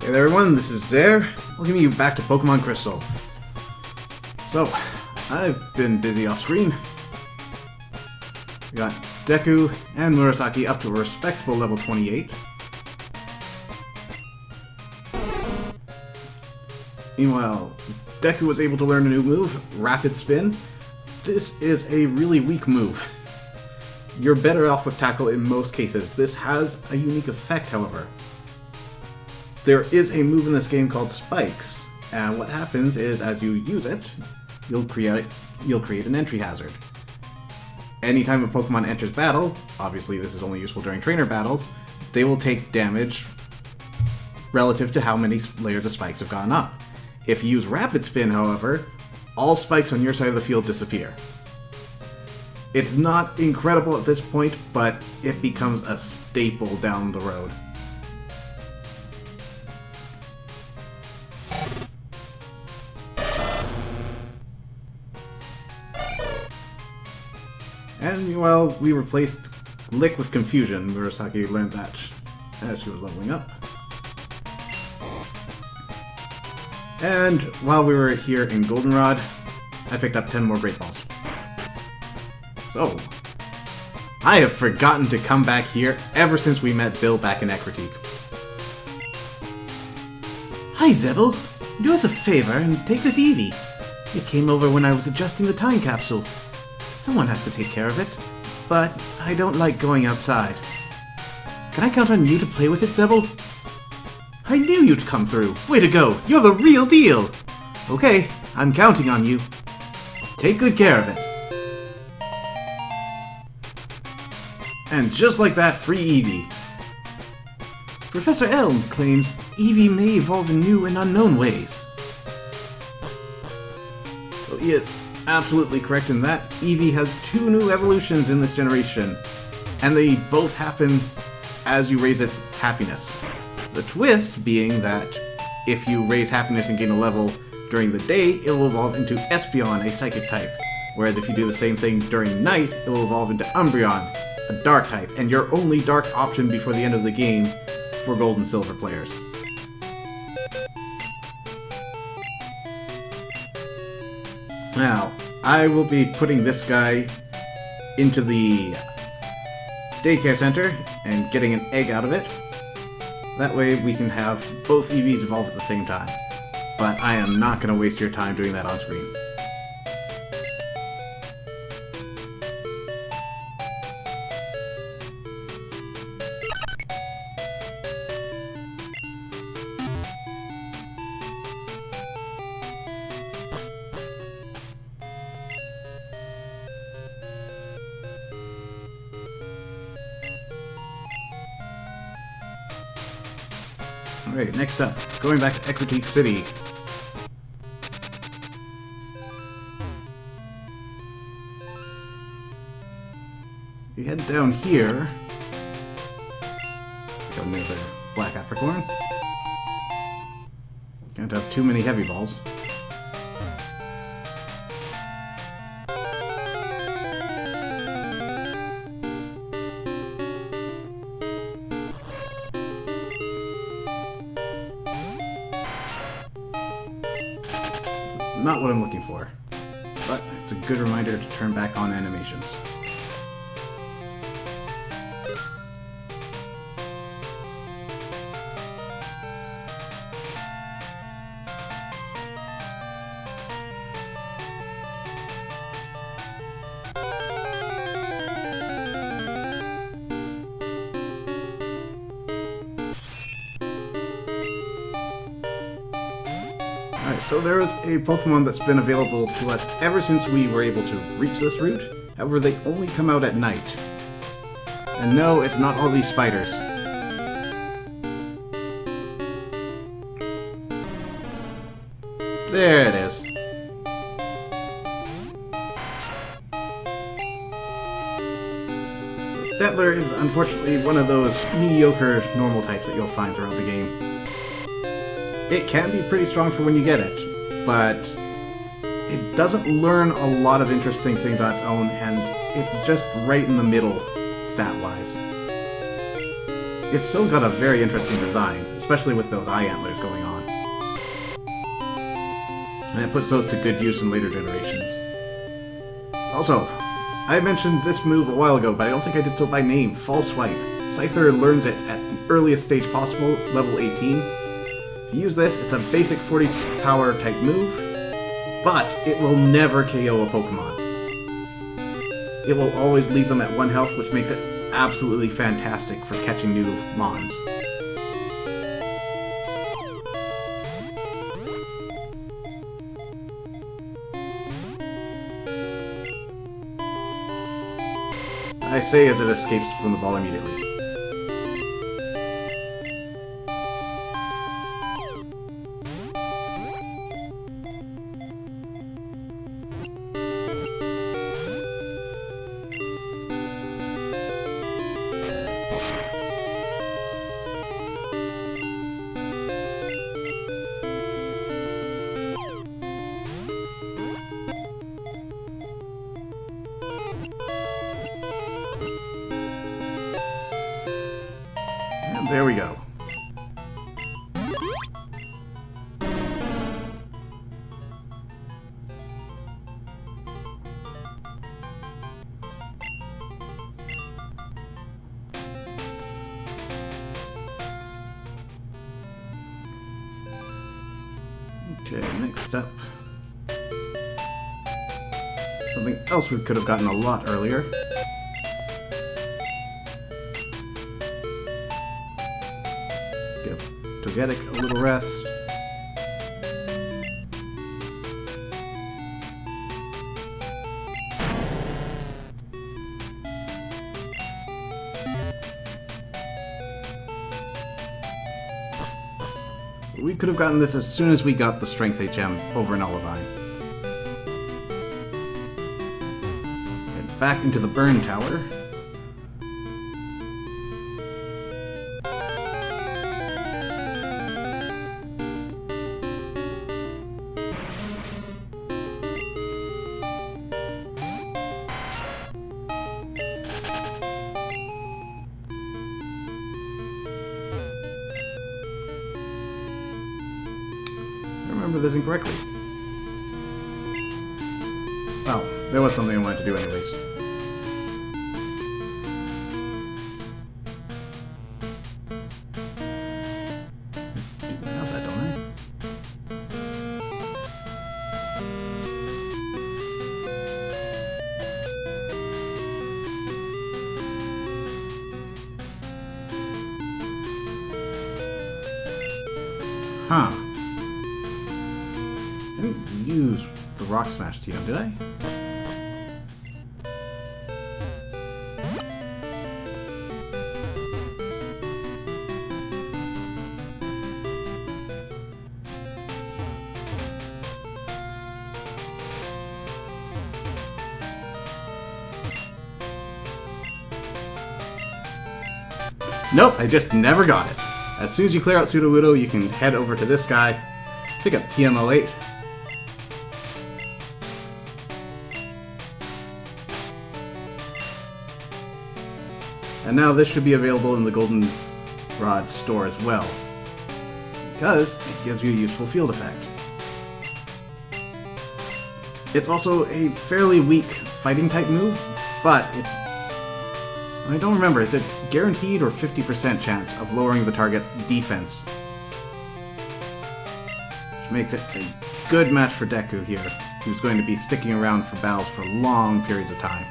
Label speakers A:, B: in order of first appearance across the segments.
A: Hey there everyone, this is Zare, welcoming you back to Pokemon Crystal. So, I've been busy off screen. We got Deku and Murasaki up to a respectable level 28. Meanwhile, Deku was able to learn a new move, Rapid Spin. This is a really weak move. You're better off with Tackle in most cases. This has a unique effect, however. There is a move in this game called Spikes, and what happens is as you use it, you'll create an entry hazard. Anytime a Pokemon enters battle, obviously this is only useful during trainer battles, they will take damage relative to how many layers of spikes have gone up. If you use Rapid Spin, however, all spikes on your side of the field disappear. It's not incredible at this point, but it becomes a staple down the road. And meanwhile, we replaced Lick with Confusion. Murasaki learned that as she was leveling up. And while we were here in Goldenrod, I picked up 10 more Great Balls. So, I have forgotten to come back here ever since we met Bill back in Ecruteak.
B: Hi, Zebel. Do us a favor and take this Eevee. It came over when I was adjusting the time capsule. Someone has to take care of it, but I don't like going outside. Can I count on you to play with it, Zebel? I knew you'd come through. Way to go. You're the real deal. Okay, I'm counting on you. Take good care of it.
A: And just like that, free Eevee.
B: Professor Elm claims Eevee may evolve in new and unknown ways.
A: So he is absolutely correct in that. Eevee has 2 new evolutions in this generation, and they both happen as you raise its happiness. The twist being that if you raise happiness and gain a level during the day, it will evolve into Espeon, a psychic type. Whereas if you do the same thing during night, it will evolve into Umbreon, a dark type, and your only dark option before the end of the game for Gold and Silver players. Now, I will be putting this guy into the daycare center and getting an egg out of it. That way we can have both EVs evolve at the same time. But I am not going to waste your time doing that on screen. Alright, next up, going back to Ecruteak City. We head down here. Got another Black Apricorn. Can't have too many heavy balls. Not what I'm looking for, but it's a good reminder to turn back on animations. Alright, so there is a Pokemon that's been available to us ever since we were able to reach this route. However, they only come out at night. And no, it's not all these spiders. There it is. Stetler is unfortunately one of those mediocre normal types that you'll find throughout the game. It can be pretty strong for when you get it, but it doesn't learn a lot of interesting things on its own, and it's just right in the middle, stat-wise. it's still got a very interesting design, especially with those eye antlers going on. And it puts those to good use in later generations. Also, I mentioned this move a while ago, but I don't think I did so by name. False Swipe. Scyther learns it at the earliest stage possible, level 18. If you use this, it's a basic 40 power type move, but it will never KO a Pokemon. It will always leave them at 1 health, which makes it absolutely fantastic for catching new Mons. I say as it escapes from the ball immediately. There we go. Okay, next up. Something else we could have gotten a lot earlier. Togetic a little rest. So we could have gotten this as soon as we got the Strength HM over in Olivine. Head back into the Burn Tower. Remember this incorrectly. Well, there was something I wanted to do anyways. I have that, don't I? Huh. I didn't use the Rock Smash TM, did I? Nope, I just never got it. As soon as you clear out Sudowoodo, you can head over to this guy, pick up TM08. And now this should be available in the Goldenrod store as well, because it gives you a useful field effect. It's also a fairly weak fighting type move, but it's... I don't remember, is it guaranteed or 50% chance of lowering the target's defense? Which makes it a good match for Deku here, who's going to be sticking around for battles for long periods of time.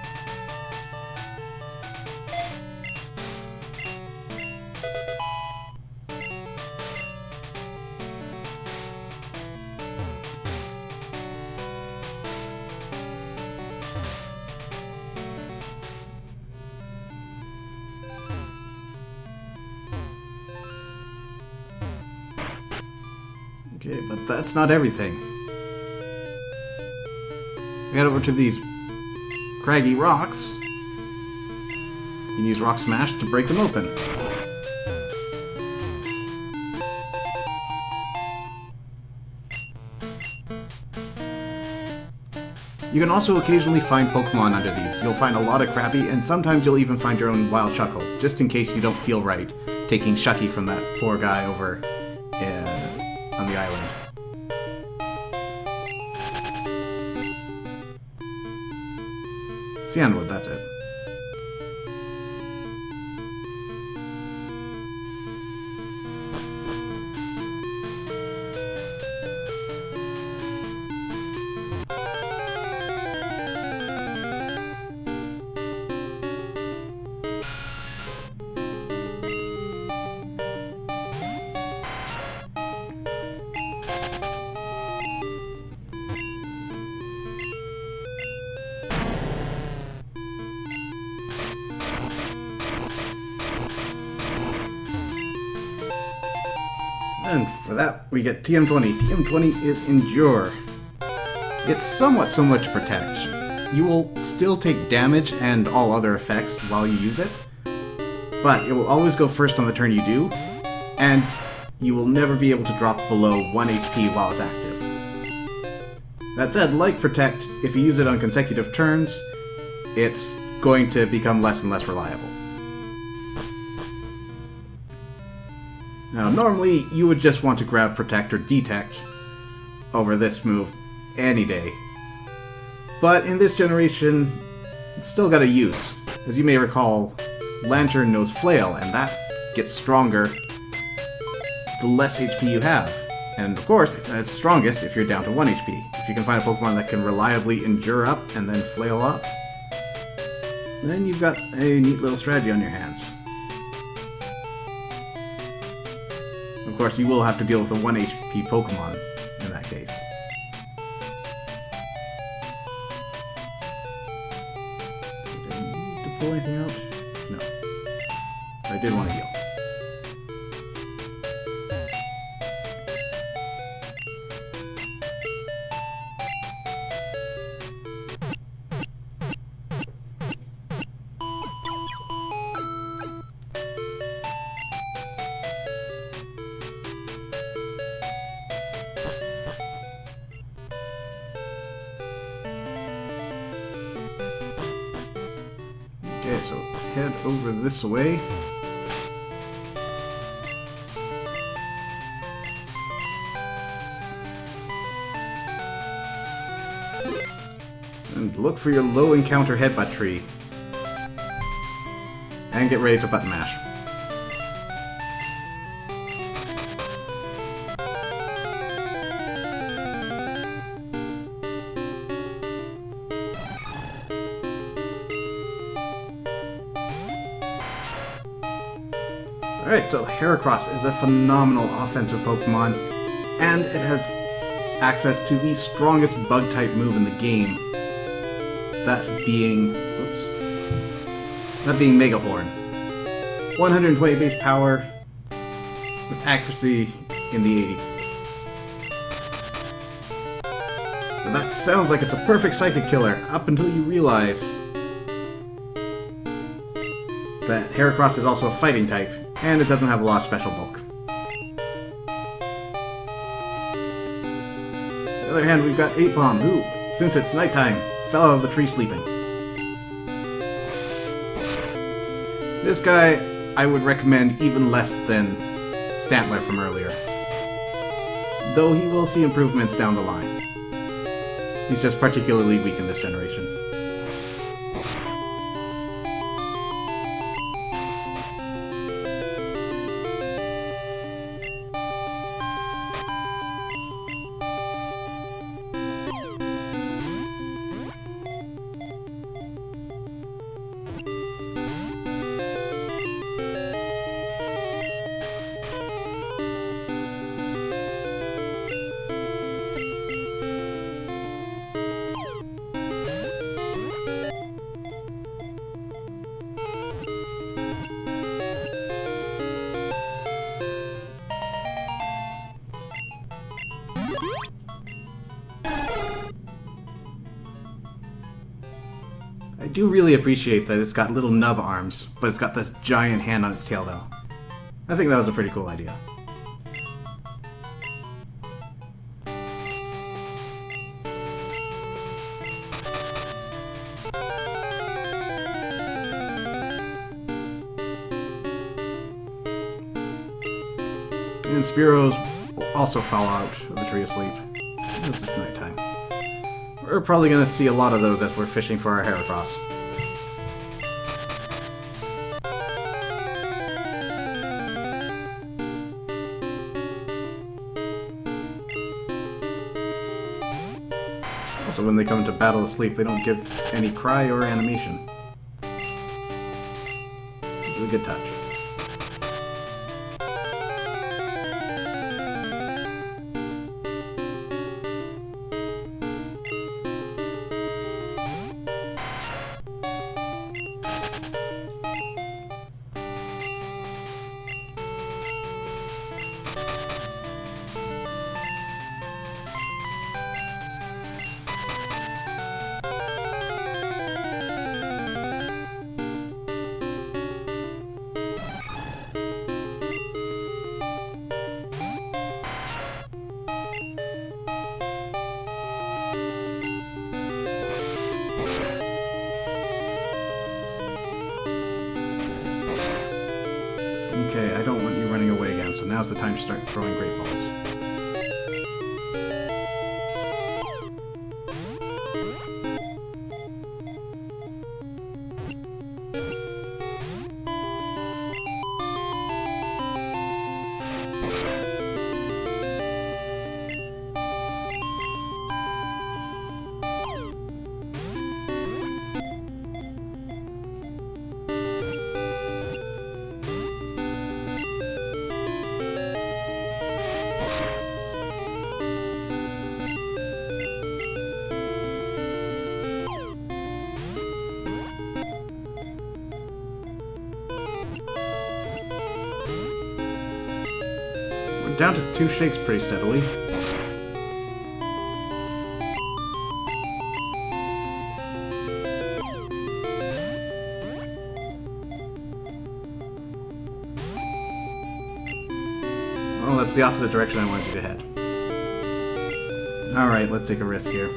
A: Okay, but that's not everything. We head over to these craggy rocks. You can use Rock Smash to break them open. You can also occasionally find Pokemon under these. You'll find a lot of Crappy, and sometimes you'll even find your own Wild Chuckle, just in case you don't feel right taking Shucky from that poor guy over on the island. Cyanwood, that's it. And for that, we get TM20. TM20 is Endure. It's somewhat similar to Protect. You will still take damage and all other effects while you use it, but it will always go first on the turn you do, and you will never be able to drop below 1 HP while it's active. That said, like Protect, if you use it on consecutive turns, it's going to become less and less reliable. Now, normally, you would just want to grab Protect or Detect over this move any day. But in this generation, it's still got a use. As you may recall, Lantern knows Flail, and that gets stronger the less HP you have. And of course, it's at its strongest if you're down to 1 HP. If you can find a Pokemon that can reliably Endure up and then Flail up, then you've got a neat little strategy on your hands. Of course, you will have to deal with a 1 HP Pokemon in that case. Did I need to pull anything out? No. I did want to heal. Okay, so head over this way. And look for your low encounter headbutt tree. And get ready to button mash. Alright, so Heracross is a phenomenal offensive Pokemon, and it has access to the strongest Bug-type move in the game. That being Mega Horn. 120 base power, with accuracy in the 80s. So that sounds like it's a perfect Psychic Killer, up until you realize that Heracross is also a Fighting type, and it doesn't have a lot of special bulk. On the other hand, we've got Apom, who, since it's nighttime, fell out of the tree sleeping. This guy, I would recommend even less than Stantler from earlier. Though he will see improvements down the line. He's just particularly weak in this generation. I do really appreciate that it's got little nub arms, but it's got this giant hand on its tail though. I think that was a pretty cool idea. And Spearows also fall out of the tree asleep. This is nighttime. We're probably going to see a lot of those as we're fishing for our Heracross. Also, when they come into battle asleep, they don't give any cry or animation. It's a good touch. Okay, I don't want you running away again, so now's the time to start throwing Great Balls. Down to 2 shakes pretty steadily. Well, that's the opposite direction I wanted you to head. Alright, let's take a risk here.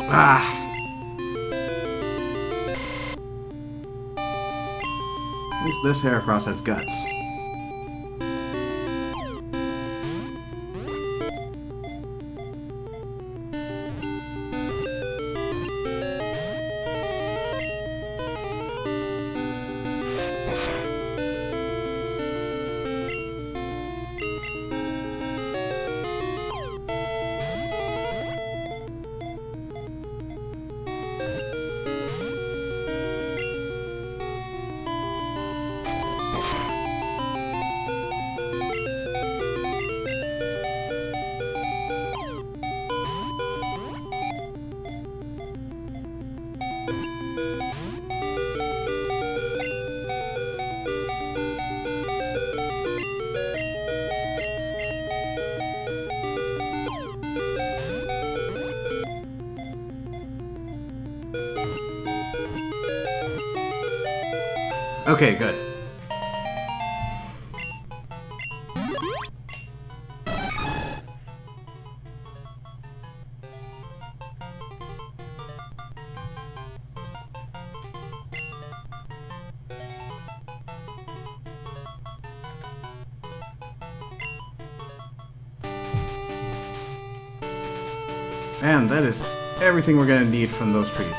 A: Ah! At least this Heracross has guts. Okay, good. And that is everything we're going to need from those trees.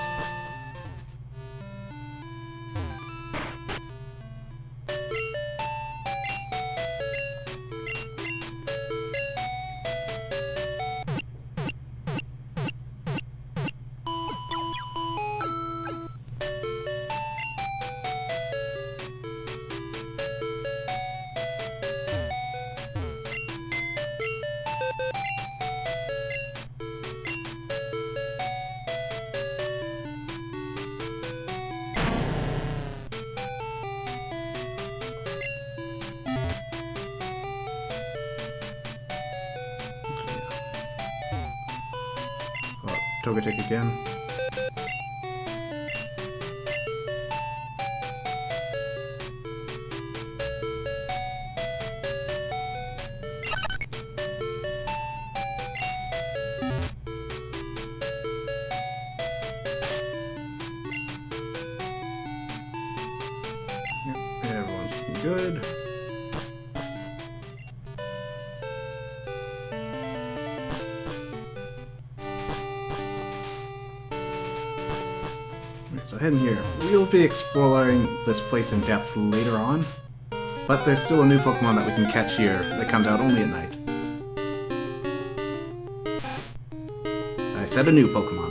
A: Togetic again. good. So head in here. We'll be exploring this place in depth later on, but there's still a new Pokemon that we can catch here that comes out only at night. I said a new Pokemon.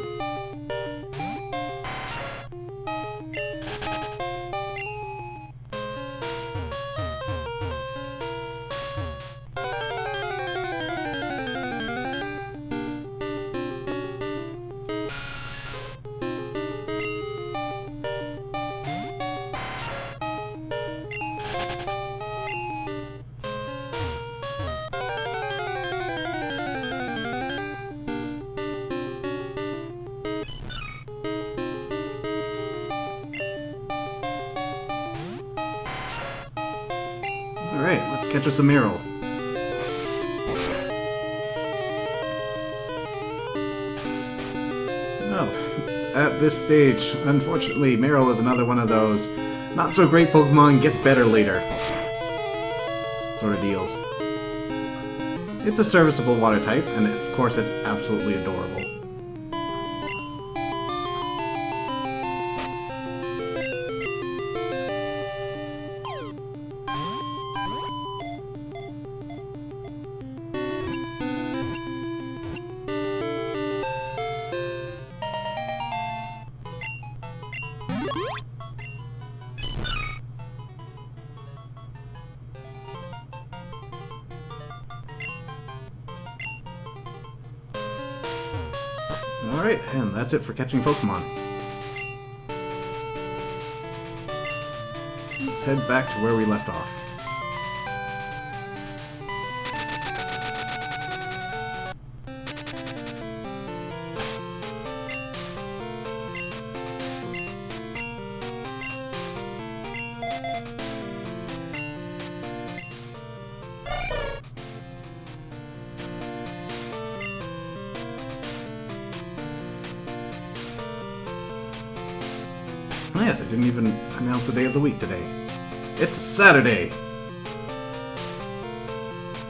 A: Alright, let's catch us a Meryl. Oh, at this stage, unfortunately, Meryl is another one of those not so great Pokemon gets better later sort of deals. It's a serviceable water type, and of course it's absolutely adorable. Alright, and that's it for catching Pokemon. Let's head back to where we left off. Oh yes, I didn't even announce the day of the week today. It's Saturday!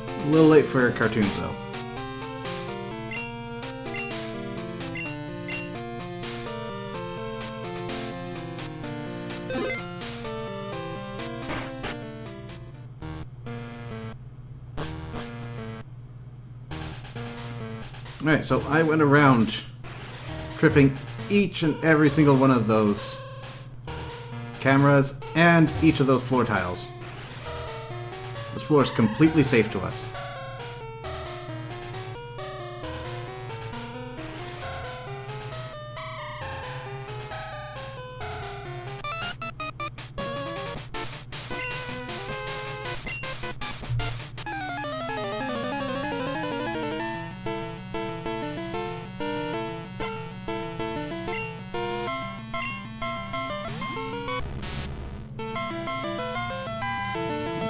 A: A little late for cartoons, though. Alright, so I went around tripping each and every single one of those cameras and each of those floor tiles. This floor is completely safe to us.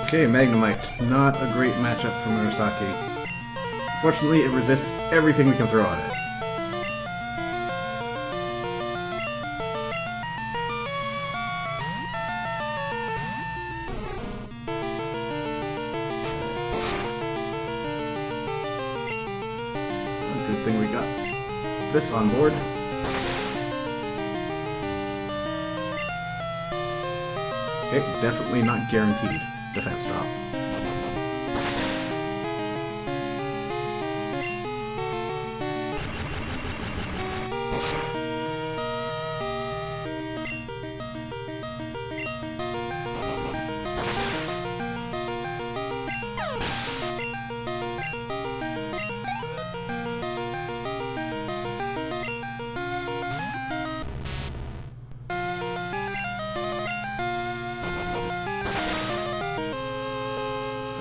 A: Okay, Magnemite. Not a great matchup for Murasaki. Fortunately, it resists everything we can throw at it. Good thing we got this on board. Okay, definitely not guaranteed defense drop.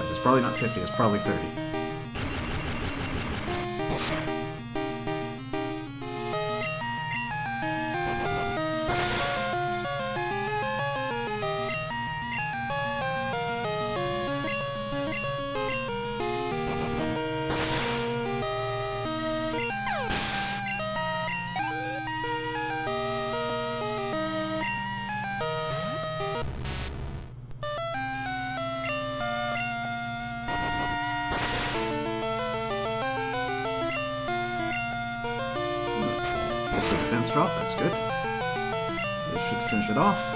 A: It's probably not 50, it's probably 30. defense drop, that's good. This should finish it off.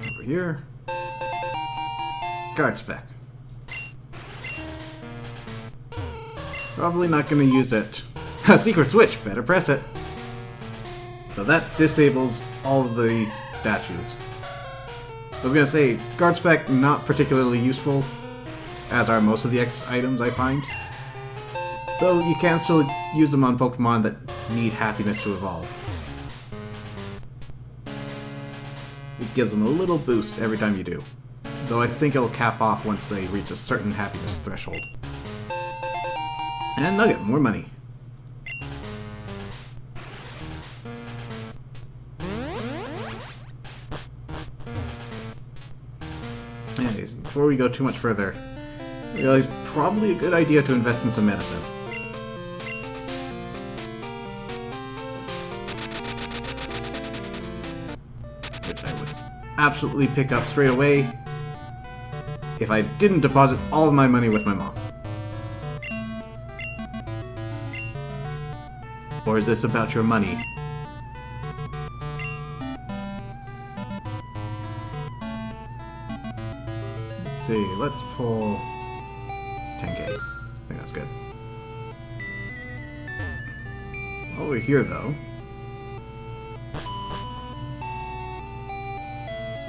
A: Over here. Guard spec. Probably not going to use it. Secret switch! Better press it. So that disables all of these statues. I was going to say, guard spec not particularly useful, as are most of the X items I find. Though you can still use them on Pokemon that need happiness to evolve. It gives them a little boost every time you do. Though I think it'll cap off once they reach a certain happiness threshold. And Nugget, more money. Anyways, before we go too much further, I realize probably a good idea to invest in some medicine. Which I would absolutely pick up straight away if I didn't deposit all of my money with my mom. Or is this about your money? Let's see, let's pull 10k. I think that's good. Over here, though.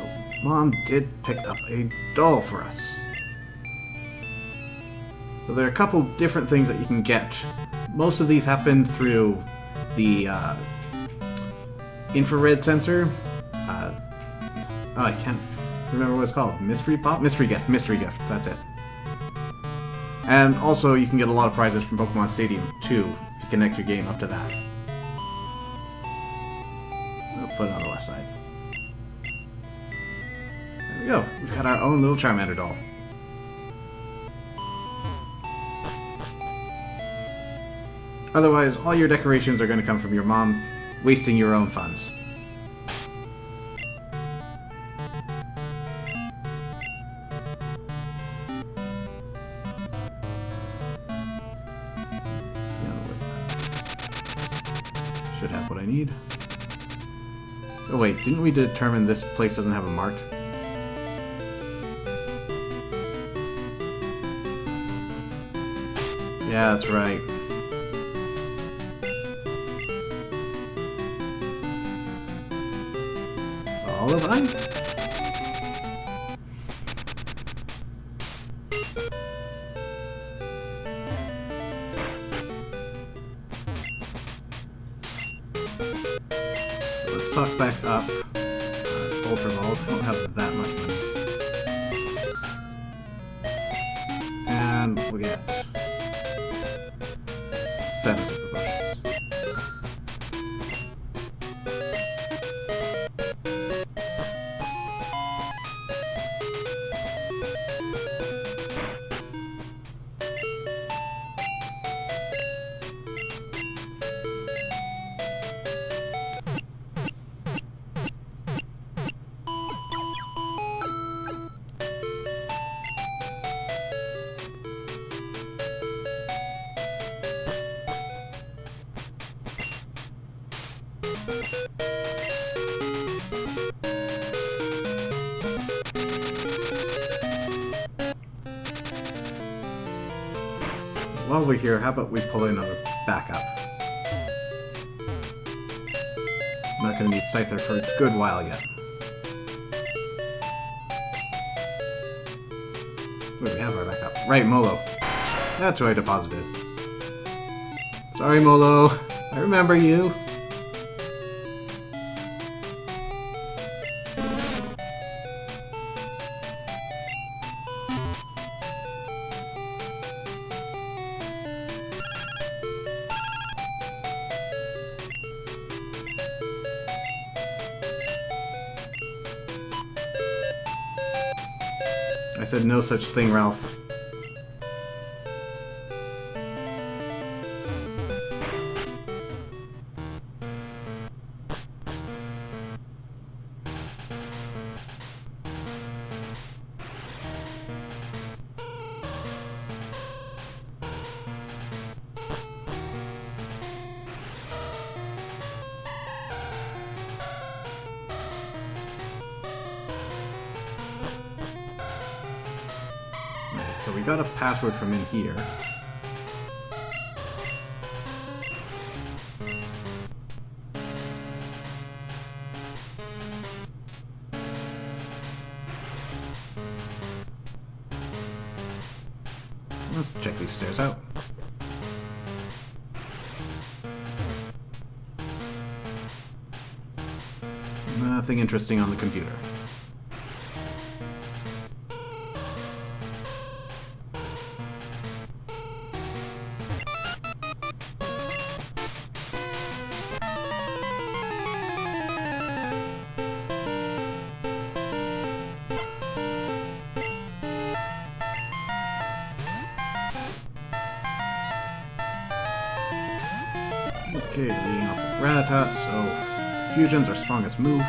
A: Oh, Mom did pick up a doll for us. So there are a couple different things that you can get. Most of these happen through the infrared sensor. Oh, I can't remember what it's called. Mystery Pop? Mystery Gift. Mystery Gift. That's it. And also, you can get a lot of prizes from Pokemon Stadium, too, if you connect your game up to that. I'll put it on the left side. There we go. We've got our own little Charmander doll. Otherwise, all your decorations are going to come from your mom, wasting your own funds. Should have what I need. Oh wait, didn't we determine this place doesn't have a mark? Yeah, that's right. Olivine? Let's talk back up. Ultra Ball. I don't have that much money. And we'll get 7 super potions. While we're here, how about we pull in another backup? I'm not going to need Scyther for a good while yet. Wait, we have our backup. Right, Molo. That's who I deposited. Sorry, Molo. I remember you. I said no such thing, Ralph. got a password from in here. Let's check these stairs out. Nothing interesting on the computer. Okay, leading off with Rattata, so fusion's our strongest move.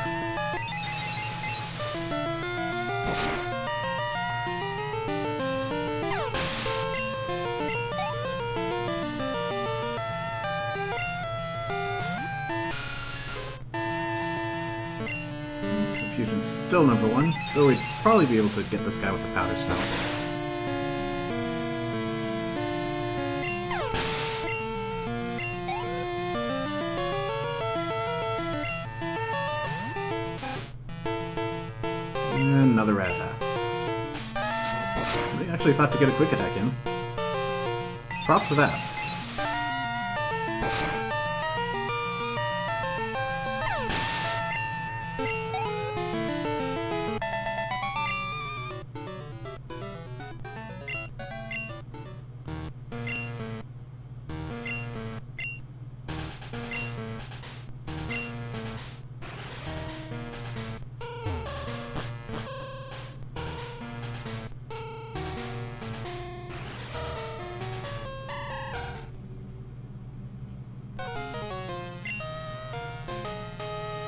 A: Fusion's still number one, though we'd probably be able to get this guy with the powder snow. And another Rattata. I actually thought to get a quick attack in. Props for that.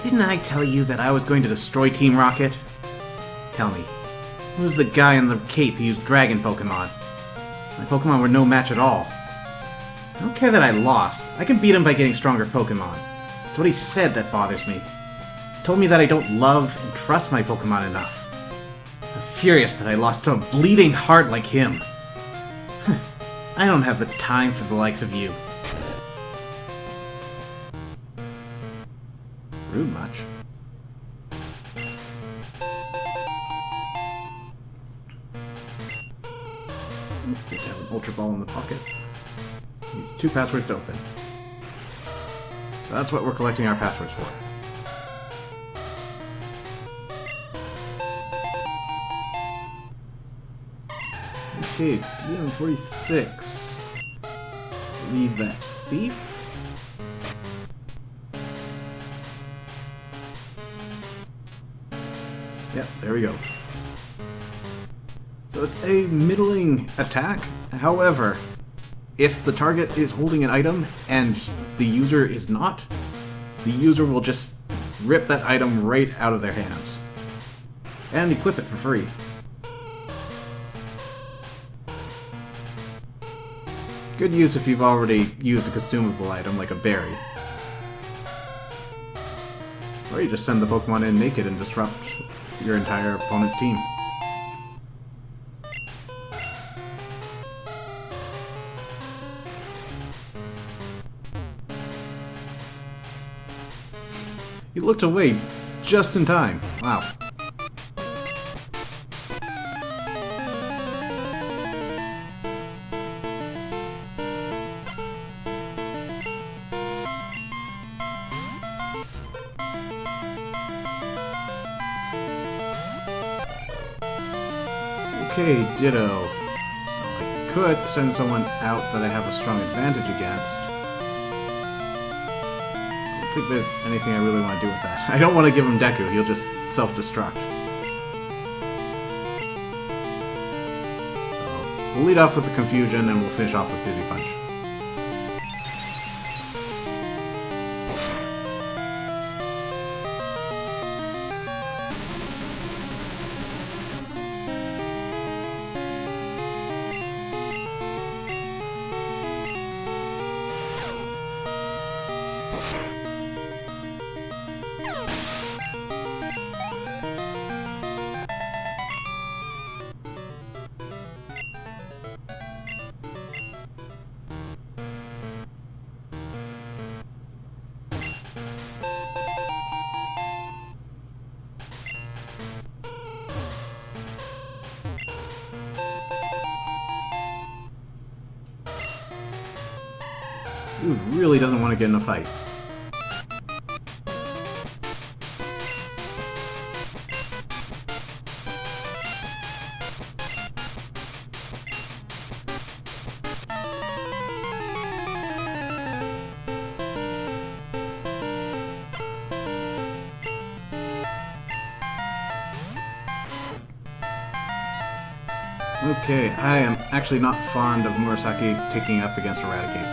A: Didn't I tell you that I was going to destroy Team Rocket? Tell me, who's the guy in the cape who used Dragon Pokémon? My Pokémon were no match at all. I don't care that I lost. I can beat him by getting stronger Pokémon. It's what he said that bothers me. He told me that I don't love and trust my Pokémon enough. I'm furious that I lost to a bleeding heart like him. I don't have the time for the likes of you. Rude much. Good to have an Ultra Ball in the pocket. Use 2 passwords to open. So that's what we're collecting our passwords for. Okay, DM46. I believe that's Thief. Yep, there we go. So it's a middling attack. However, if the target is holding an item and the user is not, the user will just rip that item right out of their hands. And equip it for free. Good use if you've already used a consumable item like a berry. Or you just send the Pokemon in naked and disrupt your entire opponent's team. He looked away just in time. Wow. Okay, Ditto. I could send someone out that I have a strong advantage against. I don't think there's anything I really want to do with that. I don't want to give him Deku, he'll just self-destruct. So, we'll lead off with the Confusion and we'll finish off with Dizzy Punch. Dude really doesn't want to get in a fight. Okay, I am actually not fond of Murasaki taking up against Eradicate.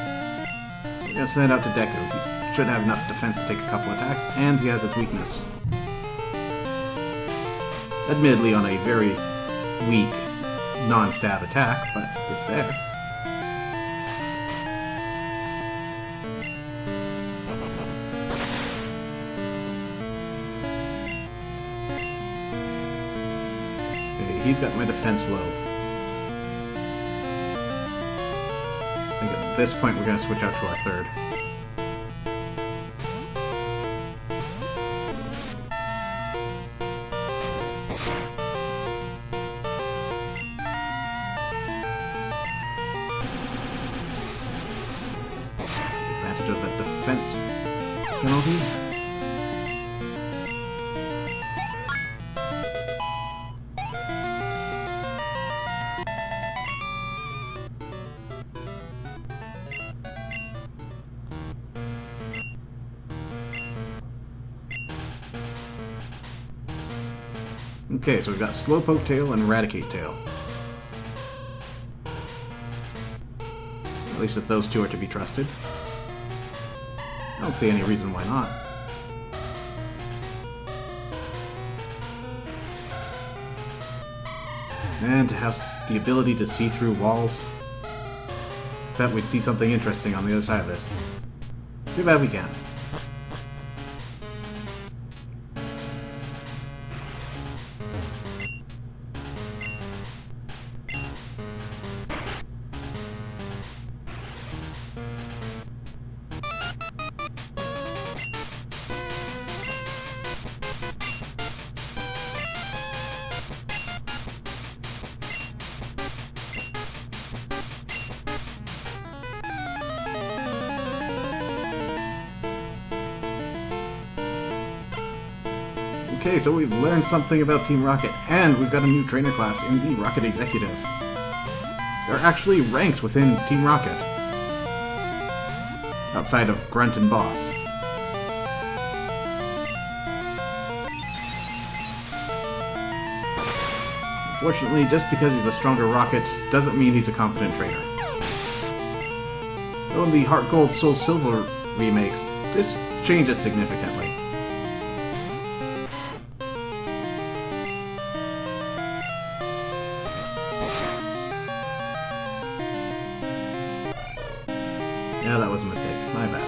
A: We're gonna send it out to Deku. He should have enough defense to take a couple attacks, and he has its weakness. Admittedly on a very weak, non-stab attack, but it's there. Okay, he's got my defense low. I think at this point we're going to switch out to our third. Take advantage of that defense penalty. Okay, so we've got Slowpoke Tail and Eradicate Tail. At least if those two are to be trusted. I don't see any reason why not. And to have the ability to see through walls. Bet we'd see something interesting on the other side of this. Too bad we can't. Okay, so we've learned something about Team Rocket, and we've got a new trainer class in the Rocket Executive. There are actually ranks within Team Rocket, outside of Grunt and Boss. Unfortunately, just because he's a stronger Rocket doesn't mean he's a competent trainer. Though in the Heart Gold Soul Silver remakes, this changes significantly. Yeah, that was a mistake. My bad.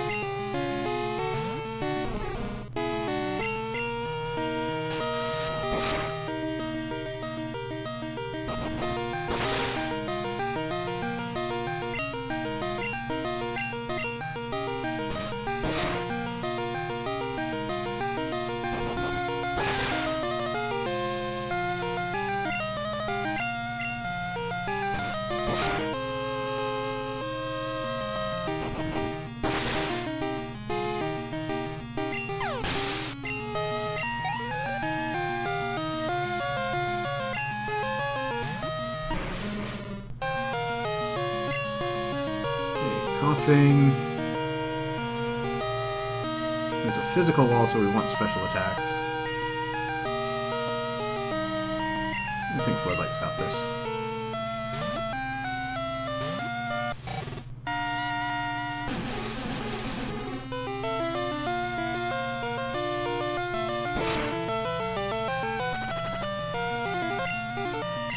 A: Coughing. There's a physical wall, so we want special attacks. I think Floodlight's got this.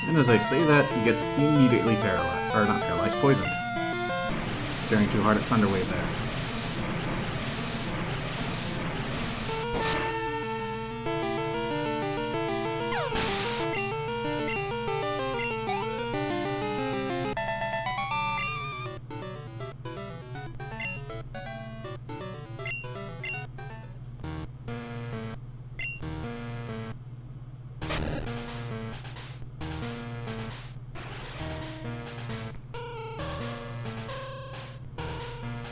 A: And as I say that, he gets immediately paralyzed, or not paralyzed, poisoned. Staring too hard at Thunder Wave there.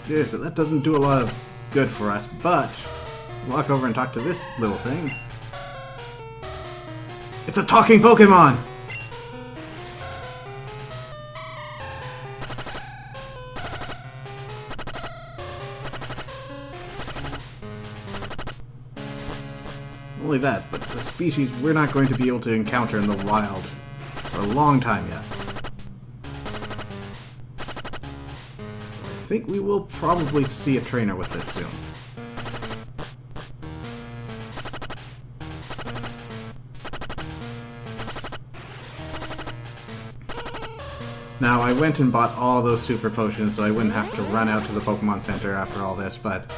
A: Seriously, that doesn't do a lot of good for us, but walk over and talk to this little thing. It's a talking Pokémon! Only that, but it's a species we're not going to be able to encounter in the wild for a long time yet. I think we will probably see a trainer with it soon. Now, I went and bought all those super potions so I wouldn't have to run out to the Pokemon Center after all this, but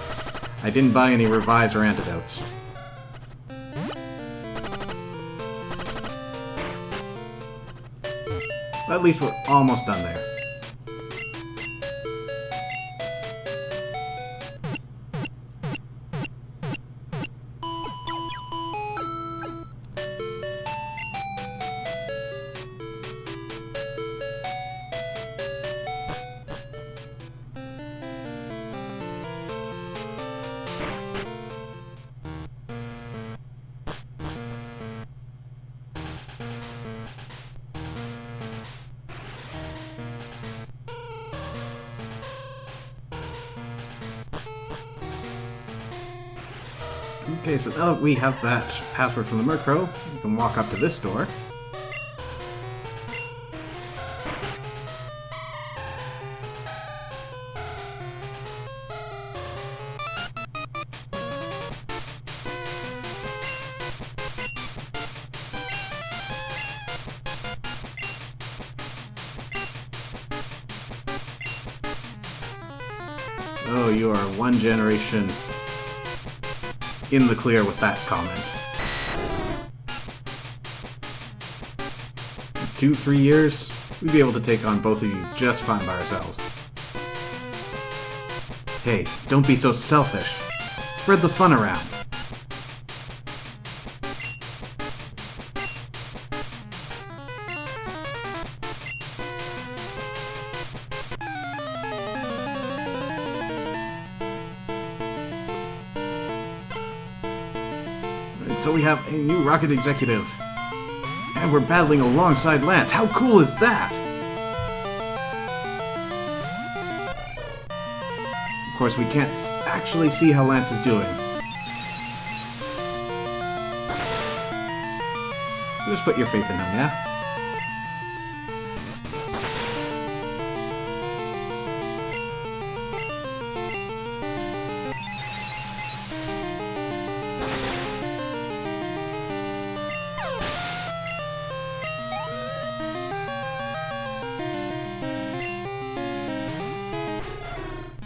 A: I didn't buy any revives or antidotes. At least we're almost done there. Okay, so now that we have that password from the Murkrow, we can walk up to this door. Oh, you are one generation in the clear with that comment. 2-3 years, we'd be able to take on both of you just fine by ourselves. Hey, don't be so selfish. Spread the fun around. So we have a new Rocket Executive. And we're battling alongside Lance. How cool is that? Of course, we can't actually see how Lance is doing. Just put your faith in him, yeah?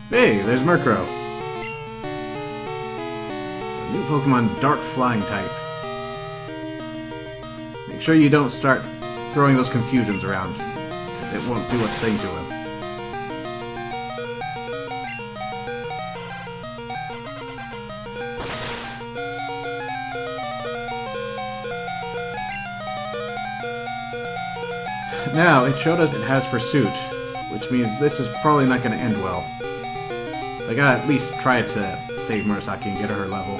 A: Hey, there's Murkrow. A new Pokemon, Dark Flying type. Make sure you don't start throwing those confusions around. It won't do a thing to him. Now, it showed us it has Pursuit, which means this is probably not going to end well. I gotta at least try to save Murasaki and get her level.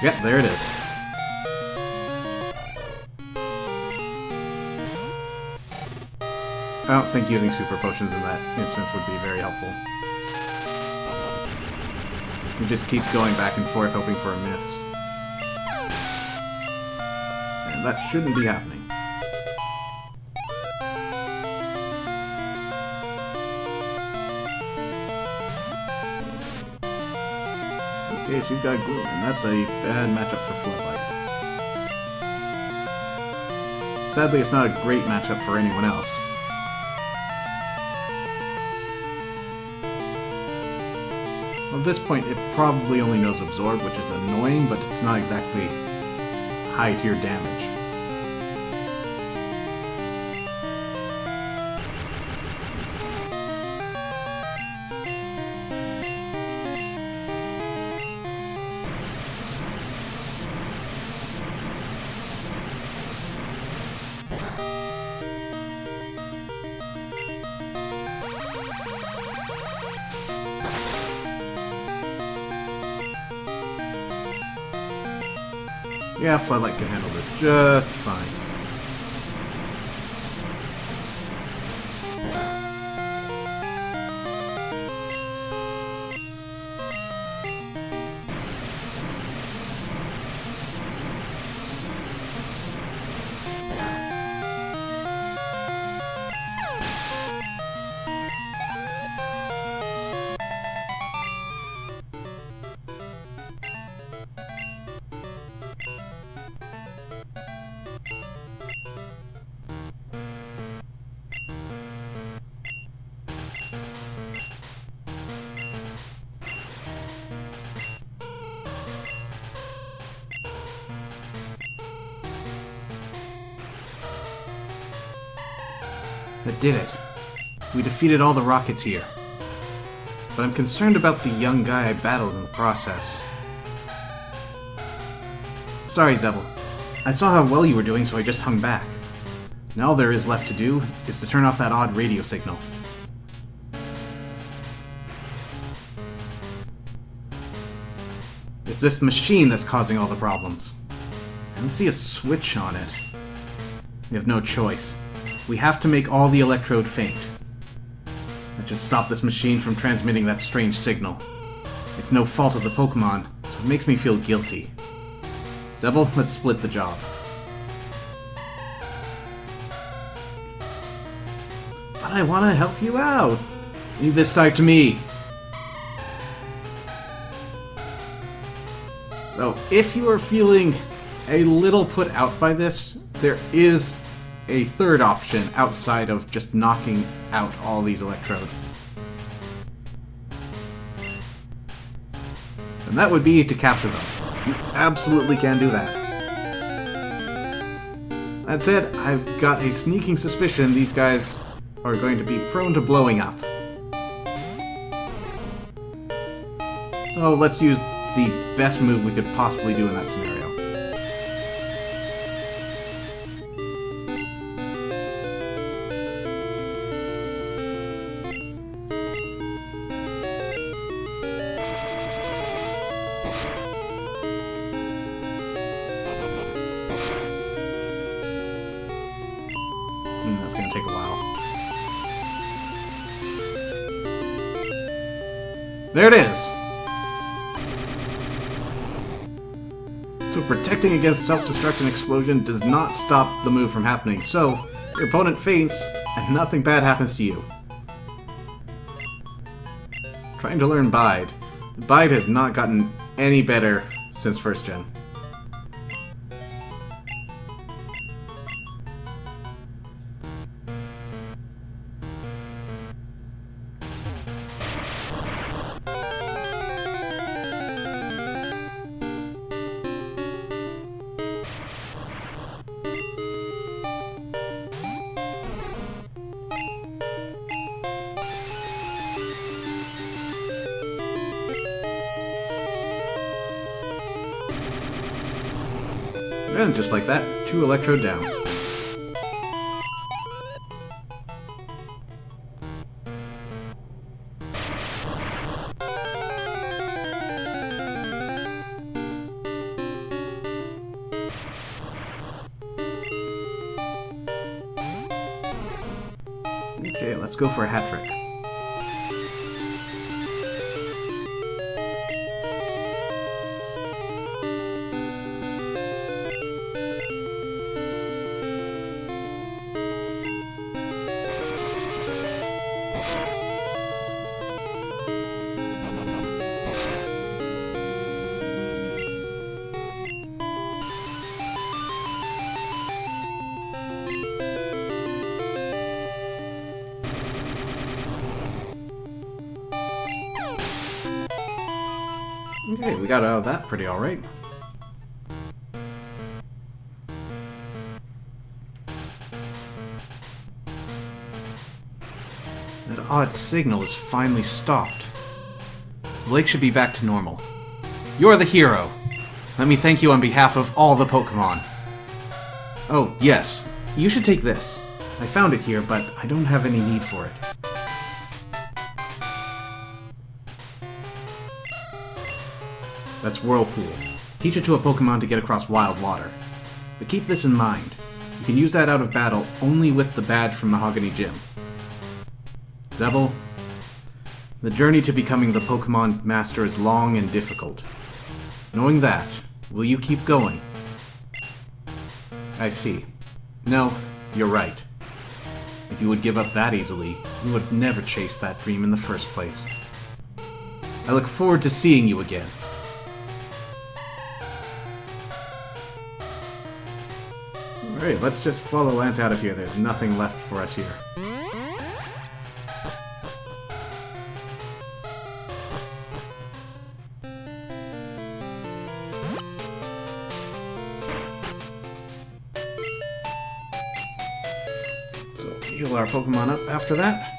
A: Yep, there it is. I don't think using super potions in that instance would be very helpful. You just keep going back and forth hoping for a miss. And that shouldn't be happening. Okay, she's got Gloom, and that's a bad matchup for Floodlight. Sadly, it's not a great matchup for anyone else. At this point, it probably only knows Absorb, which is annoying, but it's not exactly high-tier damage. Yeah, Floodlight can handle this just fine. That did it. We defeated all the rockets here. But I'm concerned about the young guy I battled in the process. Sorry, Zebel. I saw how well you were doing, so I just hung back. Now all there is left to do is to turn off that odd radio signal. It's this machine that's causing all the problems. I don't see a switch on it. We have no choice. We have to make all the electrode faint. That should stop this machine from transmitting that strange signal. It's no fault of the Pokémon, so it makes me feel guilty. Zebel, let's split the job. But I want to help you out. Leave this side to me. So, if you are feeling a little put out by this, there is a third option outside of just knocking out all these electrodes. And that would be to capture them. You absolutely can do that. That said, I've got a sneaking suspicion these guys are going to be prone to blowing up. So let's use the best move we could possibly do in that scenario. That's gonna take a while. There it is! So protecting against self-destruct and explosion does not stop the move from happening, so your opponent faints and nothing bad happens to you. Trying to learn Bide. Bide has not gotten any better since first gen. And just like that, 2 electrode down. Okay, let's go for a hat trick. Okay, we got out of that pretty alright. That odd signal is finally stopped. The lake should be back to normal. You're the hero! Let me thank you on behalf of all the Pokémon. Oh, yes. You should take this. I found it here, but I don't have any need for it. That's Whirlpool. Teach it to a Pokemon to get across wild water. But keep this in mind. You can use that out of battle only with the badge from Mahogany Gym. Zebel, the journey to becoming the Pokemon Master is long and difficult. Knowing that, will you keep going? I see. No, you're right. If you would give up that easily, you would have never chased that dream in the first place. I look forward to seeing you again. Alright, let's just follow Lance out of here. There's nothing left for us here. So, heal our Pokemon up after that.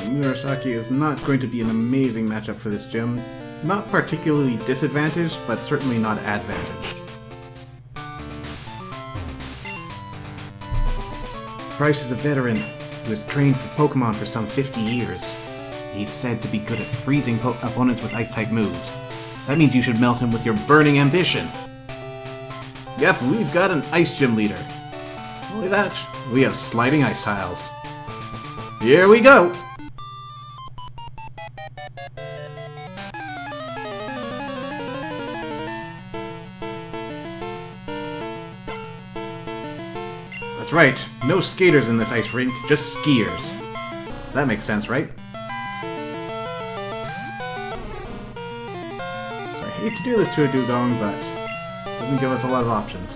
A: Murasaki is not going to be an amazing matchup for this gym. Not particularly disadvantaged, but certainly not advantaged. Price is a veteran who has trained for Pokemon for some 50 years. He's said to be good at freezing opponents with Ice-type moves. That means you should melt him with your burning ambition. Yep, we've got an Ice Gym leader. Only that, we have sliding ice tiles. Here we go! That's right, no skaters in this ice rink, just skiers. That makes sense, right? So I hate to do this to a Dugong, but it doesn't give us a lot of options.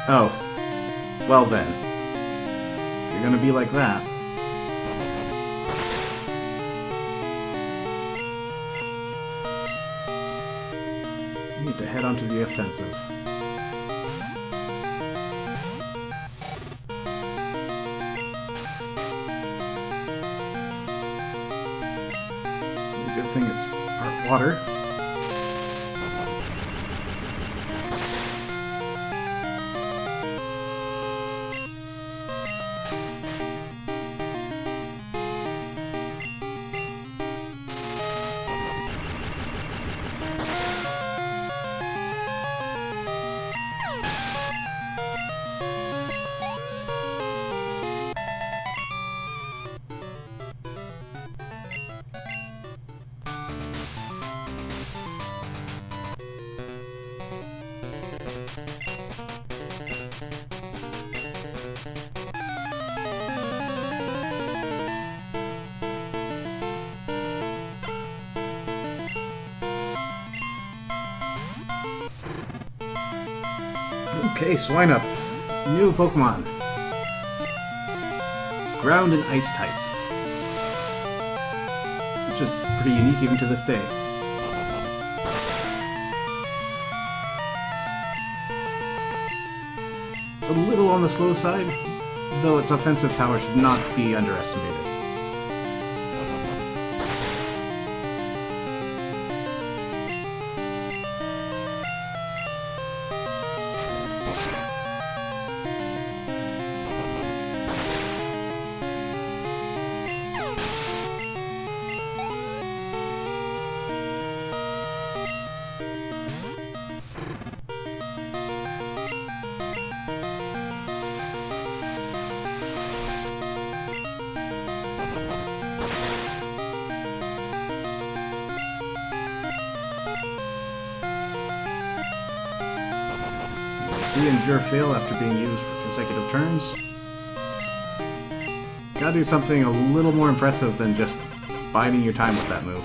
A: Oh. Well then. If you're gonna be like that. You need to head onto the offensive. The good thing is part water. Okay, Swineup. New Pokemon. Ground and Ice type. Which is pretty unique even to this day. It's a little on the slow side, though its offensive power should not be underestimated. See Endure fail after being used for consecutive turns. Gotta do something a little more impressive than just biding your time with that move.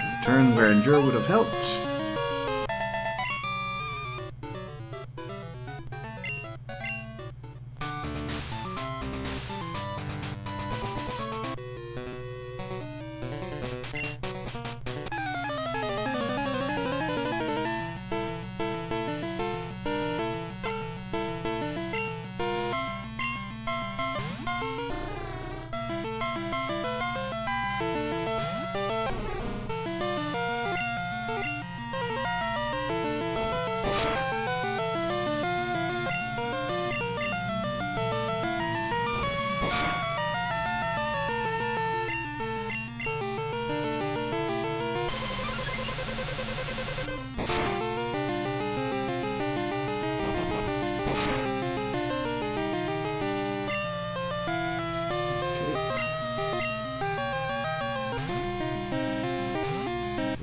A: A turn where Endure would have helped.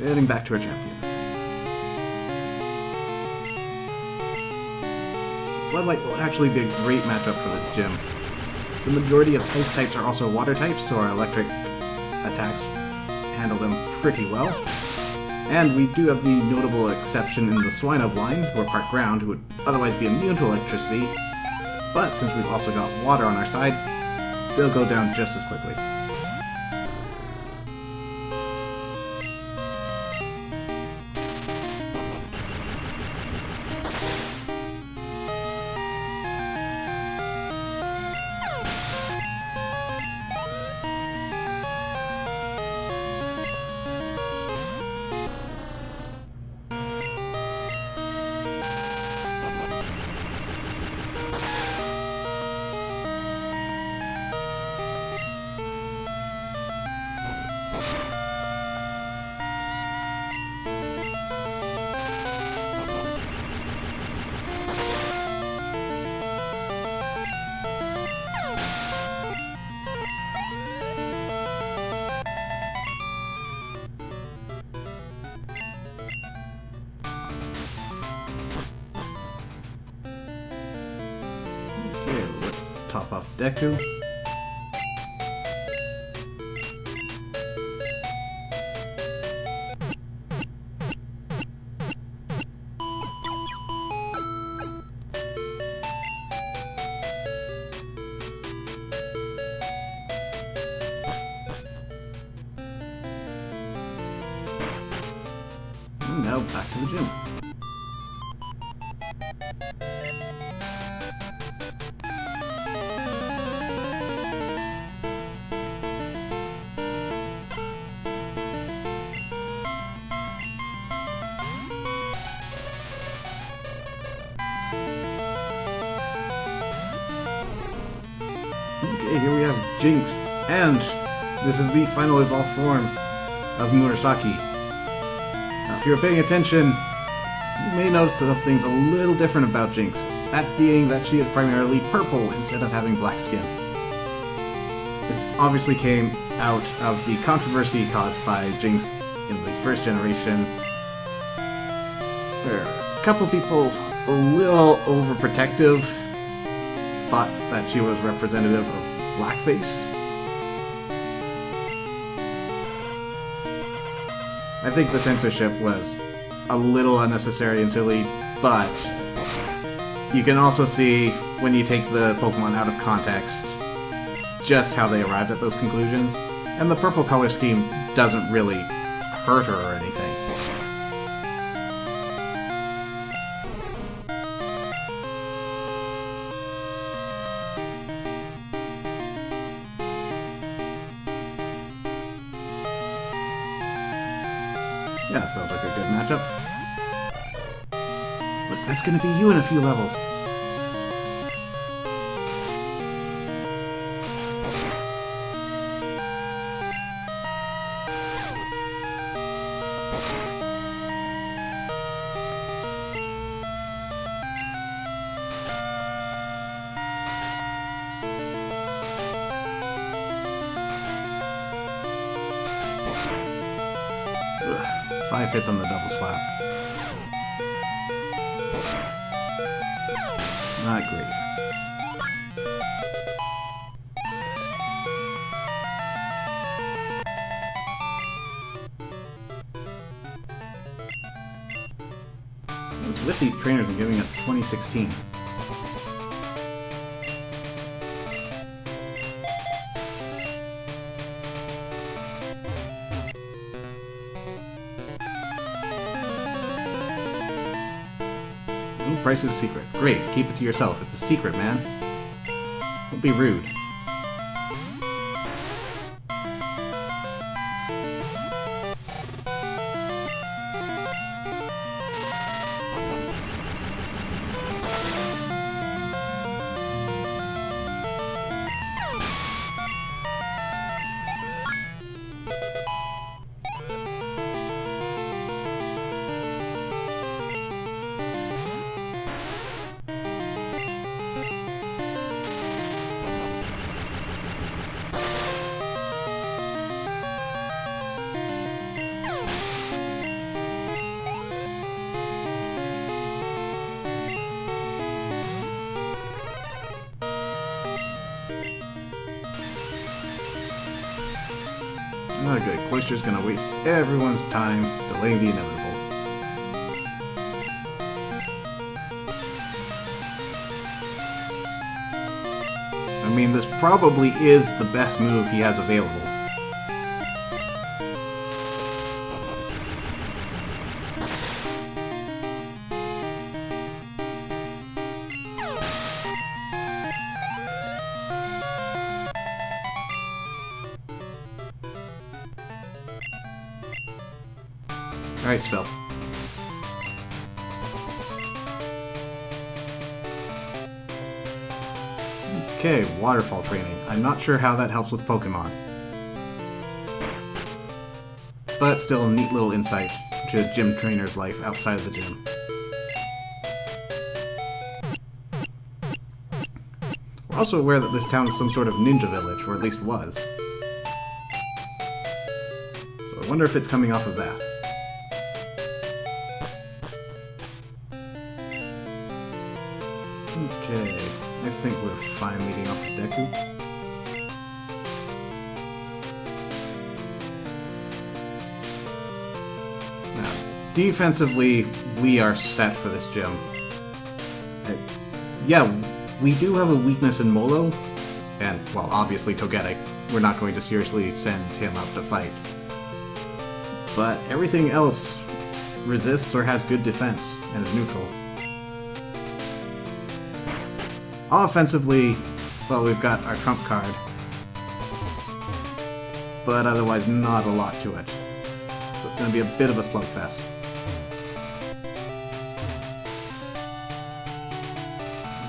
A: Heading back to our champion. Floodlight will actually be a great matchup for this gym. The majority of ice types are also water types, so our electric attacks handle them pretty well. And we do have the notable exception in the Swinub line, who are part ground, who would otherwise be immune to electricity. But since we've also got water on our side, they'll go down just as quickly. Okay, let's top off Deku. And now back to the gym. Okay, here we have Jinx, and this is the final evolved form of Murasaki. Now, if you're paying attention, you may notice that something's a little different about Jinx, that being that she is primarily purple instead of having black skin. This obviously came out of the controversy caused by Jinx in the first generation, where a couple people a little overprotective thought that she was representative of blackface. I think the censorship was a little unnecessary and silly, but you can also see, when you take the Pokemon out of context, just how they arrived at those conclusions, and the purple color scheme doesn't really hurt her or anything. Yeah, sounds like a good matchup. Look, that's gonna be you in a few levels. Ugh, 5 hits on the double slap. Not great. What's with these trainers and giving us 2016? Price is secret. Great, keep it to yourself. It's a secret, man. Don't be rude. Not good. Cloister's gonna waste everyone's time, delaying the inevitable. I mean, this probably is the best move he has available. Alright, spell. Okay, waterfall training. I'm not sure how that helps with Pokémon. But still a neat little insight to a gym trainer's life outside of the gym. We're also aware that this town is some sort of ninja village, or at least was. So I wonder if it's coming off of that. Okay, I think we're fine leading off with Deku. Now, defensively, we are set for this gym. Yeah, we do have a weakness in Molo, and, well, obviously Togetic. We're not going to seriously send him out to fight. But everything else resists or has good defense, and is neutral. Offensively, well, we've got our trump card, but otherwise not a lot to it. So it's going to be a bit of a slugfest.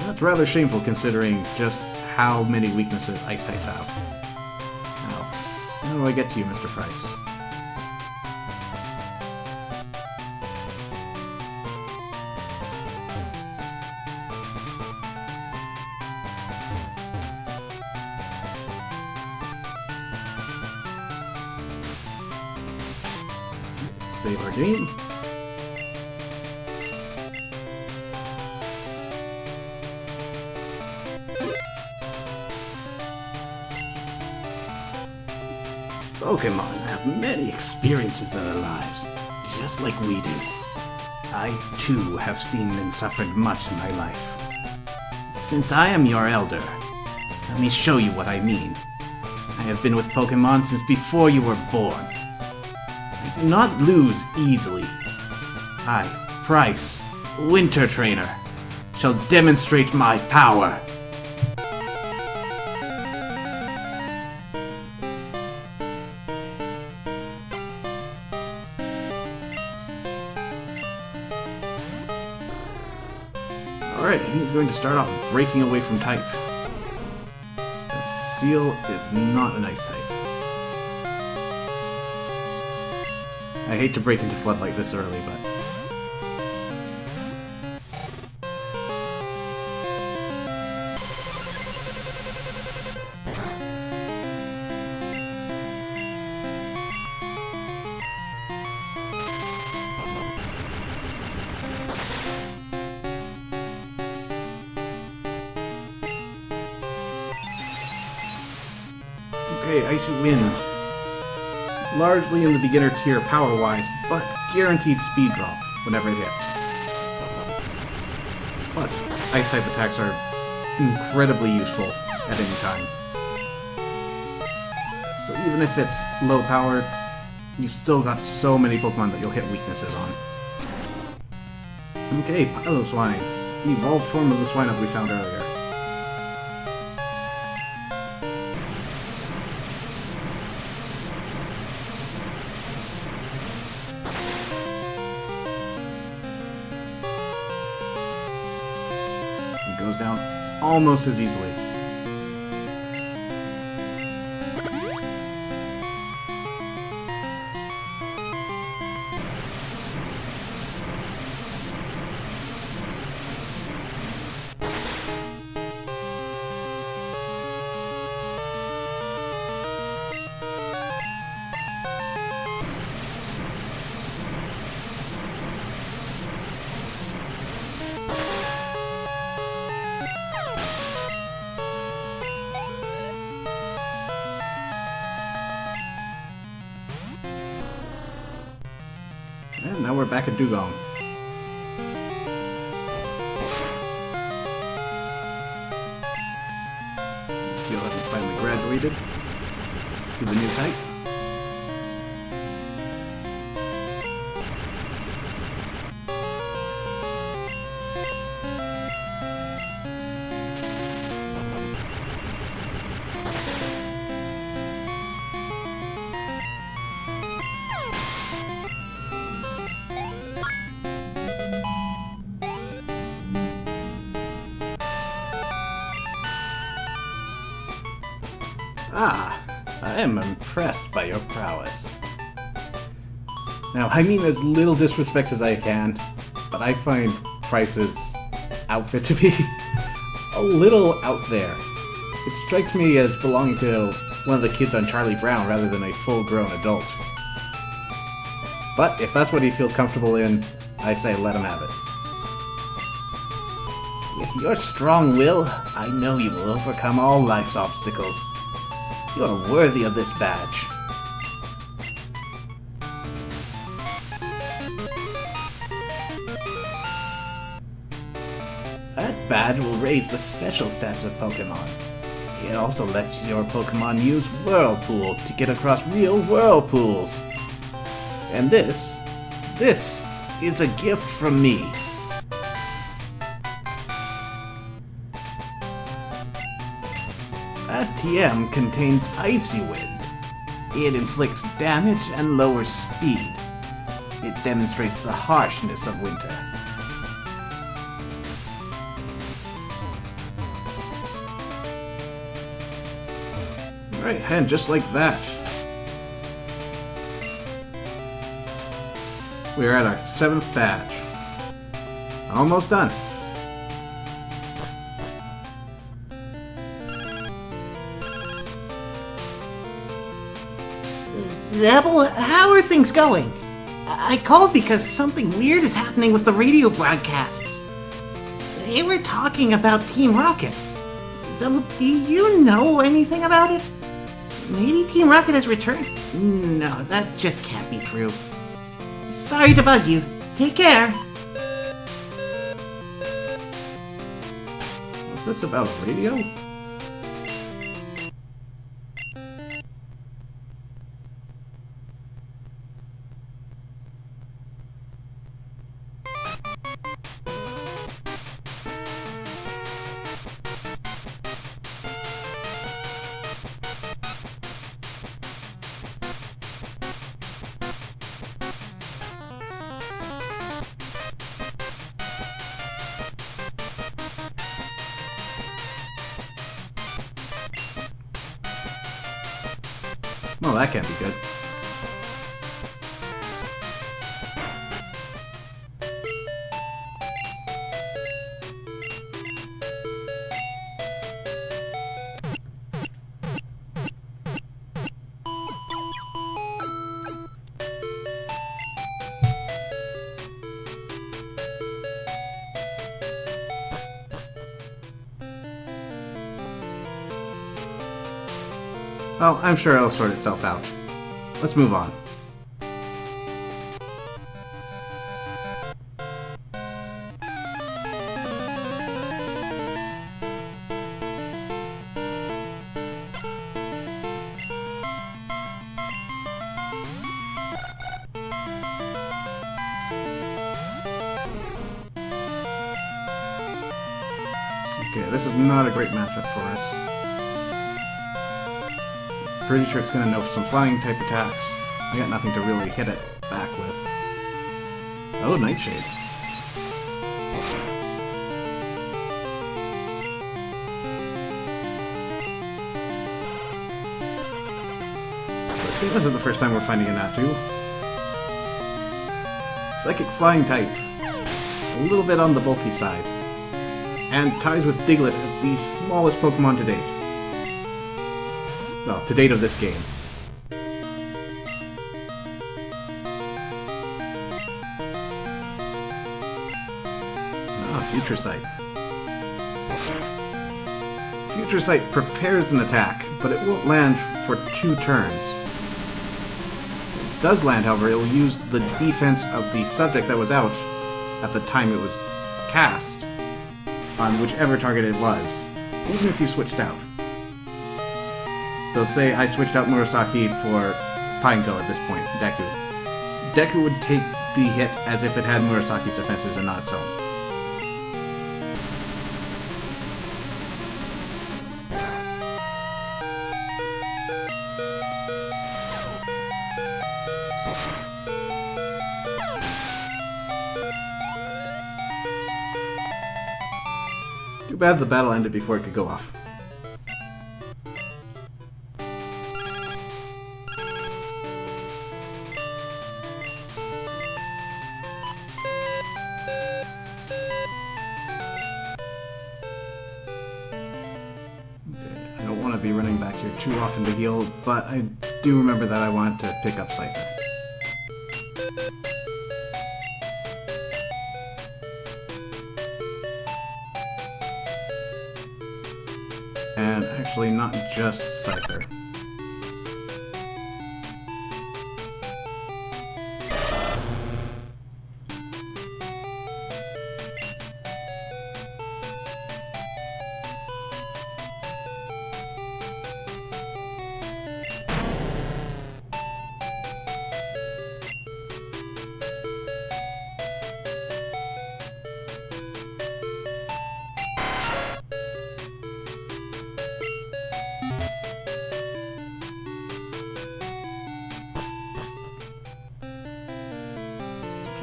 A: That's rather shameful considering just how many weaknesses Ice types have. Now, how do I get to you, Mr. Price? Save our game.
B: Pokémon have many experiences in their lives, just like we do. I, too, have seen and suffered much in my life. Since I am your elder, let me show you what I mean. I have been with Pokémon since before you were born. I do not lose easily. I, Price, Winter Trainer, shall demonstrate my power.
A: Alright, he's going to start off breaking away from type. That Seal is not a nice type. I hate to break into Floodlight this early, but... Okay, Icy Wind. Largely in the beginner tier power-wise, but guaranteed speed drop whenever it hits. Plus, Ice-type attacks are incredibly useful at any time. So even if it's low powered, you've still got so many Pokemon that you'll hit weaknesses on. Okay, Piloswine. The evolved form of the Swinub we found earlier. Goes down almost as easily. And now we're back at Dugong. Seal hasn't finally graduated to the new type. Ah, I am impressed by your prowess. Now, I mean as little disrespect as I can, but I find Price's outfit to be a little out there. It strikes me as belonging to one of the kids on Charlie Brown rather than a full-grown adult. But if that's what he feels comfortable in, I say let him have it. With your strong will, I know you will overcome all life's obstacles. You are worthy of this badge. That badge will raise the special stats of Pokémon. It also lets your Pokémon use Whirlpool to get across real whirlpools. And this is a gift from me. That TM contains Icy Wind. It inflicts damage and lowers speed. It demonstrates the harshness of winter. Alright, and just like that, we're at our 7th badge. Almost done.
B: Zebel, how are things going? I called because something weird is happening with the radio broadcasts. They were talking about Team Rocket. Zebel, do you know anything about it? Maybe Team Rocket has returned? No, that just can't be true. Sorry to bug you. Take care.
A: Was this about a radio? Well, that can't be good. Well, I'm sure it'll sort itself out. Let's move on. Okay, this is not a great matchup for us. Pretty sure it's going to know some flying type attacks. I got nothing to really hit it back with. Oh, Nightshade. I think this is the first time we're finding a Natu. Psychic flying type. A little bit on the bulky side. And ties with Diglett as the smallest Pokemon to date. Well, to date of this game. Ah, Future Sight. Future Sight prepares an attack, but it won't land for 2 turns. does land, however, it will use the defense of the subject that was out at the time it was cast on whichever target it was, even if you switched out. So say I switched out Murasaki for Pineco at this point, Deku. Deku would take the hit as if it had Murasaki's defenses and not its own. Too bad the battle ended before it could go off. I don't want to be running back here too often to heal, but I do remember that I want to pick up Cypher. And actually not just Cypher.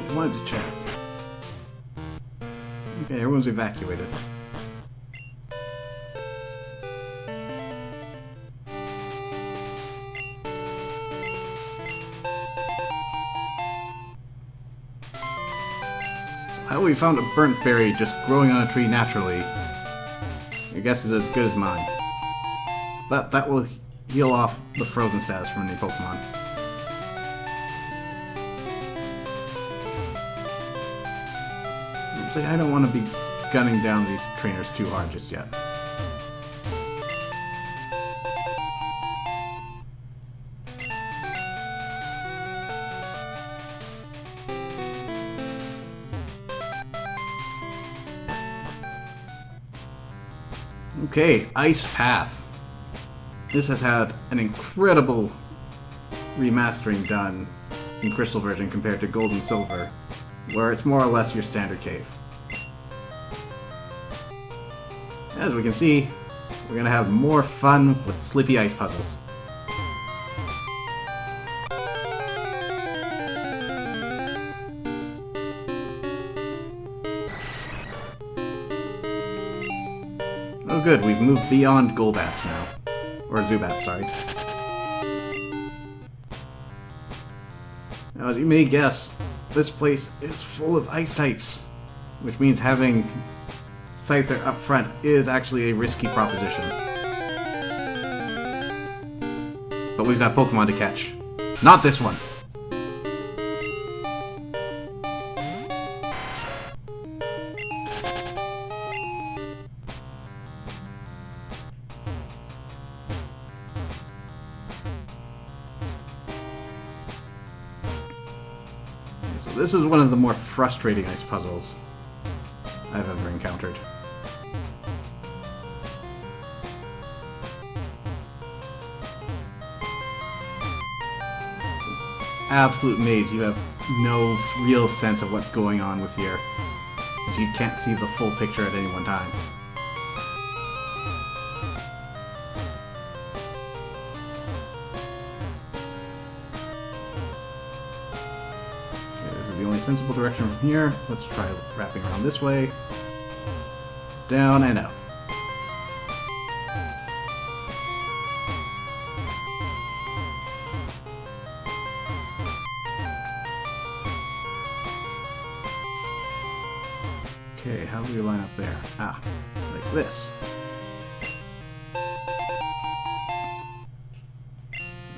A: I wanted to check. Okay, everyone's evacuated. How we found a burnt berry just growing on a tree naturally, your guess is as good as mine. But that will heal off the frozen status from any Pokemon. Actually, I don't want to be gunning down these trainers too hard just yet. Okay, Ice Path. This has had an incredible remastering done in Crystal version compared to Gold and Silver, where it's more or less your standard cave. As we can see, we're going to have more fun with Sleepy Ice puzzles. Oh good, we've moved beyond Golbats now. Or Zubats, sorry. Now, as you may guess, this place is full of ice types, which means having Scyther up front is actually a risky proposition. But we've got Pokemon to catch. Not this one! So this is one of the more frustrating ice puzzles I've ever encountered. Absolute maze. You have no real sense of what's going on with here, since you can't see the full picture at any one time. Okay, this is the only sensible direction from here. Let's try wrapping around this way. Down and out. Okay, how do we line up there? Ah, like this.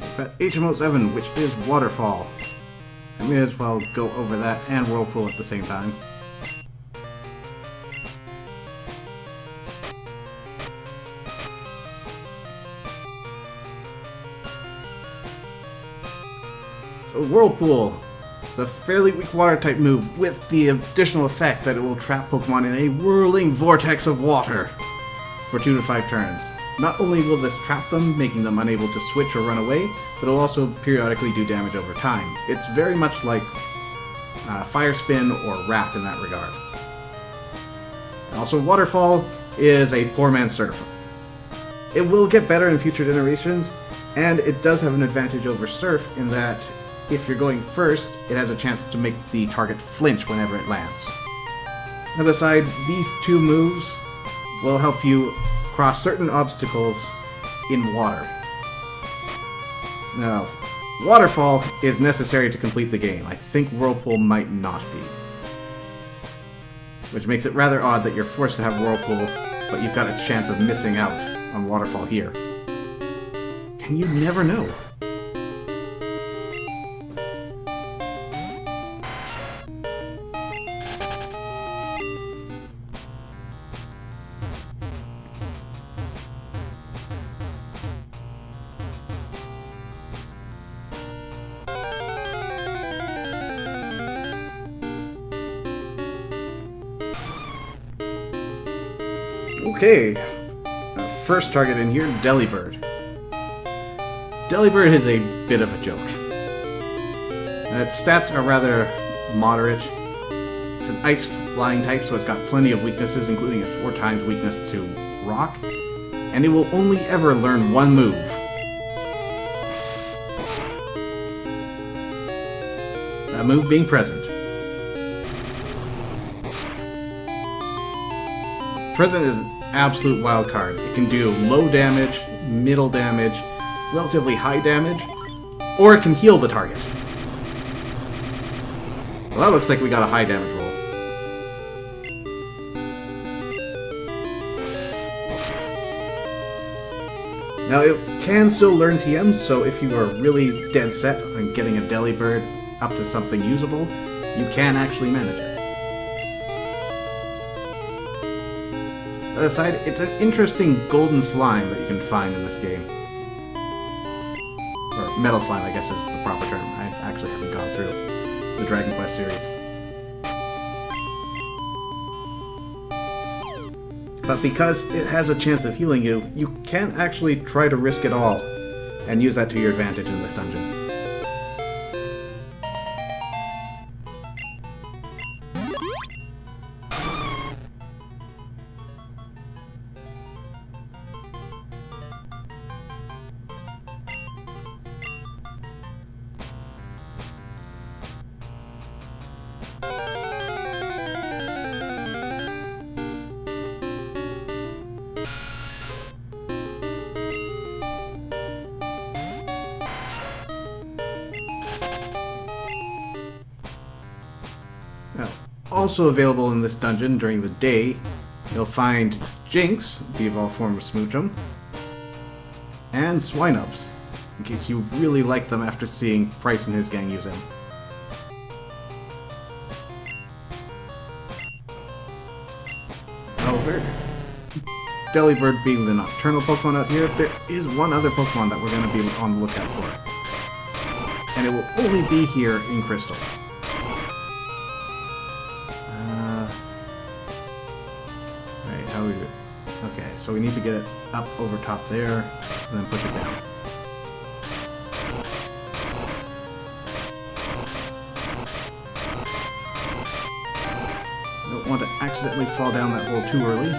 A: We've got HMO 7, which is Waterfall. I may as well go over that and Whirlpool at the same time. So Whirlpool is a fairly weak water-type move with the additional effect that it will trap Pokemon in a whirling vortex of water for 2 to 5 turns. Not only will this trap them, making them unable to switch or run away, but it will also periodically do damage over time. It's very much like Fire Spin or Wrap in that regard. And also, Waterfall is a poor man's Surf. It will get better in future generations, and it does have an advantage over Surf in that if you're going first, it has a chance to make the target flinch whenever it lands. On the side, these two moves will help you cross certain obstacles in water. Now, Waterfall is necessary to complete the game. I think Whirlpool might not be. Which makes it rather odd that you're forced to have Whirlpool, but you've got a chance of missing out on Waterfall here. And you never know. Okay, first target in here, Delibird. Delibird is a bit of a joke. Its stats are rather moderate. It's an ice flying type, so it's got plenty of weaknesses, including a 4 times weakness to rock, and it will only ever learn one move. That move being Present. Present is an absolute wild card. It can do low damage, middle damage, relatively high damage, or it can heal the target. Well, that looks like we got a high damage roll. Now, it can still learn TMs, so if you are really dead set on getting a Delibird up to something usable, you can actually manage it. Other side, it's an interesting golden slime that you can find in this game. Or metal slime, I guess is the proper term. I actually haven't gone through the Dragon Quest series. But because it has a chance of healing you, you can actually try to risk it all and use that to your advantage in this dungeon. Now, also available in this dungeon during the day, you'll find Jinx, the evolved form of Smoochum, and Swinubs, in case you really like them after seeing Price and his gang use him. However, Delibird being the nocturnal Pokemon out here, there is one other Pokemon that we're going to be on the lookout for. And it will only be here in Crystal. How we do it? Okay, so we need to get it up over top there, and then push it down. Don't want to accidentally fall down that hole too early.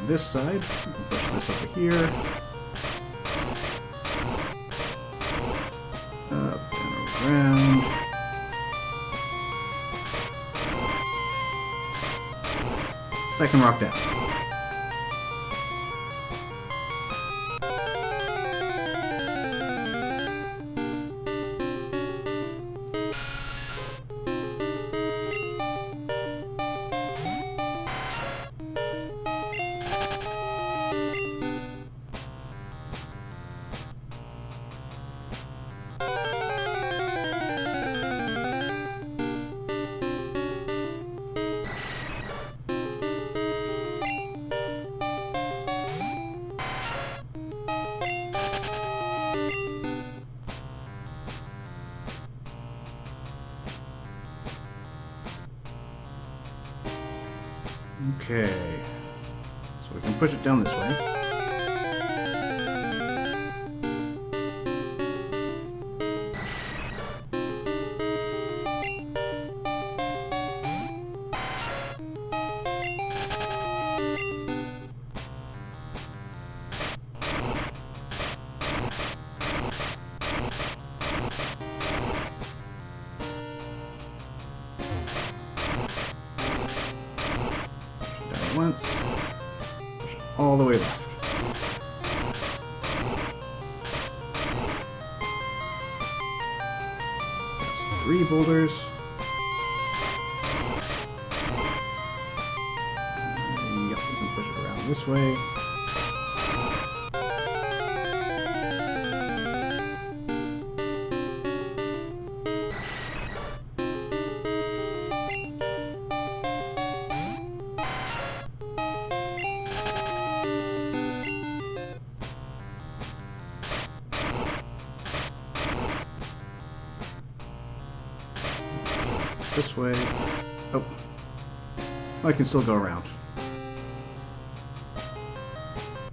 A: This side, we'll push this over here, up and around, second rock down. Okay. So we can push it down this way. Once, all the way left. There's 3 boulders. Yep, we can push it around this way. This way. Oh. I can still go around.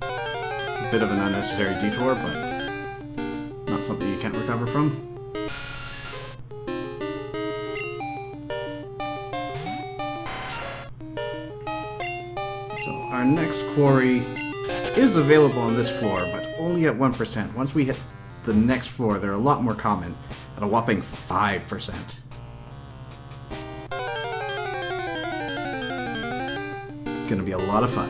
A: It's a bit of an unnecessary detour, but not something you can't recover from. So our next quarry is available on this floor, but only at 1%. Once we hit the next floor, they're a lot more common, at a whopping 5%. Gonna be a lot of fun.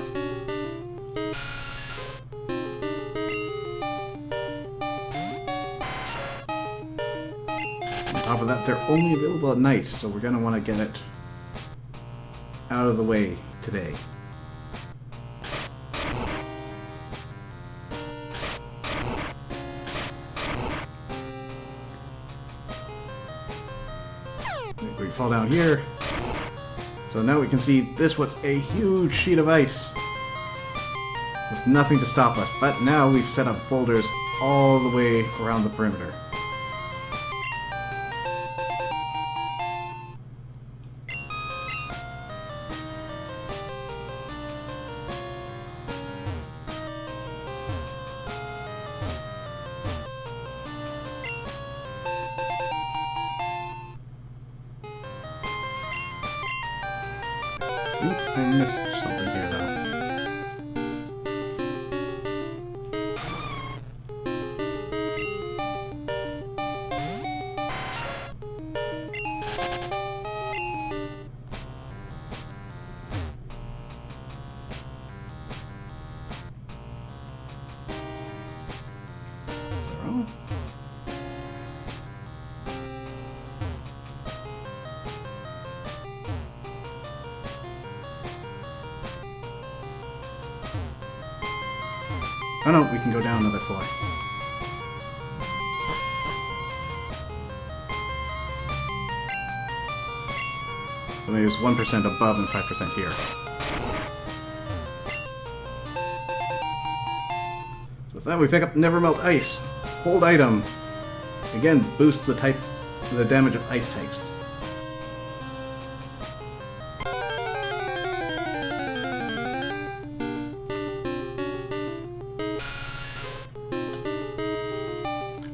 A: On top of that, they're only available at night, so we're gonna want to get it out of the way today. We fall down here. So now we can see this was a huge sheet of ice with nothing to stop us, but now we've set up boulders all the way around the perimeter. I missed something here, though. Zero. Oh no, we can go down another floor. So maybe it's 1% above and 5% here. So with that, we pick up Never Melt Ice. Hold item. Again, boosts the damage of ice types.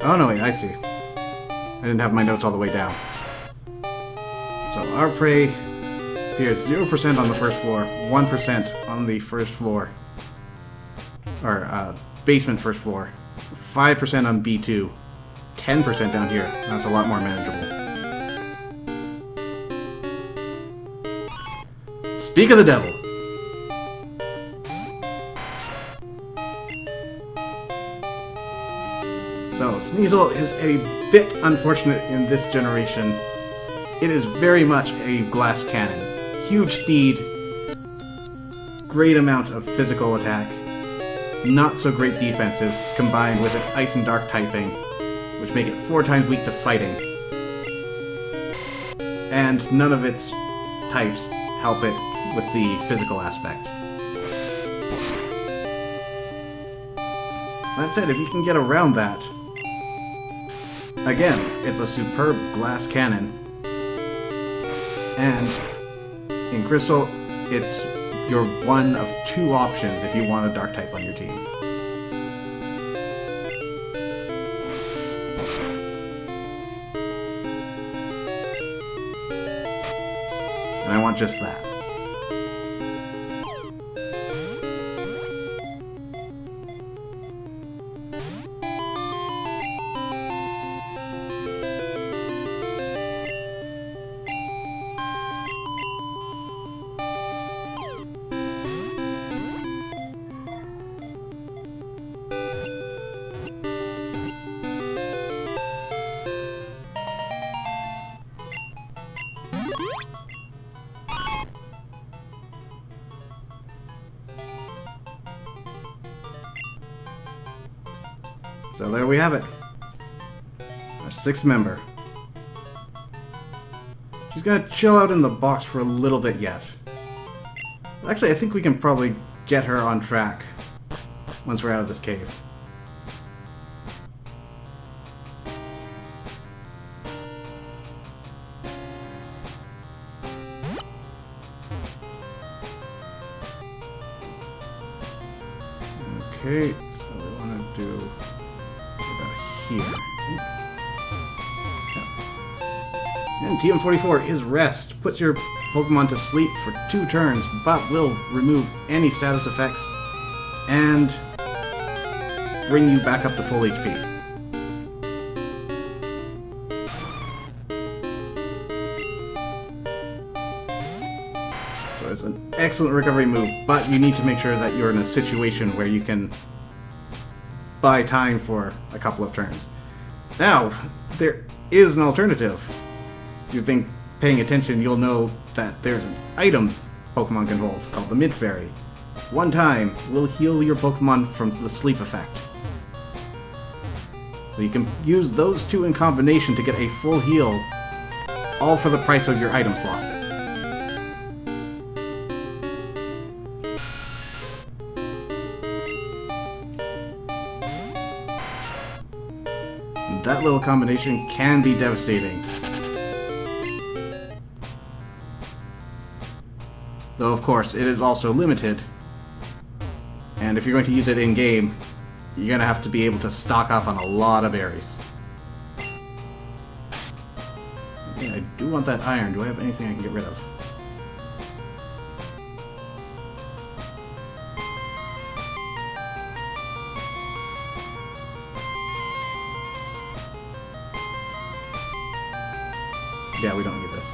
A: Oh no, wait, I see. I didn't have my notes all the way down. So our prey appears 0% on the first floor, 1% on the first floor, or basement first floor, 5% on B2, 10% down here. That's a lot more manageable. Speak of the devil! So, Sneasel is a bit unfortunate in this generation. It is very much a glass cannon. Huge speed, great amount of physical attack, not so great defenses, combined with its ice and dark typing, which make it 4 times weak to fighting. And none of its types help it with the physical aspect. That said, if you can get around that, again, it's a superb glass cannon. And in Crystal, it's you're one of two options if you want a dark type on your team. And I want just that. So there we have it. Our 6th member. She's gonna chill out in the box for a little bit yet. Actually, I think we can probably get her on track once we're out of this cave. Okay, so we want to do about here. And TM44 is rest. Puts your Pokemon to sleep for 2 turns, but will remove any status effects and bring you back up to full HP. So it's an excellent recovery move, but you need to make sure that you're in a situation where you can buy time for a couple of turns. Now, there is an alternative. If you've been paying attention, you'll know that there's an item Pokemon can hold called the Mint Berry. One time will heal your Pokemon from the sleep effect. So you can use those two in combination to get a full heal, all for the price of your item slot. And that little combination can be devastating. Though, of course, it is also limited. And if you're going to use it in-game, you're going to have to be able to stock up on a lot of berries. Okay, I do want that iron. Do I have anything I can get rid of? Yeah, we don't need this.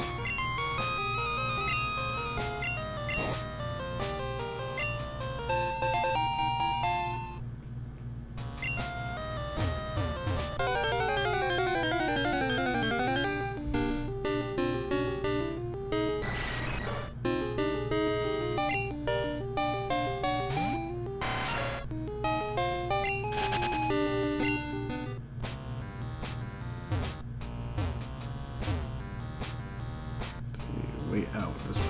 A: Way out this way.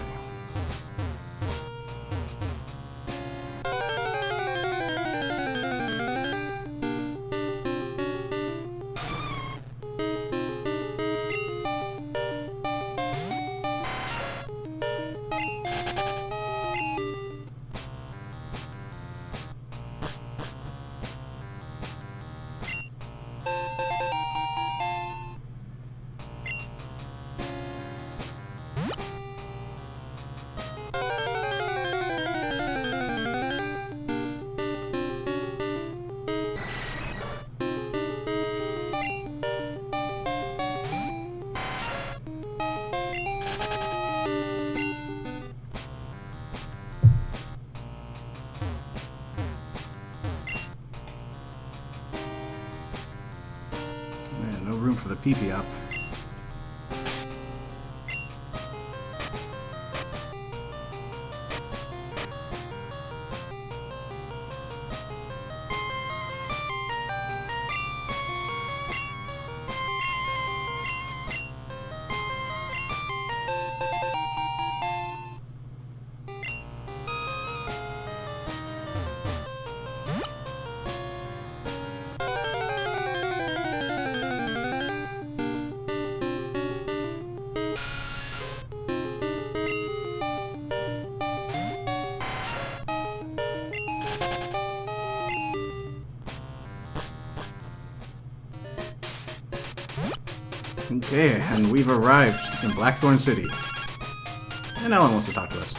A: Man, no room for the PP up. Okay, and we've arrived in Blackthorn City. And Ellen wants to talk to us.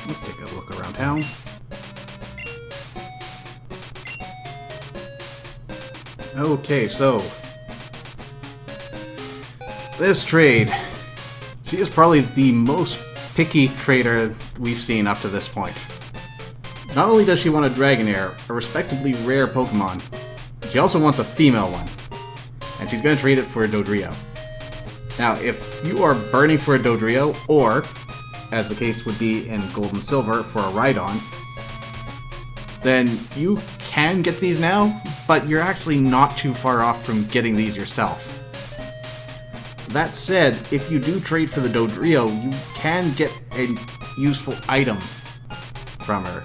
A: Let's take a look around town. Okay, so this trade, she is probably the most picky trader we've seen up to this point. Not only does she want a Dragonair, a respectably rare Pokemon, she also wants a female one, and she's going to trade it for a Dodrio. Now, if you are burning for a Dodrio, or, as the case would be in Gold and Silver, for a Rhydon, then you can get these now, but you're actually not too far off from getting these yourself. That said, if you do trade for the Dodrio, you can get a useful item from her.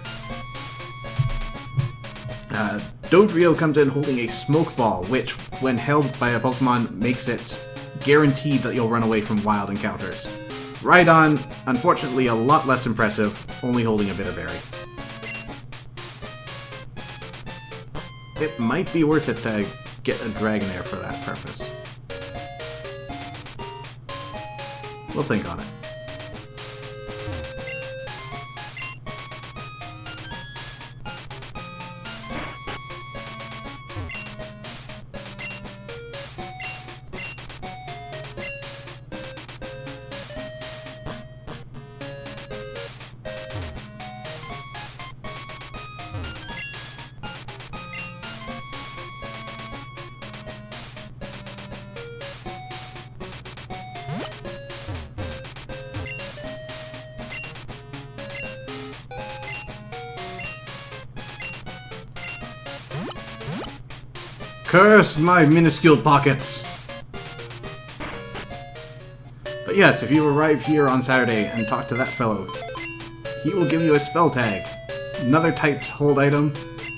A: Dodrio comes in holding a Smoke Ball, which, when held by a Pokemon, makes it guaranteed that you'll run away from wild encounters. Rhydon, unfortunately a lot less impressive, only holding a Bitter Berry. It might be worth it to get a Dragonair for that purpose. We'll think on it. Curse my minuscule pockets! But yes, if you arrive here on Saturday and talk to that fellow, he will give you a spell tag. Another type hold item.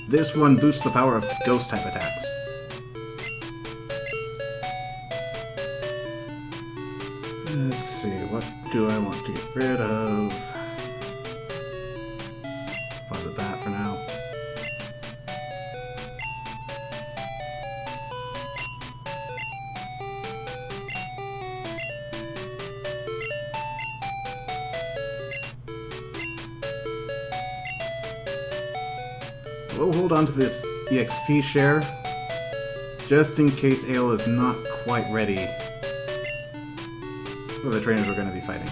A: This one boosts the power of ghost type attacks. Let's see, what do I want to get rid of? Deposit that for now. We'll hold on to this EXP share, just in case Ale is not quite ready for the trainers we're going to be fighting.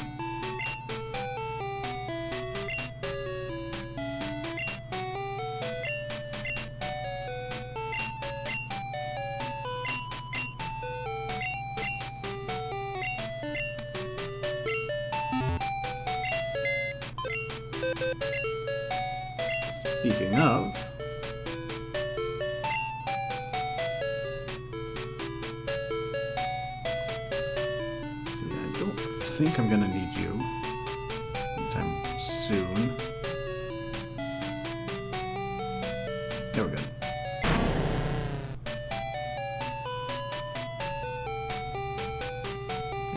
A: Speaking of, I think I'm gonna need you anytime soon. There we go.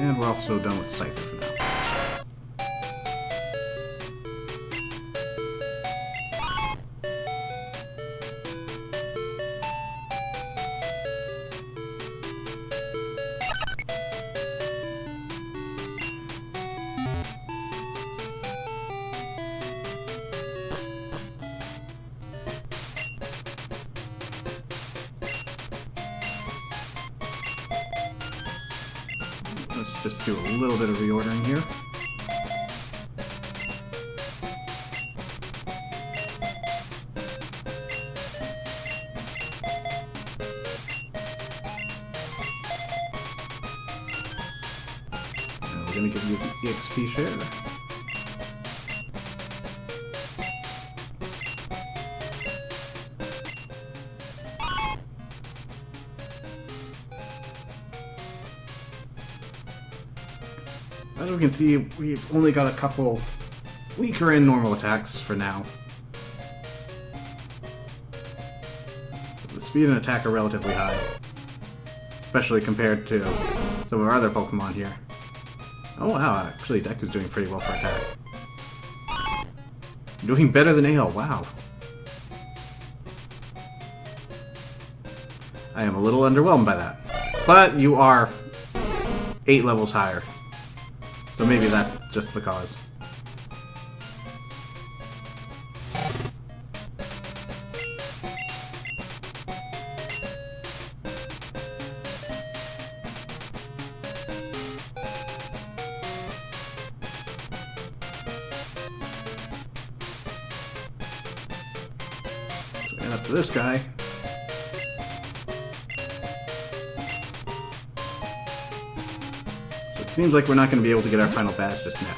A: And we're also done with Cypher for now. Let's just do a little bit of reordering here. And we're going to give you the EXP share. As we can see, we've only got a couple weaker and normal attacks for now. The speed and attack are relatively high. especially compared to some of our other Pokemon here. Oh wow, actually Deku's doing pretty well for attack. Doing better than Ale, wow. I am a little underwhelmed by that. But you are 8 levels higher. So maybe that's just the cause. So get up to this guy. Seems like we're not going to be able to get our final badge just now.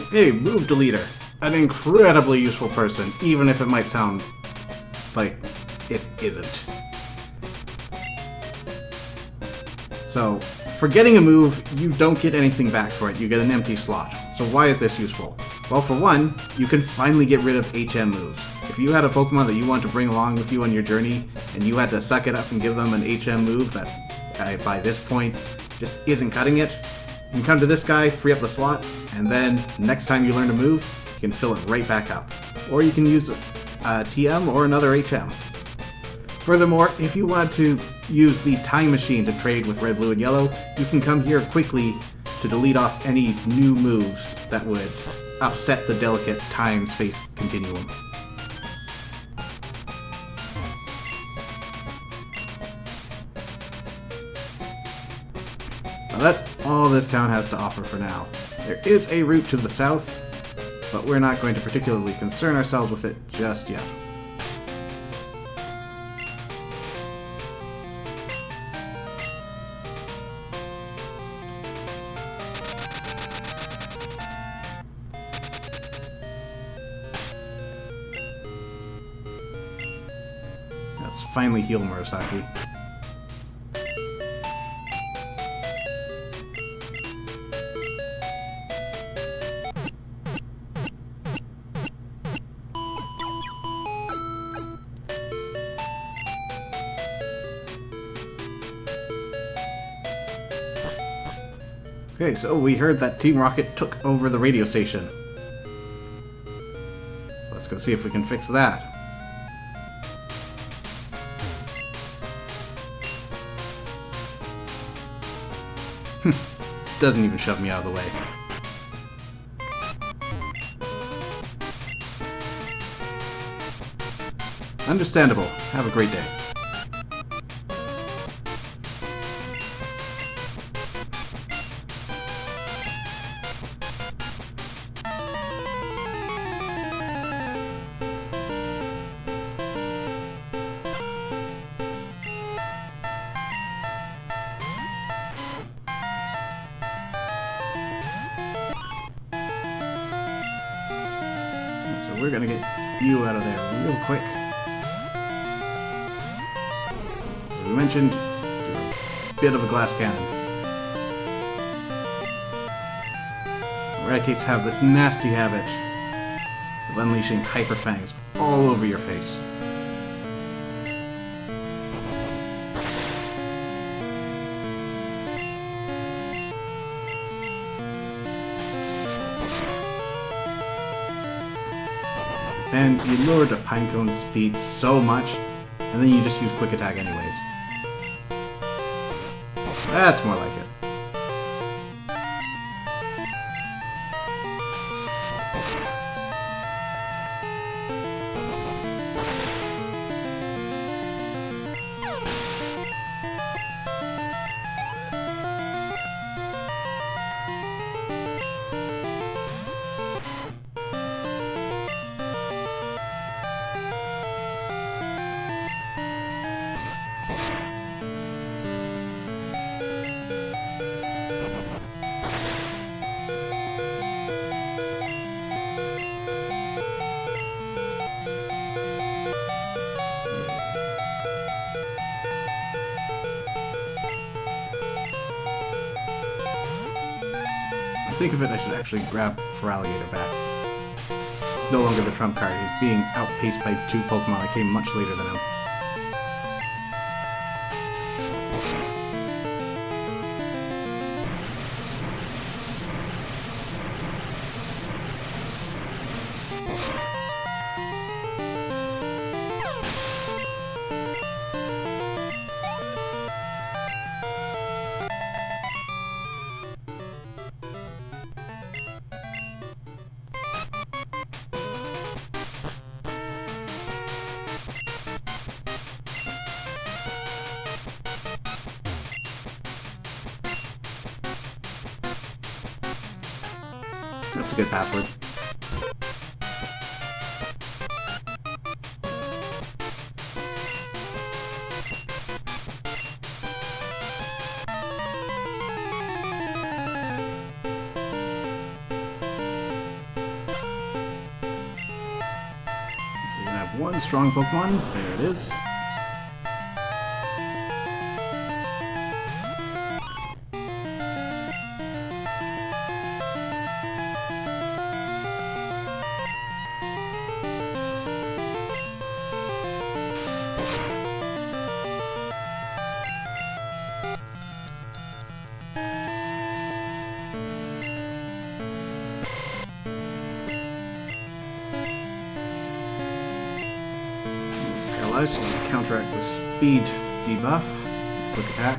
A: Okay, move deleter. An incredibly useful person, even if it might sound like it isn't. So, for getting a move, you don't get anything back for it. You get an empty slot. So why is this useful? Well, for one, you can finally get rid of HM moves. If you had a Pokemon that you want to bring along with you on your journey, and you had to suck it up and give them an HM move that, by this point, just isn't cutting it, you can come to this guy, free up the slot, and then next time you learn a move, you can fill it right back up. Or you can use TM or another HM. Furthermore, if you want to use the time machine to trade with red, blue, and yellow, you can come here quickly to delete off any new moves that would upset the delicate time-space continuum. Now that's all this town has to offer for now. There is a route to the south, but we're not going to particularly concern ourselves with it just yet. Let's finally heal Murasaki. Okay, so we heard that Team Rocket took over the radio station. Let's go see if we can fix that. Doesn't even shove me out of the way. Understandable. Have a great day. We're gonna get you out of there real quick. As we mentioned, a bit of a glass cannon. Raticates have this nasty habit of unleashing Hyper Fangs all over your face. And you lower the Pinecone's speed so much, and then you just use Quick Attack anyways. That's more like it. think of it, I should actually grab Feraligatr back. It's no longer the trump card. He's being outpaced by two Pokemon that came much later than him. That's a good password. So you're gonna have one strong Pokemon. There it is. So we counteract the speed debuff. Quick attack.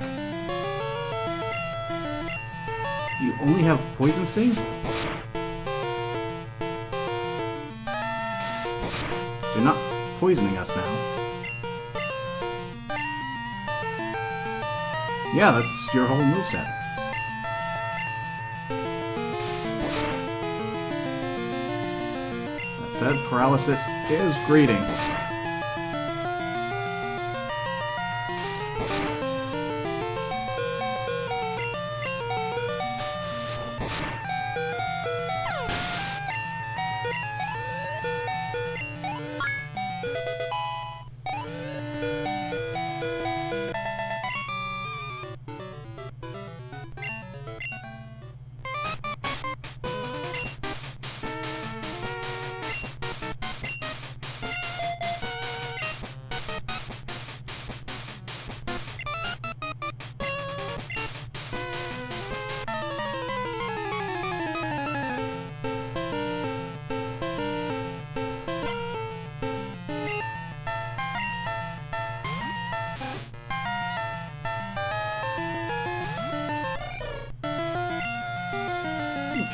A: You only have Poison Sting? You're not poisoning us now. Yeah, that's your whole moveset. That said, Paralysis is greeting.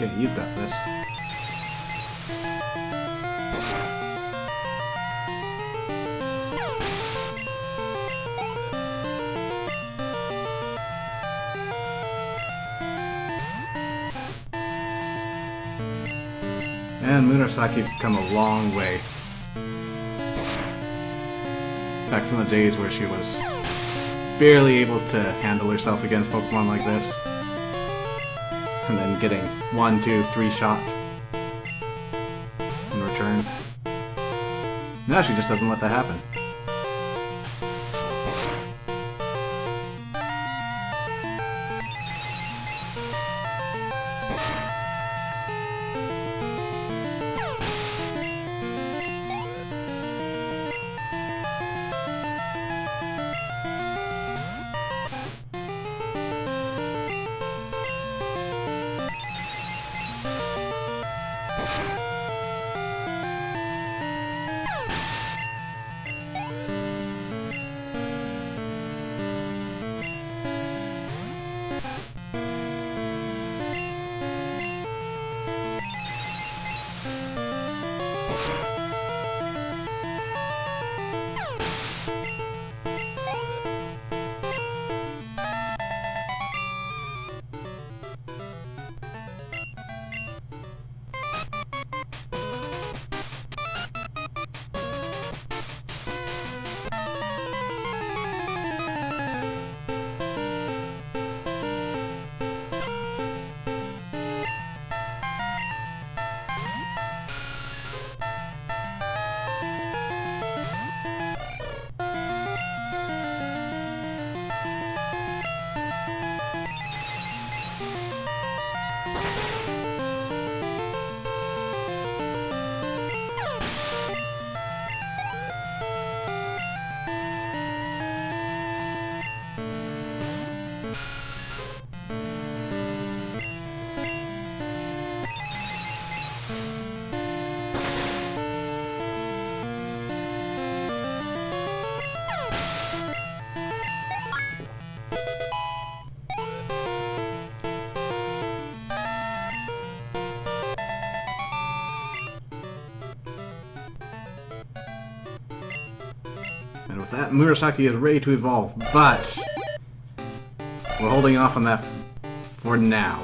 A: Okay, you've got this. And Munasaki's come a long way. Back from the days where she was barely able to handle herself against Pokemon like this. And then getting 1, 2, 3 shot in return. Now she just doesn't let that happen. And with that, Murasaki is ready to evolve, but we're holding off on that for now.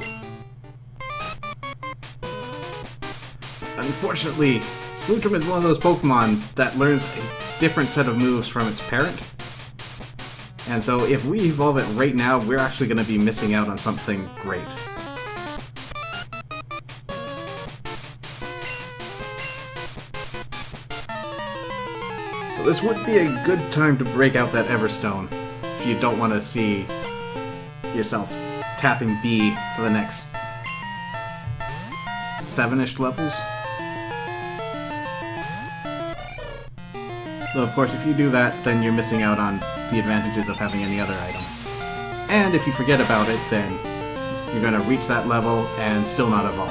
A: Unfortunately, Splutrum is one of those Pokemon that learns a different set of moves from its parent. And so if we evolve it right now, we're actually going to be missing out on something great. So this would be a good time to break out that Everstone if you don't want to see yourself tapping B for the next 7-ish levels. So of course, if you do that, then you're missing out on the advantages of having any other item. And if you forget about it, then you're going to reach that level and still not evolve.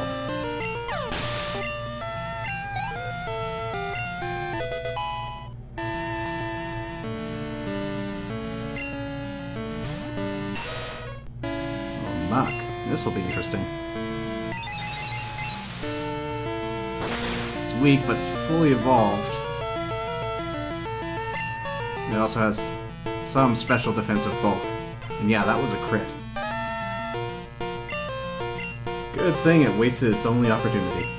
A: Oh, Mach. This will be interesting. It's weak, but it's fully evolved. It also has some special defensive bulk. And yeah, that was a crit. Good thing it wasted its only opportunity.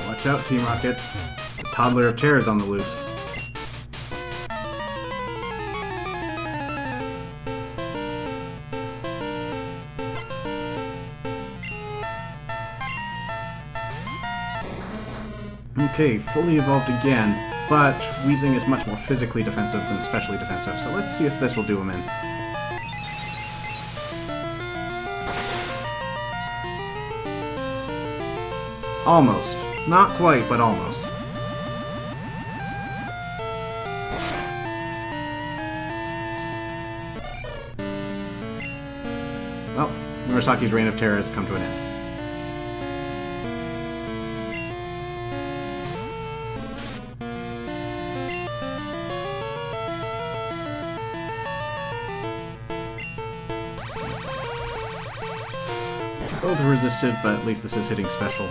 A: Watch out, Team Rocket. The Toddler of Terror is on the loose. Okay, fully evolved again, but Weezing is much more physically defensive than specially defensive, so let's see if this will do him in. Almost. Not quite, but almost. Well, Murasaki's reign of terror has come to an end. Both are resisted, but at least this is hitting special.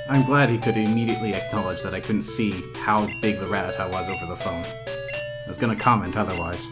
A: I'm glad he could immediately acknowledge that I couldn't see how big the Rattata was over the phone. I was gonna comment otherwise.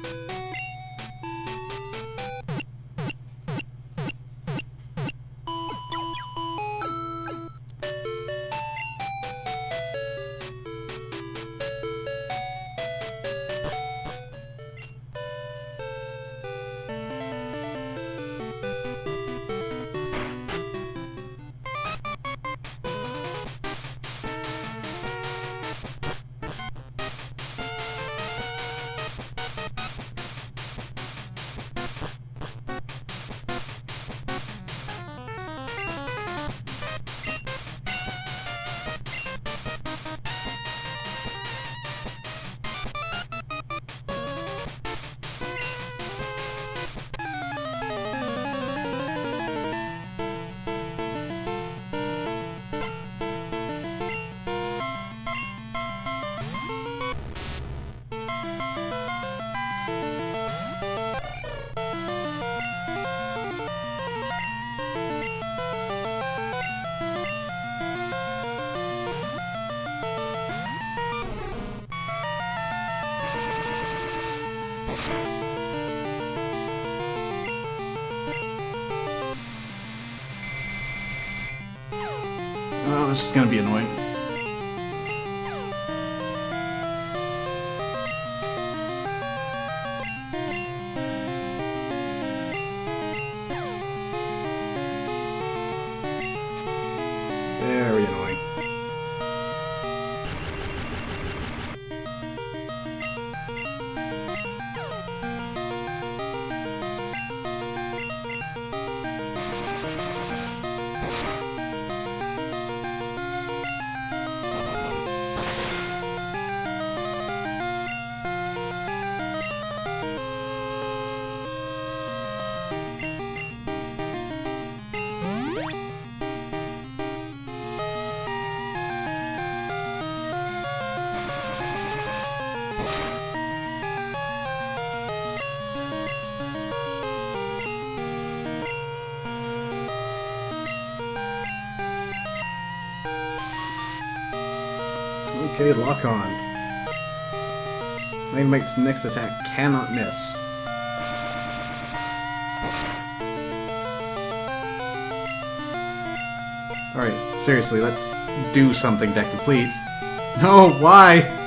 A: this is gonna be annoying. Very annoying. Okay, lock on. Magnemite's next attack cannot miss. Alright, seriously, let's do something, Deku, please. No, why?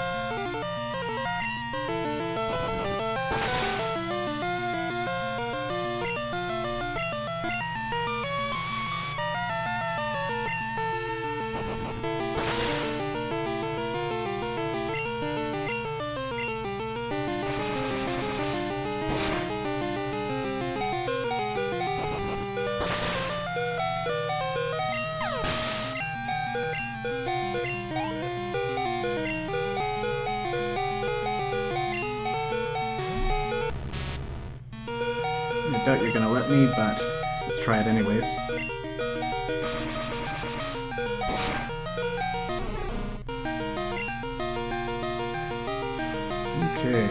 A: I doubt you're gonna let me, but let's try it anyways. Okay.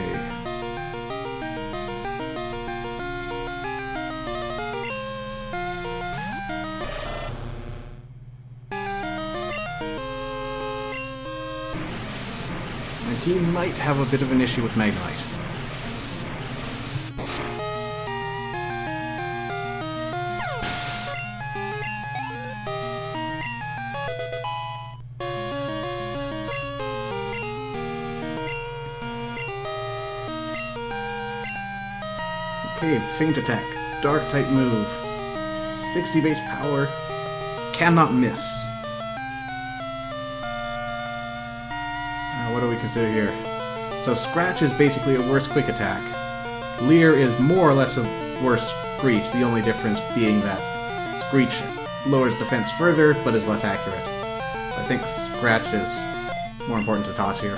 A: My team might have a bit of an issue with Magnemite. Okay, Feint Attack. Dark type move. 60 base power. Cannot miss. What do we consider here? So Scratch is basically a worse quick attack. Leer is more or less a worse Screech, the only difference being that Screech lowers defense further, but is less accurate. I think Scratch is more important to toss here.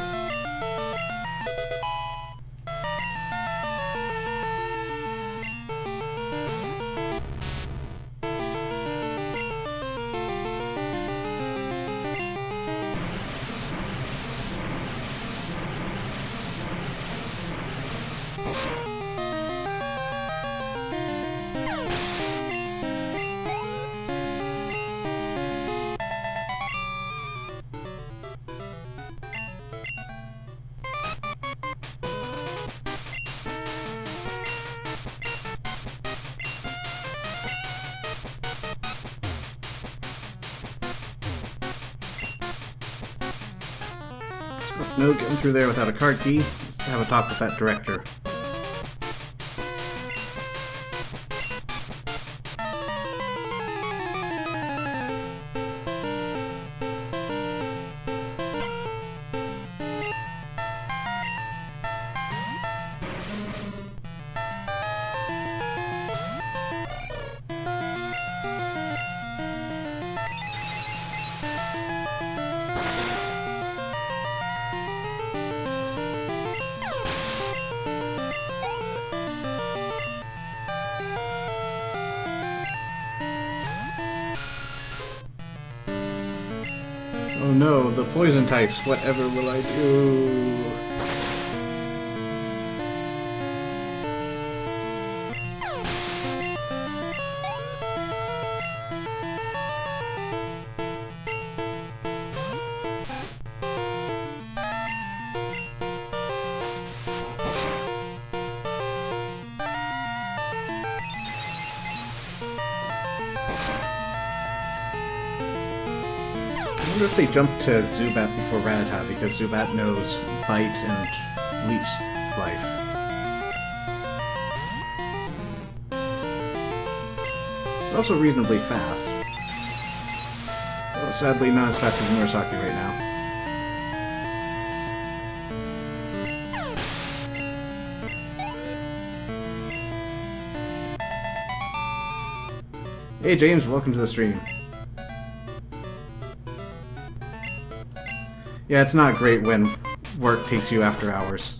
A: No getting through there without a card key. Let's have a talk with that director. Oh no, the poison types. Whatever will I do? wonder if they jumped to Zubat before Rattata, because Zubat knows Bite and Leech Life. It's also reasonably fast. Though sadly not as fast as Murasaki right now. Hey James, welcome to the stream. Yeah, it's not great when work takes you after hours.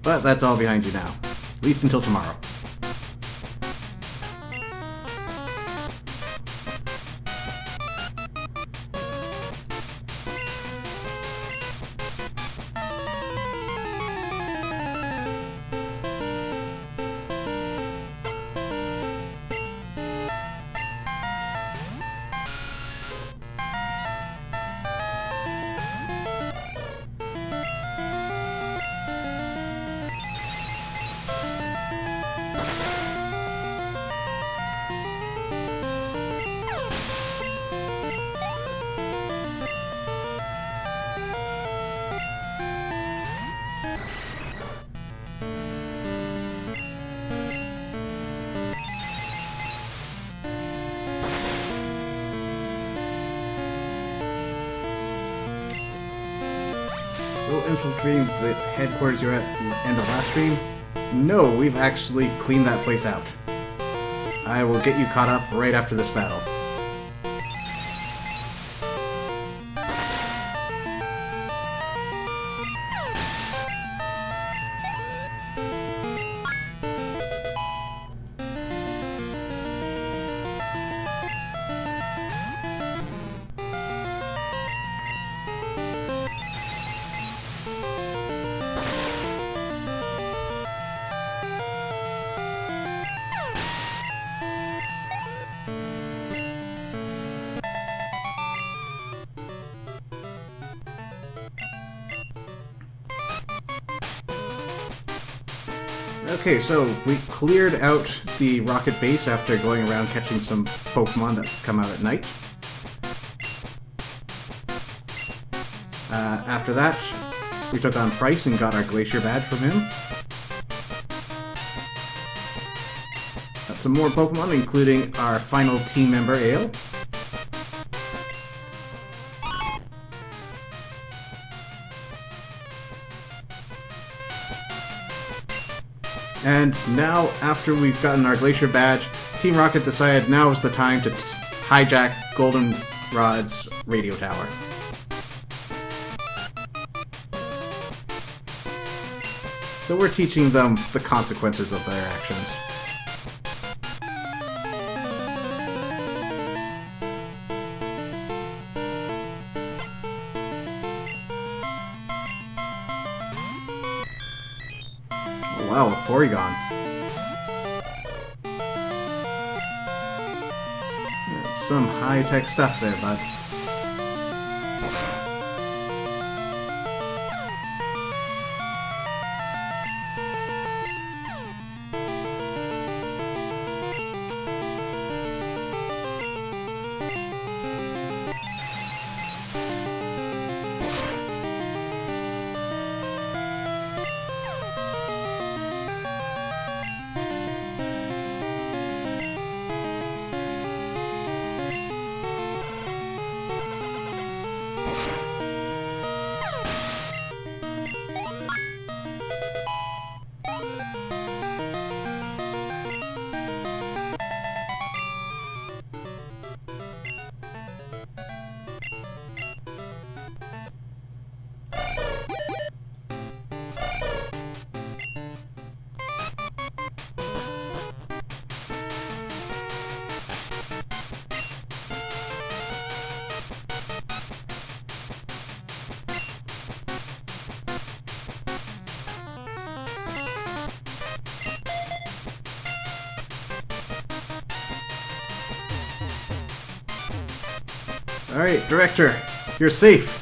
A: But that's all behind you now. At least until tomorrow. Infiltrating the headquarters you were at the end of last stream? No, we've actually cleaned that place out. I will get you caught up right after this battle. Okay, so we cleared out the rocket base after going around catching some Pokémon that come out at night. After that, we took on Price and got our Glacier badge from him. Got some more Pokémon, including our final team member, Ale. And now, after we've gotten our Glacier badge, Team Rocket decided now is the time to hijack Goldenrod's radio tower. So we're teaching them the consequences of their actions. Wow, a Porygon. That's some high-tech stuff there, bud. Alright, Director, you're safe.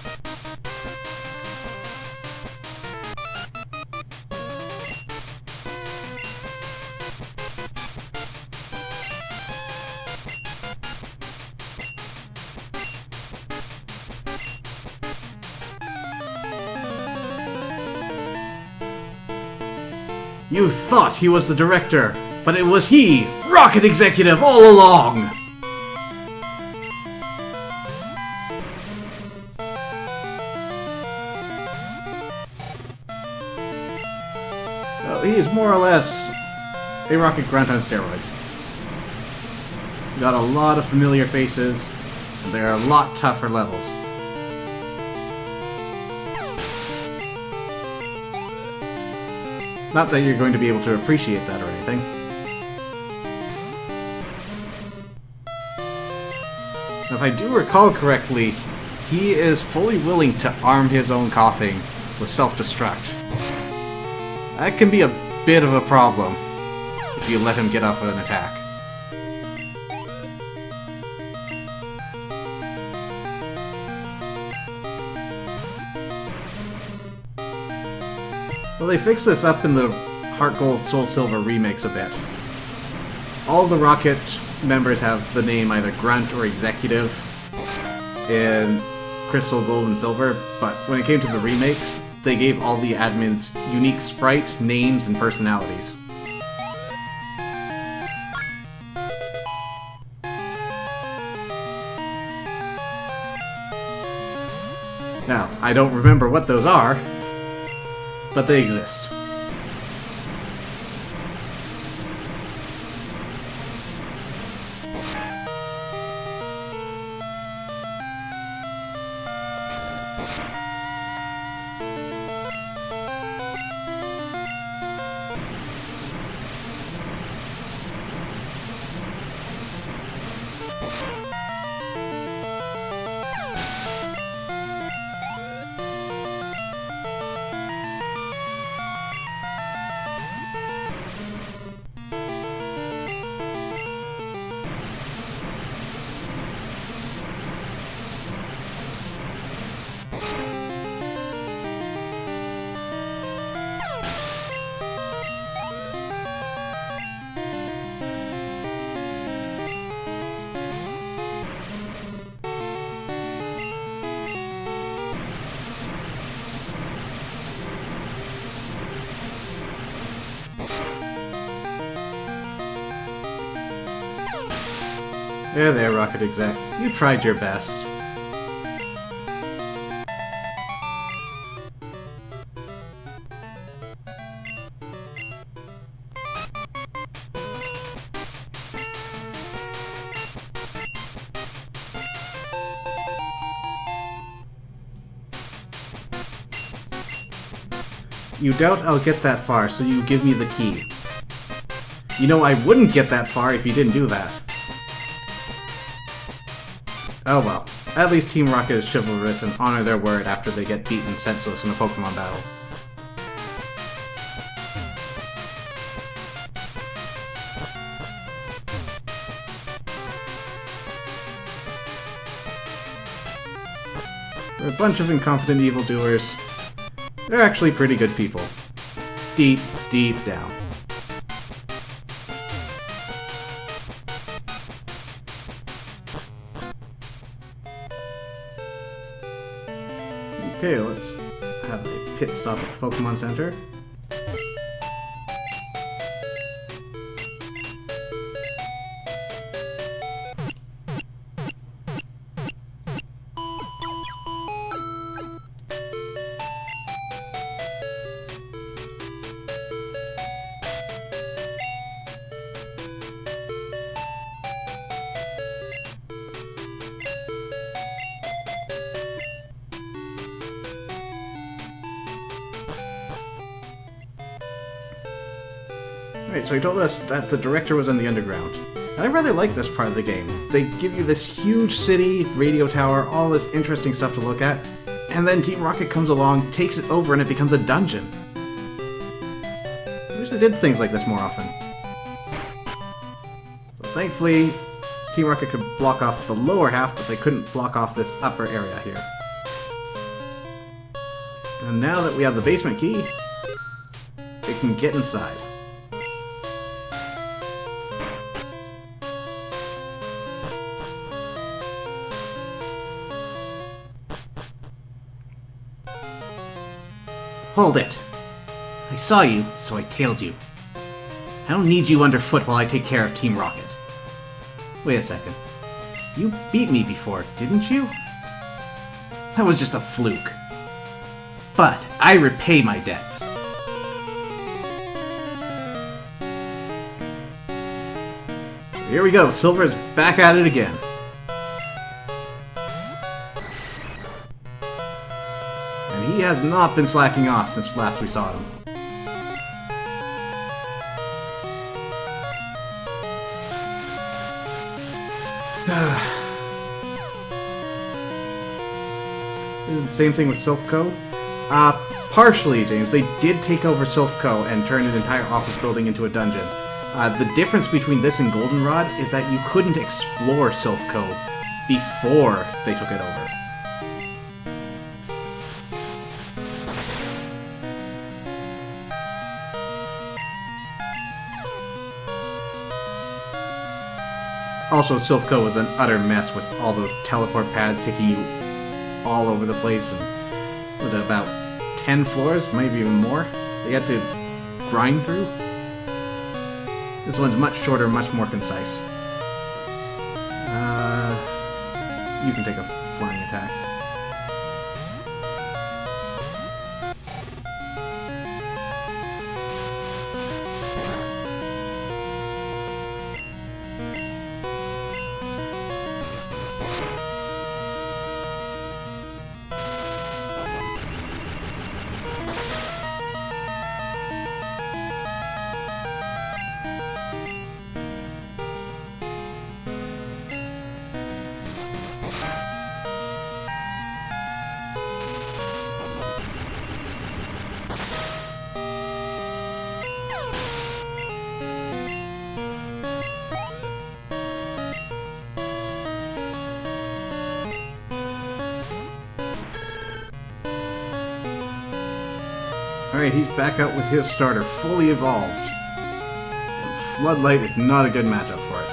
A: You thought he was the director, but it was he, Rocket Executive, all along! So he is more or less a Rocket Grunt on steroids. You got a lot of familiar faces, and they're a lot tougher levels. Not that you're going to be able to appreciate that or anything. Now, if I do recall correctly, he is fully willing to arm his own coughing with self-destruct. That can be a bit of a problem if you let him get off an attack. Well, they fixed this up in the Heart Gold Soul Silver remakes a bit. All the Rocket members have the name either Grunt or Executive in Crystal, Gold, and Silver, but when it came to the remakes, they gave all the admins unique sprites, names, and personalities. Now, I don't remember what those are, but they exist. There, Rocket Exec. You tried your best. You doubt I'll get that far, so you give me the key. You know I wouldn't get that far if you didn't do that. Oh well, at least Team Rocket is chivalrous and honor their word after they get beaten senseless in a Pokémon battle. They're a bunch of incompetent evildoers. They're actually pretty good people. Deep, deep down. Okay, let's have a pit stop at the Pokémon Center. Alright, so he told us that the director was in the underground. And I rather like this part of the game. They give you this huge city, radio tower, all this interesting stuff to look at, and then Team Rocket comes along, takes it over, and it becomes a dungeon. I wish they did things like this more often. So thankfully, Team Rocket could block off the lower half, but they couldn't block off this upper area here. And now that we have the basement key, we can get inside. Hold it!
B: I saw you, so I tailed you. I don't need you underfoot while I take care of Team Rocket. Wait a second. You beat me before, didn't you? That was just a fluke. But I repay my debts.
A: Here we go, Silver's back at it again. And he has not been slacking off since last we saw him. This is the same thing with Silph Co. Partially, James. They did take over Silph Co. and turn an entire office building into a dungeon. The difference between this and Goldenrod is that you couldn't explore Silph Co. before they took it over. Also, Silph Co. was an utter mess with all those teleport pads taking you all over the place. And was it about 10 floors, maybe even more, they had to grind through? This one's much shorter, much more concise. You can take a flying attack. Alright, he's back out with his starter, fully evolved. And Floodlight is not a good matchup for it.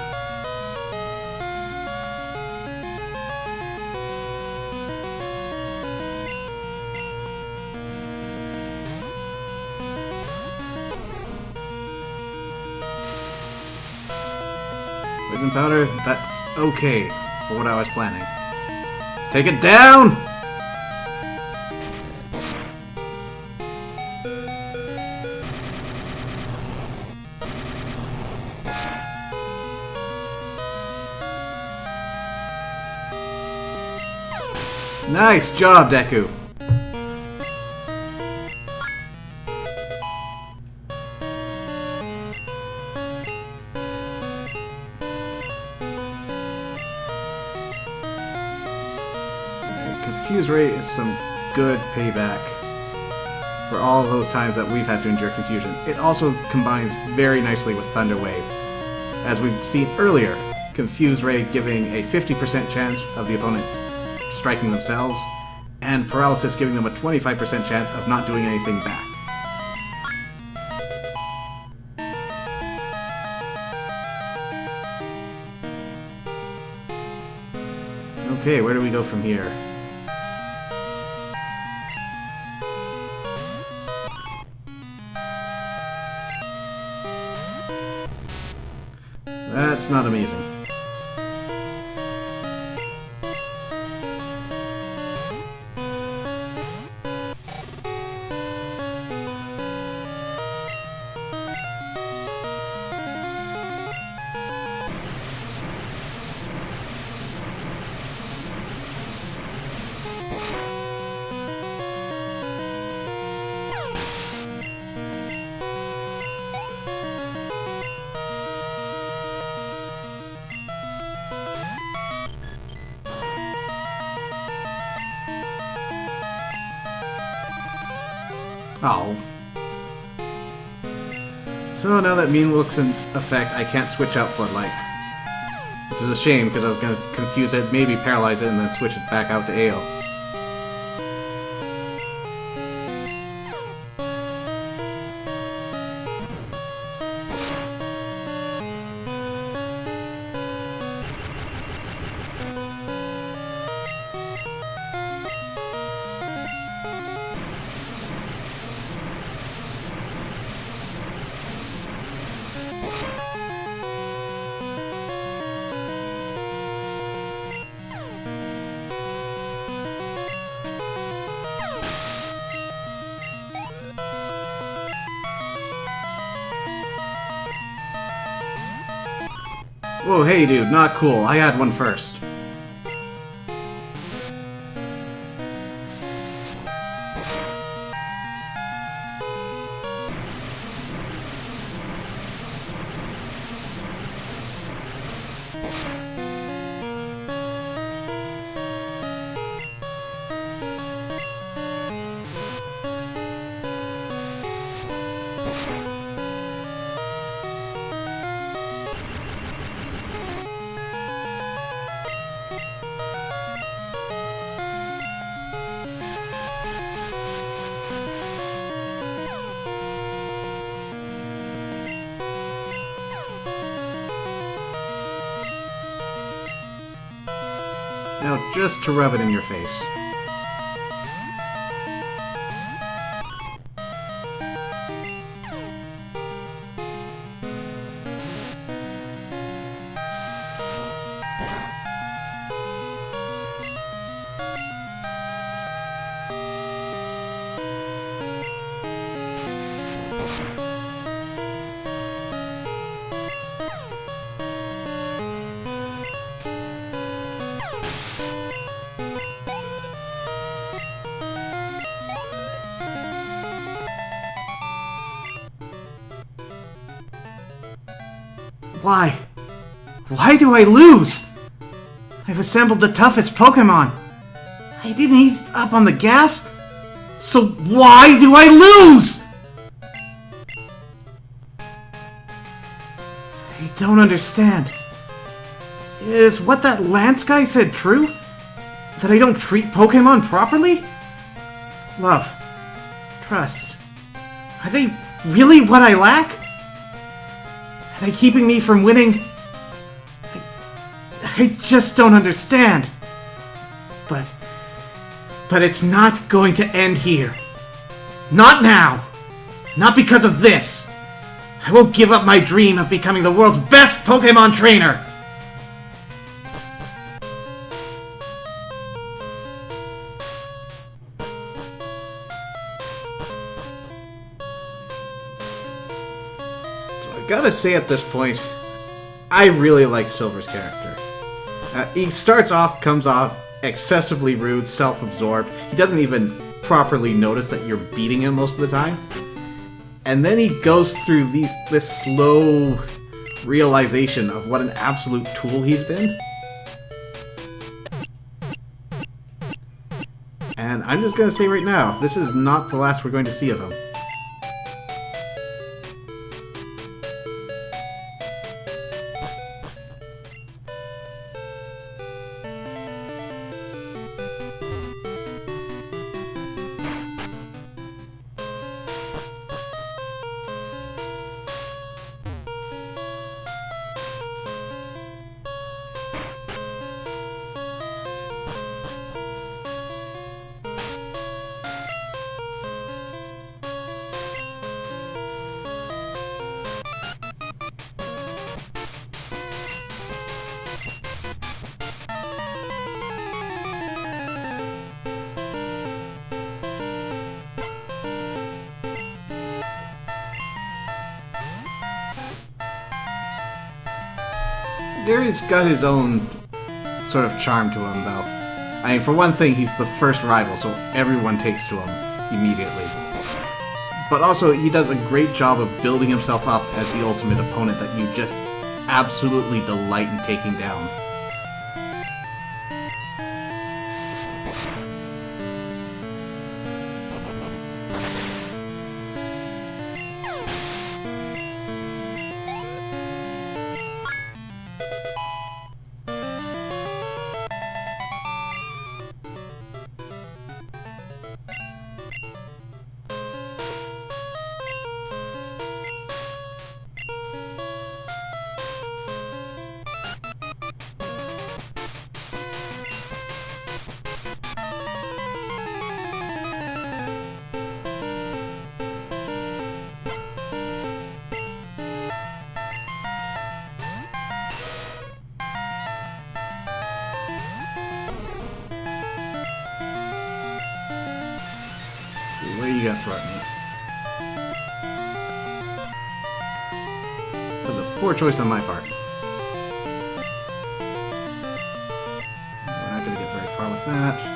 A: Poison Powder, that's okay for what I was planning. Take it down! Nice job, Deku! Confuse Ray is some good payback for all of those times that we've had to endure confusion. It also combines very nicely with Thunder Wave. As we've seen earlier, Confuse Ray giving a 50% chance of the opponent striking themselves, and Paralysis giving them a 25% chance of not doing anything back. Okay, where do we go from here? That's not amazing. Oh. So now that Mean Look's in effect, I can't switch out Floodlight. Which is a shame, because I was going to confuse it, maybe paralyze it, and then switch it back out to Ale. Whoa, hey dude, not cool. I had one first. Now, just to rub it in your face. Why? Why do I lose? I've assembled the toughest Pokémon. I didn't ease up on the gas? So why do I lose? I don't understand. Is what that Lance guy said true? That I don't treat Pokémon properly? Love. Trust. Are they really what I lack? Are they keeping me from winning? I just don't understand. But it's not going to end here. Not now. Not because of this. I won't give up my dream of becoming the world's best Pokémon trainer. Gotta say at this point, I really like Silver's character. He comes off excessively rude, self-absorbed. He doesn't even properly notice that you're beating him most of the time. And then he goes through this slow realization of what an absolute tool he's been. And I'm just gonna say right now, this is not the last we're going to see of him. Gary's got his own sort of charm to him, though. I mean, for one thing, he's the first rival, so everyone takes to him immediately. But also, he does a great job of building himself up as the ultimate opponent that you just absolutely delight in taking down. What do you got thrown at me? That was a poor choice on my part. that.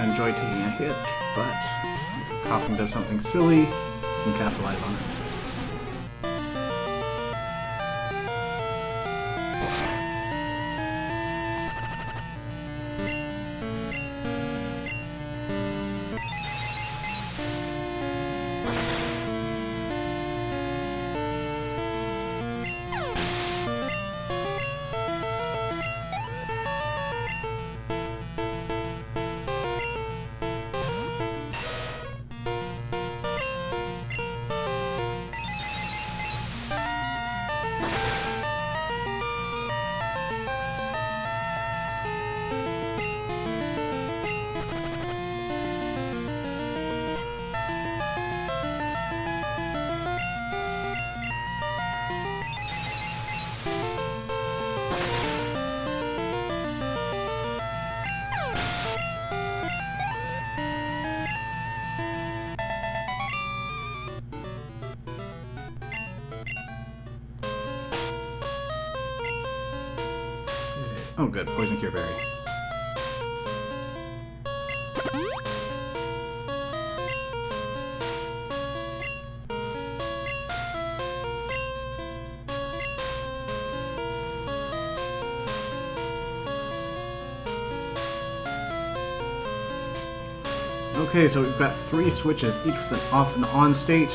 A: Enjoy taking a hit, but if coughing does something silly, you can capitalize on it. Oh good, Poison Cure Berry. Okay, so we've got 3 switches, each with an off and on state.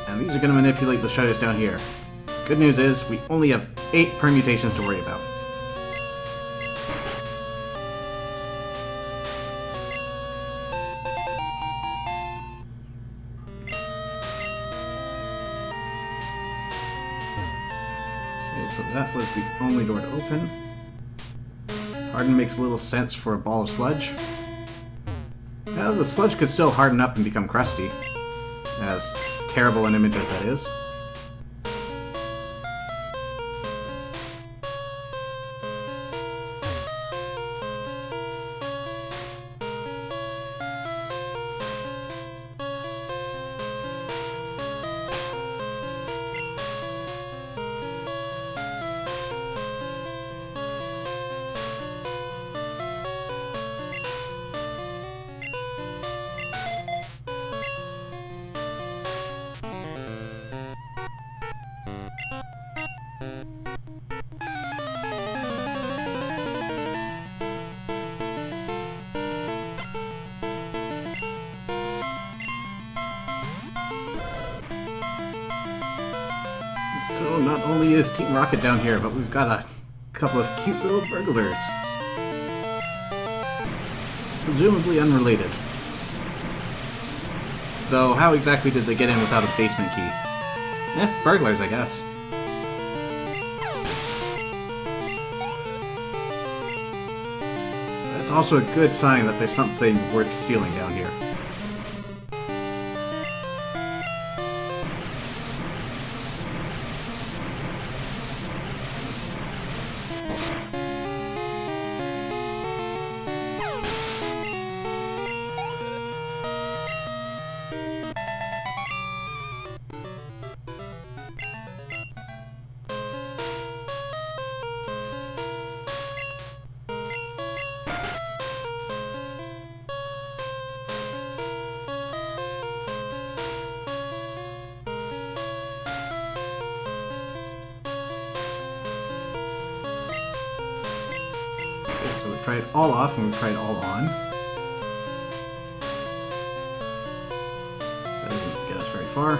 A: And these are going to manipulate the shutters down here. Good news is, we only have 8 permutations to worry about. Okay, so that was the only door to open. Harden makes little sense for a ball of sludge. Well, the sludge could still harden up and become crusty, as terrible an image as that is. So not only is Team Rocket down here, but we've got a couple of cute little burglars. presumably unrelated. Though, how exactly did they get in without a basement key? Burglars, I guess. That's also a good sign that there's something worth stealing down here. So we've tried all off and we've tried all on. That doesn't get us very far.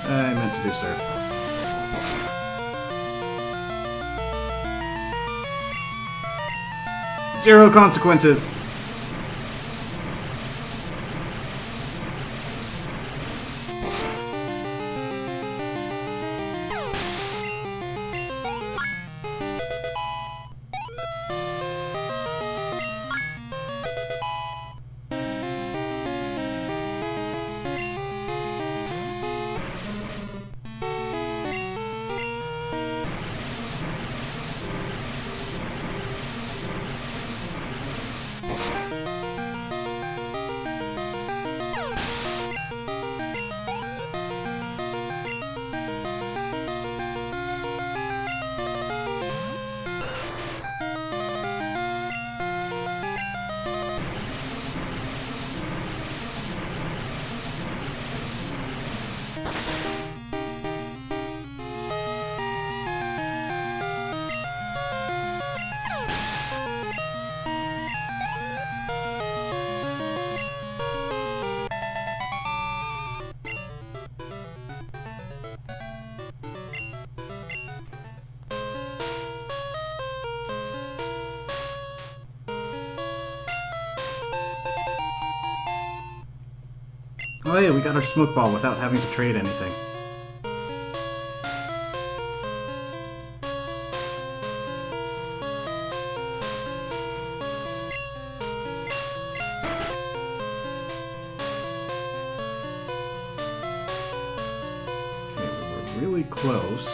A: I meant to do surf. Zero consequences! Oh yeah, we got our smoke ball without having to trade anything. Okay, we were really close.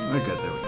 A: We're good, there we go.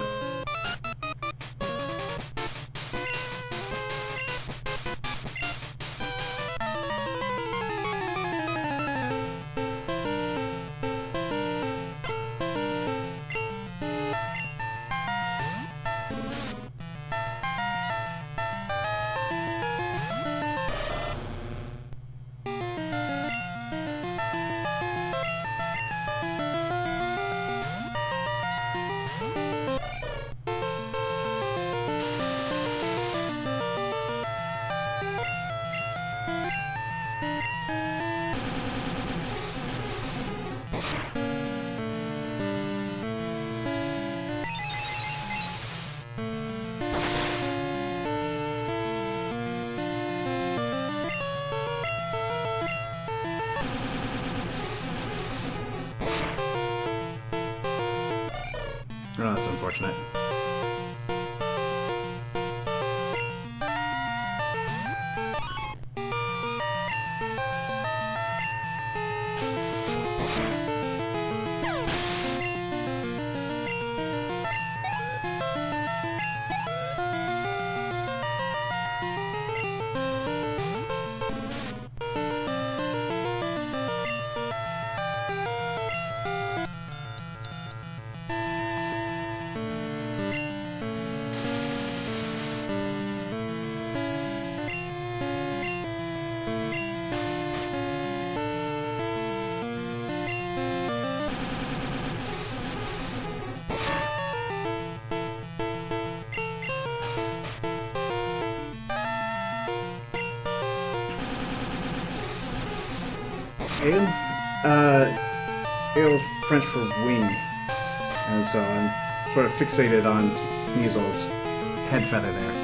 A: unfortunate. Ale? Ale French for wing. And so I'm sort of fixated on Sneasel's head feather there.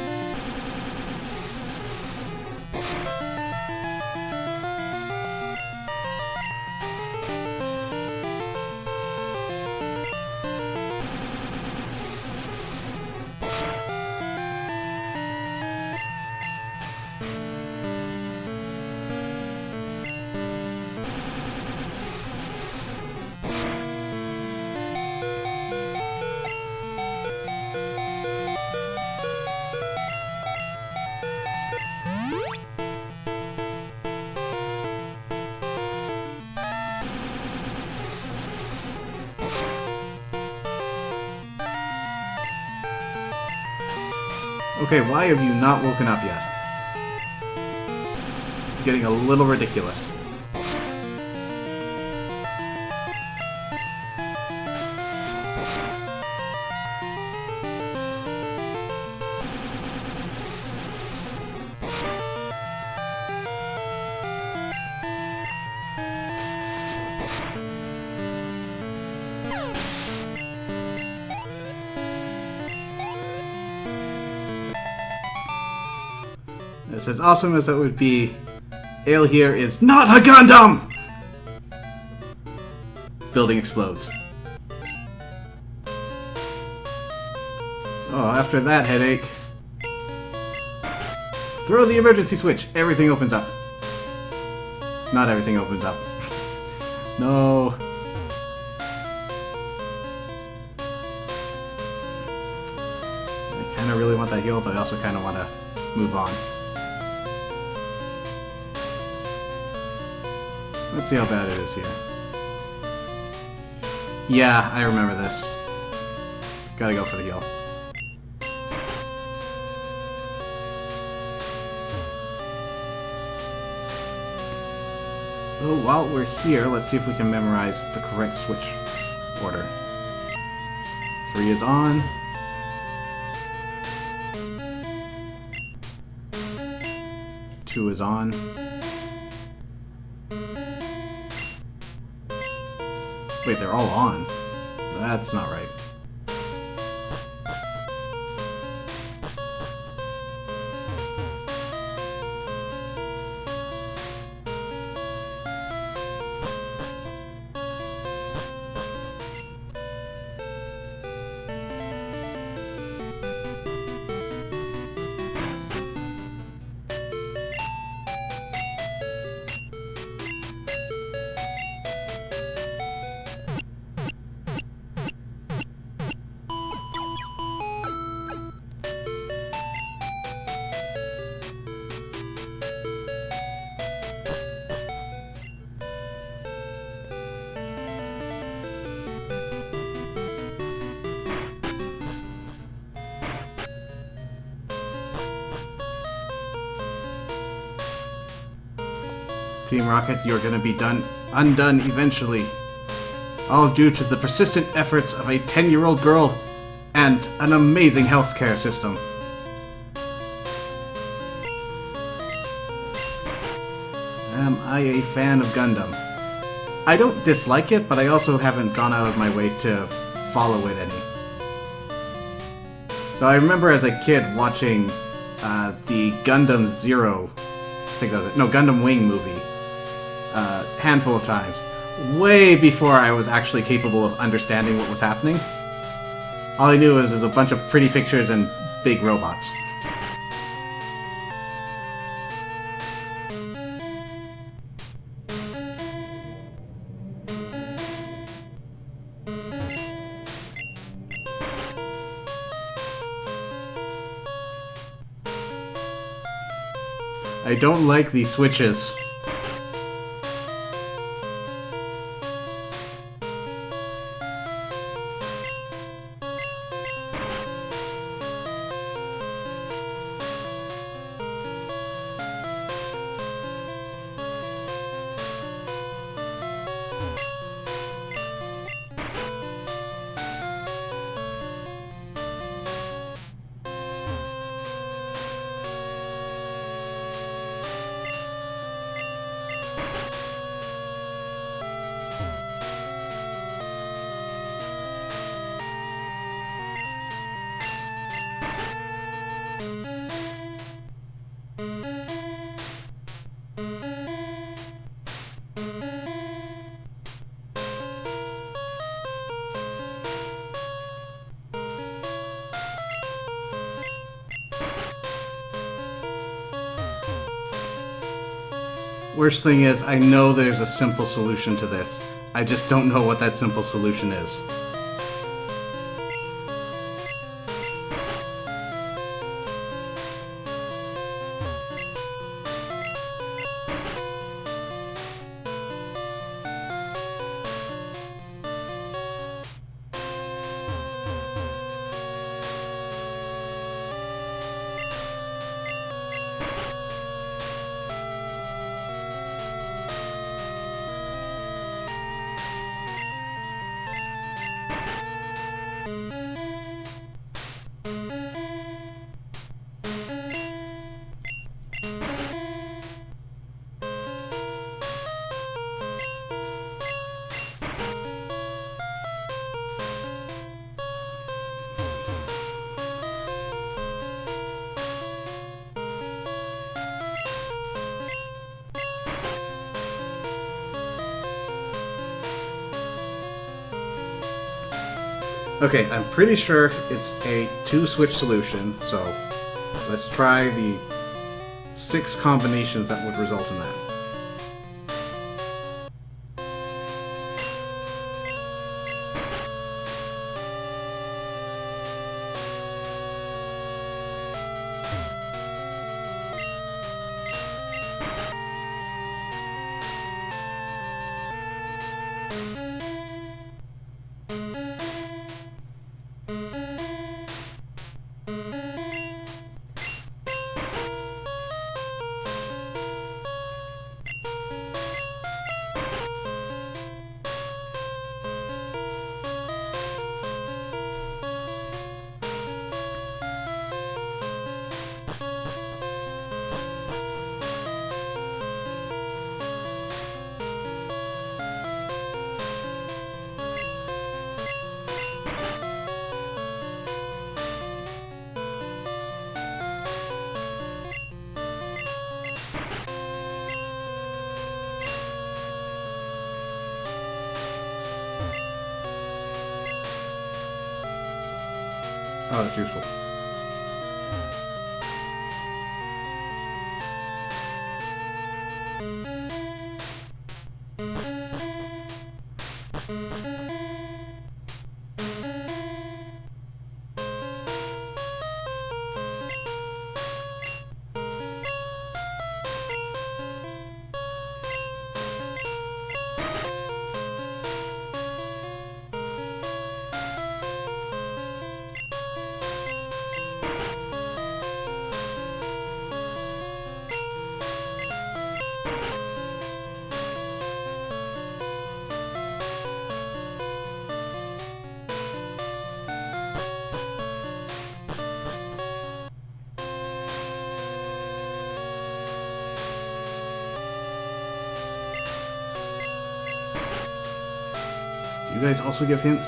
A: Okay, why have you not woken up yet? It's getting a little ridiculous. As awesome as that would be, Ale here is not a Gundam! Building explodes. So after that headache, throw the emergency switch. Everything opens up. Not everything opens up. No. I kind of really want that heal, but I also kind of want to move on. Let's see how bad it is here. Yeah, I remember this. Gotta go for the heal. Oh, while we're here, let's see if we can memorize the correct switch order. 3 is on. 2 is on. Wait, they're all on. That's not right. Team Rocket, you're gonna be undone eventually. All due to the persistent efforts of a 10-year-old girl and an amazing healthcare system. Am I a fan of Gundam? I don't dislike it, but I also haven't gone out of my way to follow it any. So I remember as a kid watching the Gundam Zero, I think that was it, no, Gundam Wing movie, handful of times, way before I was actually capable of understanding what was happening. All I knew was there's a bunch of pretty pictures and big robots. I don't like these switches. Worst thing is, I know there's a simple solution to this. I just don't know what that simple solution is. Okay, I'm pretty sure it's a 2-switch solution, so let's try the 6 combinations that would result in that. Oh, that's useful. You guys also give hints?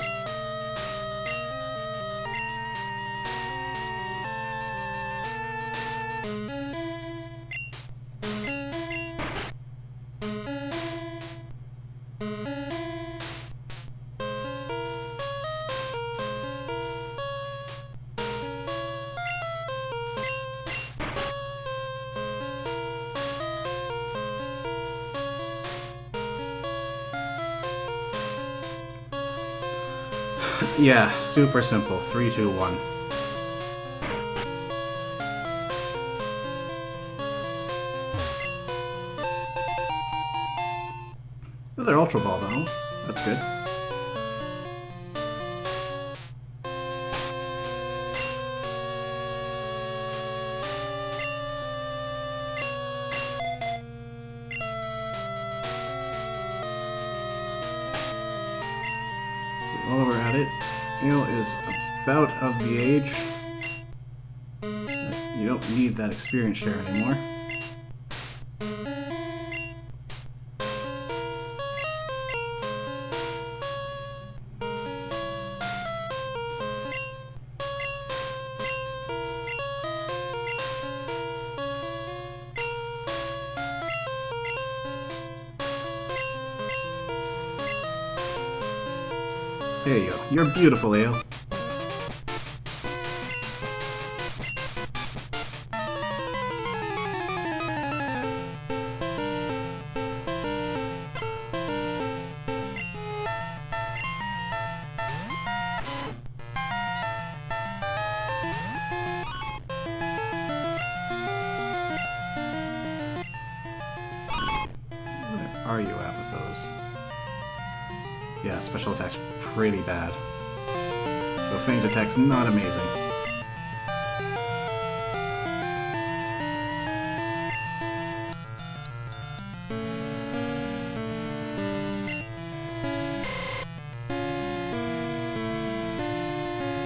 A: Yeah, super simple. 3, 2, 1. Another Ultra Ball, though. That's good. So while we're at it, Ale is about of the age. You don't need that experience share anymore. There you go. You're beautiful, Ale. Where are you at with those? Yeah, special attack's pretty bad. So feint attack's not amazing.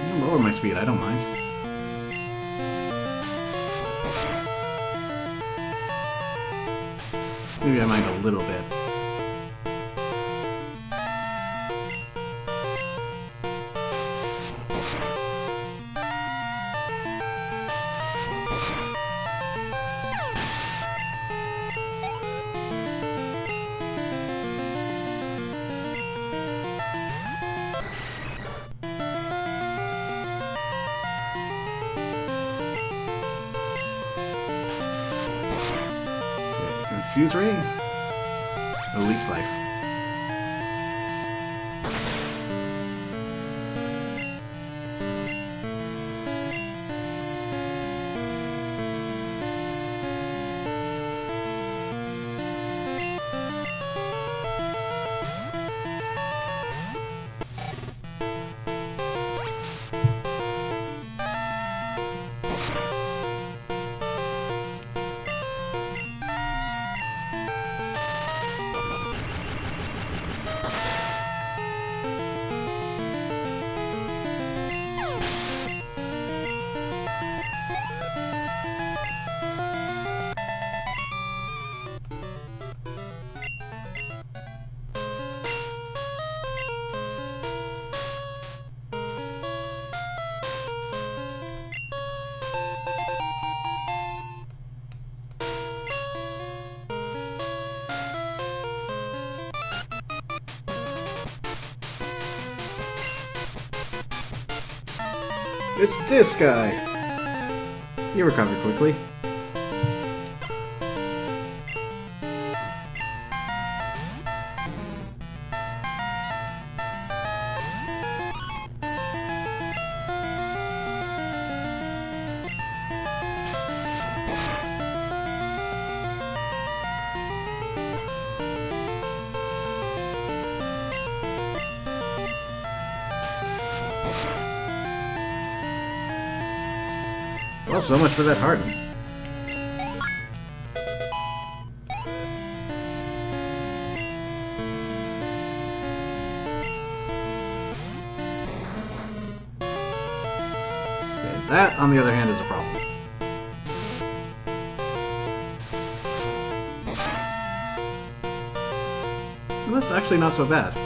A: You can lower my speed, I don't mind. Maybe I mind a little bit. Fuse Ray? No Leaf's Life. It's this guy! You recovered quickly. Well, so much for that Harden. Okay, that, on the other hand, is a problem. Well, that's actually not so bad.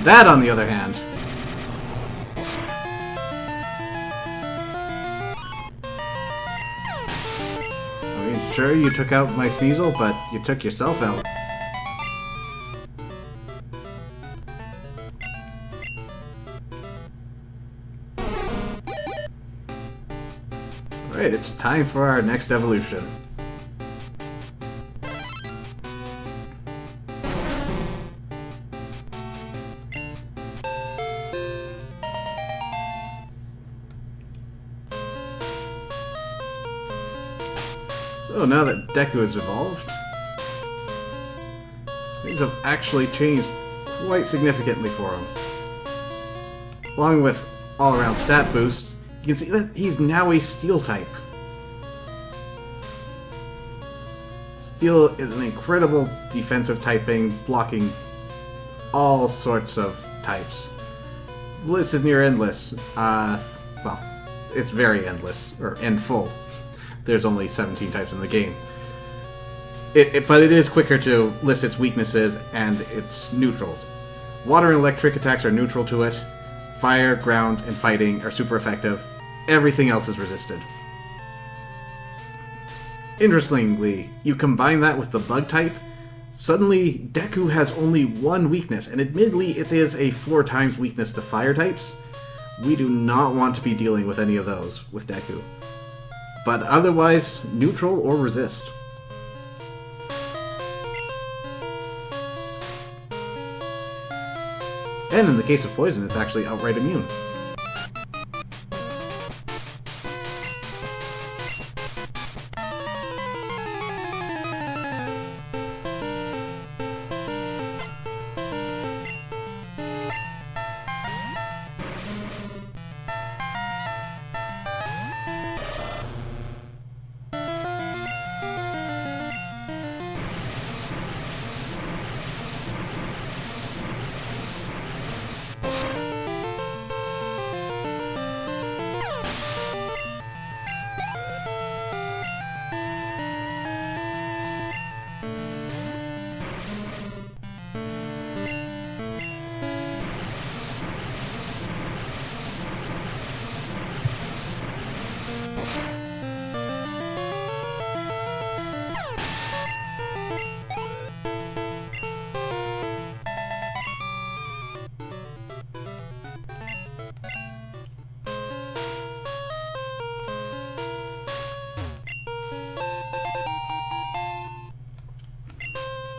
A: That, on the other hand... I mean, sure, you took out my Sneasel, but you took yourself out. Alright, it's time for our next evolution. So now that Deku has evolved, things have actually changed quite significantly for him. Along with all-around stat boosts, you can see that he's now a Steel type. Steel is an incredible defensive typing, blocking all sorts of types. The list is near endless. Well, it's very endless, or endful. There's only 17 types in the game. But it is quicker to list its weaknesses and its neutrals. Water and electric attacks are neutral to it. Fire, ground, and fighting are super effective. Everything else is resisted. Interestingly, you combine that with the bug type, suddenly Deku has only one weakness, and admittedly it is a 4 times weakness to fire types. We do not want to be dealing with any of those with Deku. But otherwise, neutral or resist. And in the case of poison, it's actually outright immune.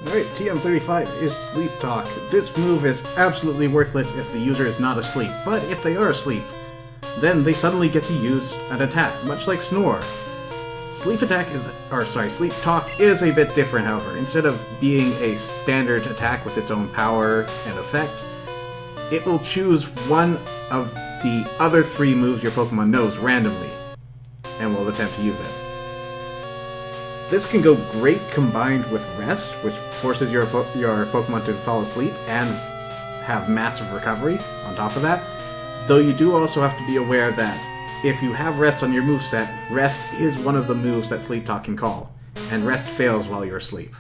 A: Alright, TM35 is Sleep Talk. This move is absolutely worthless if the user is not asleep, but if they are asleep, then they suddenly get to use an attack, much like Snore. Sleep Talk is a bit different, however. Instead of being a standard attack with its own power and effect, it will choose one of the other 3 moves your Pokemon knows randomly, and will attempt to use it. This can go great combined with Rest, which forces your Pokemon to fall asleep and have massive recovery on top of that. Though you do also have to be aware that if you have Rest on your moveset, Rest is one of the moves that Sleep Talk can call, and Rest fails while you're asleep.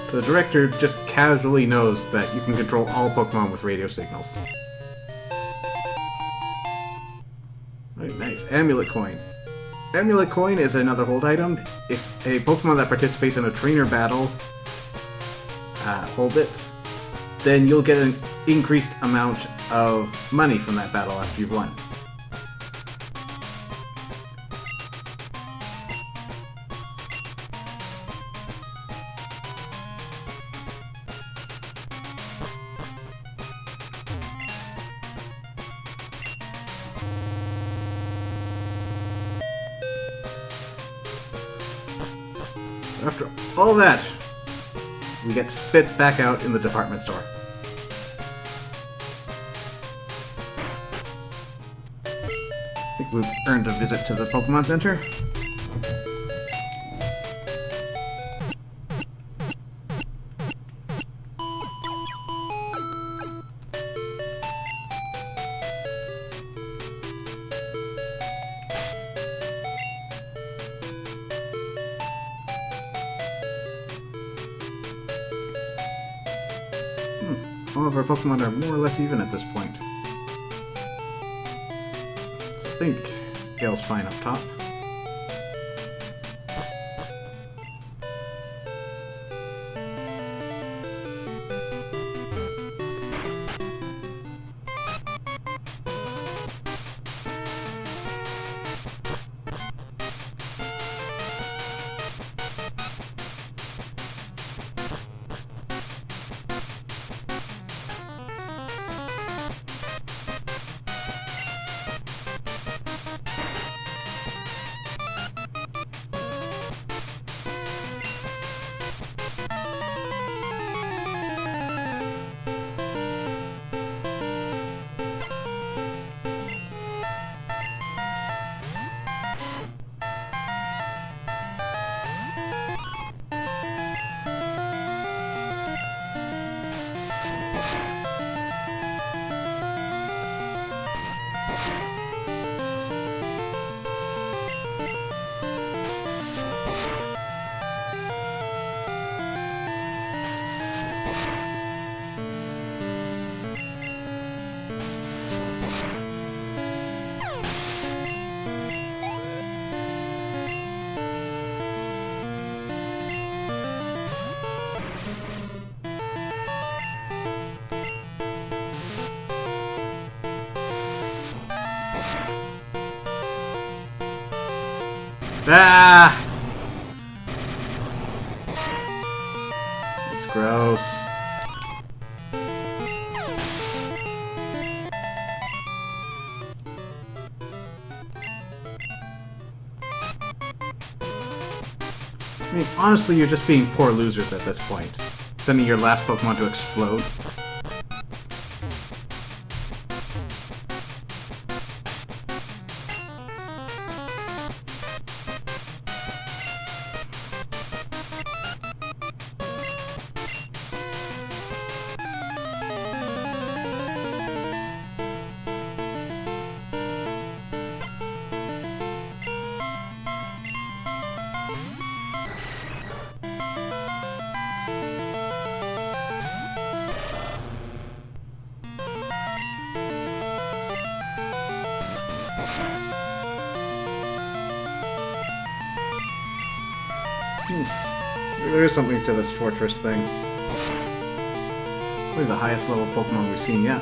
A: So the director just casually knows that you can control all Pokemon with radio signals. Alright, nice. Amulet Coin. Amulet Coin is another hold item. If a Pokemon that participates in a trainer battle hold it, then you'll get an increased amount of money from that battle after you've won. After all that, we get spit back out in the department store. I think we've earned a visit to the Pokemon Center. All of our Pokemon are more or less even at this point. So I think Gale's fine up top. Ah! It's gross. I mean, honestly, you're just being poor losers at this point. Sending your last Pokemon to explode. There is something to this fortress thing. Probably the highest level Pokemon we've seen yet.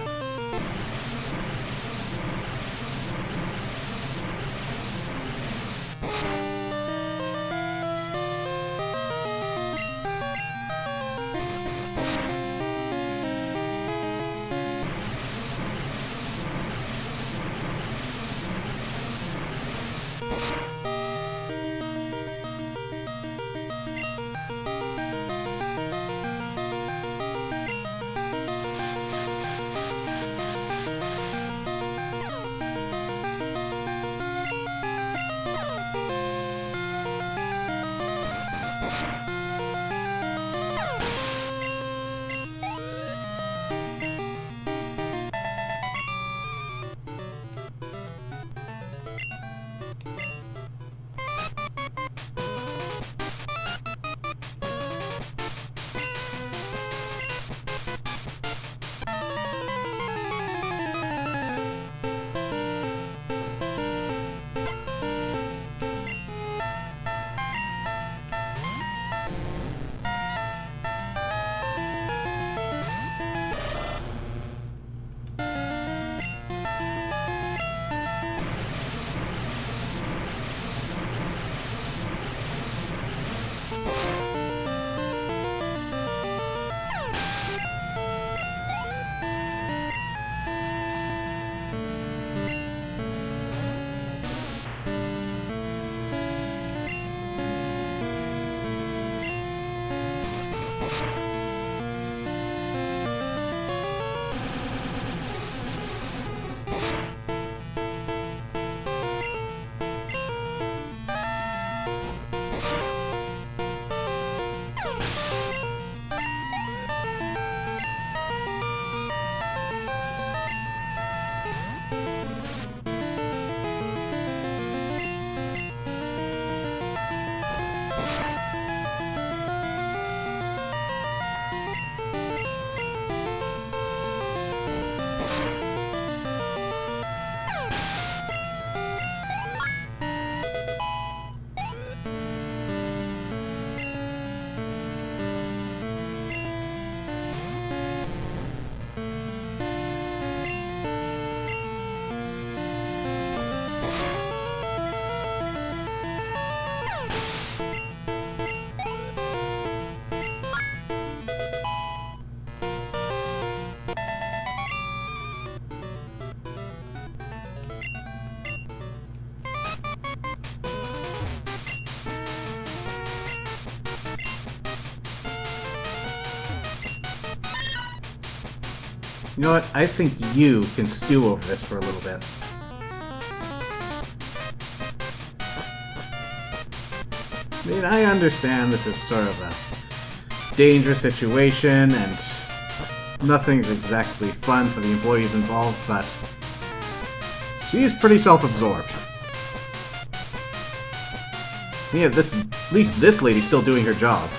A: You know what? I think you can stew over this for a little bit. I mean, I understand this is sort of a dangerous situation, and nothing's exactly fun for the employees involved, but she's pretty self-absorbed. Yeah, at least this lady's still doing her job.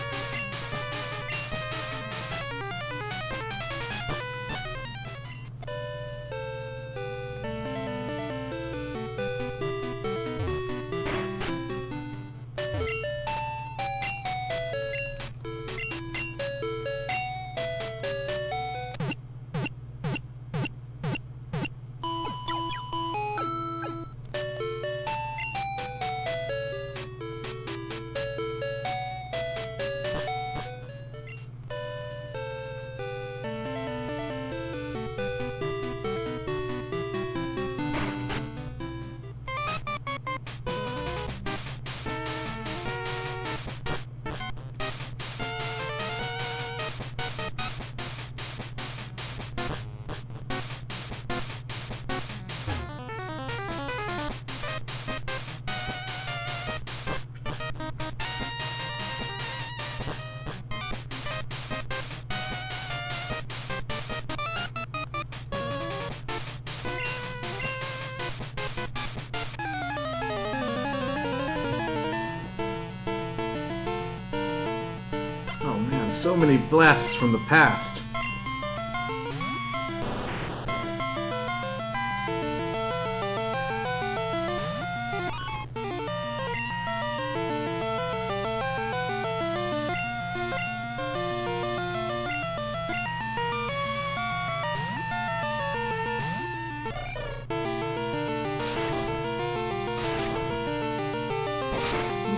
A: So many blasts from the past.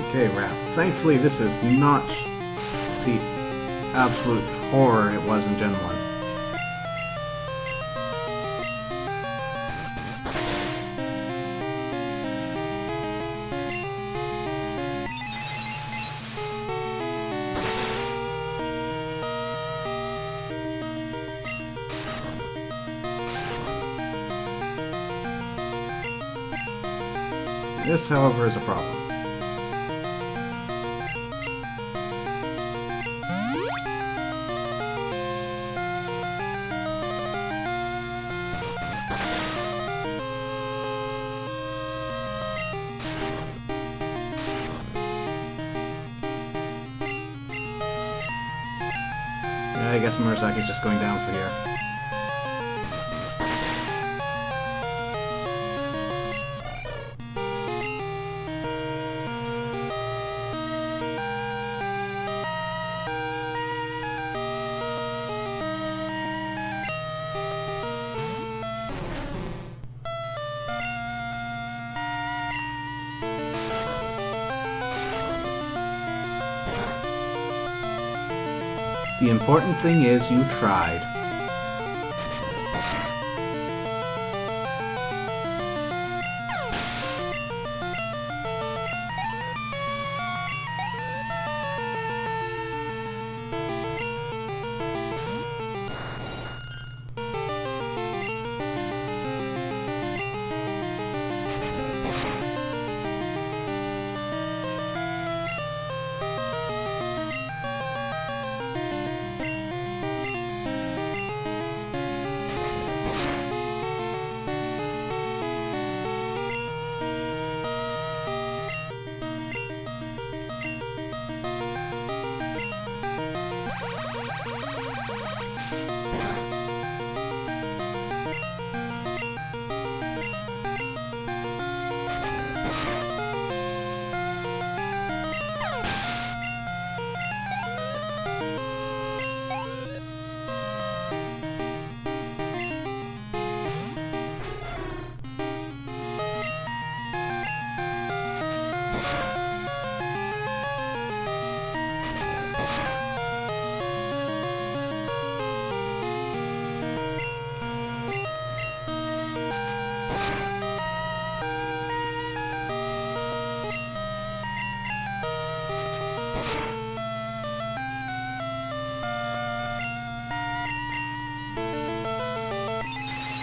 A: Okay, Rap. Thankfully, this is not the absolute horror it was in Gen 1. This, however, is a problem. I guess Murasaki's just going down for here. The important thing is you tried.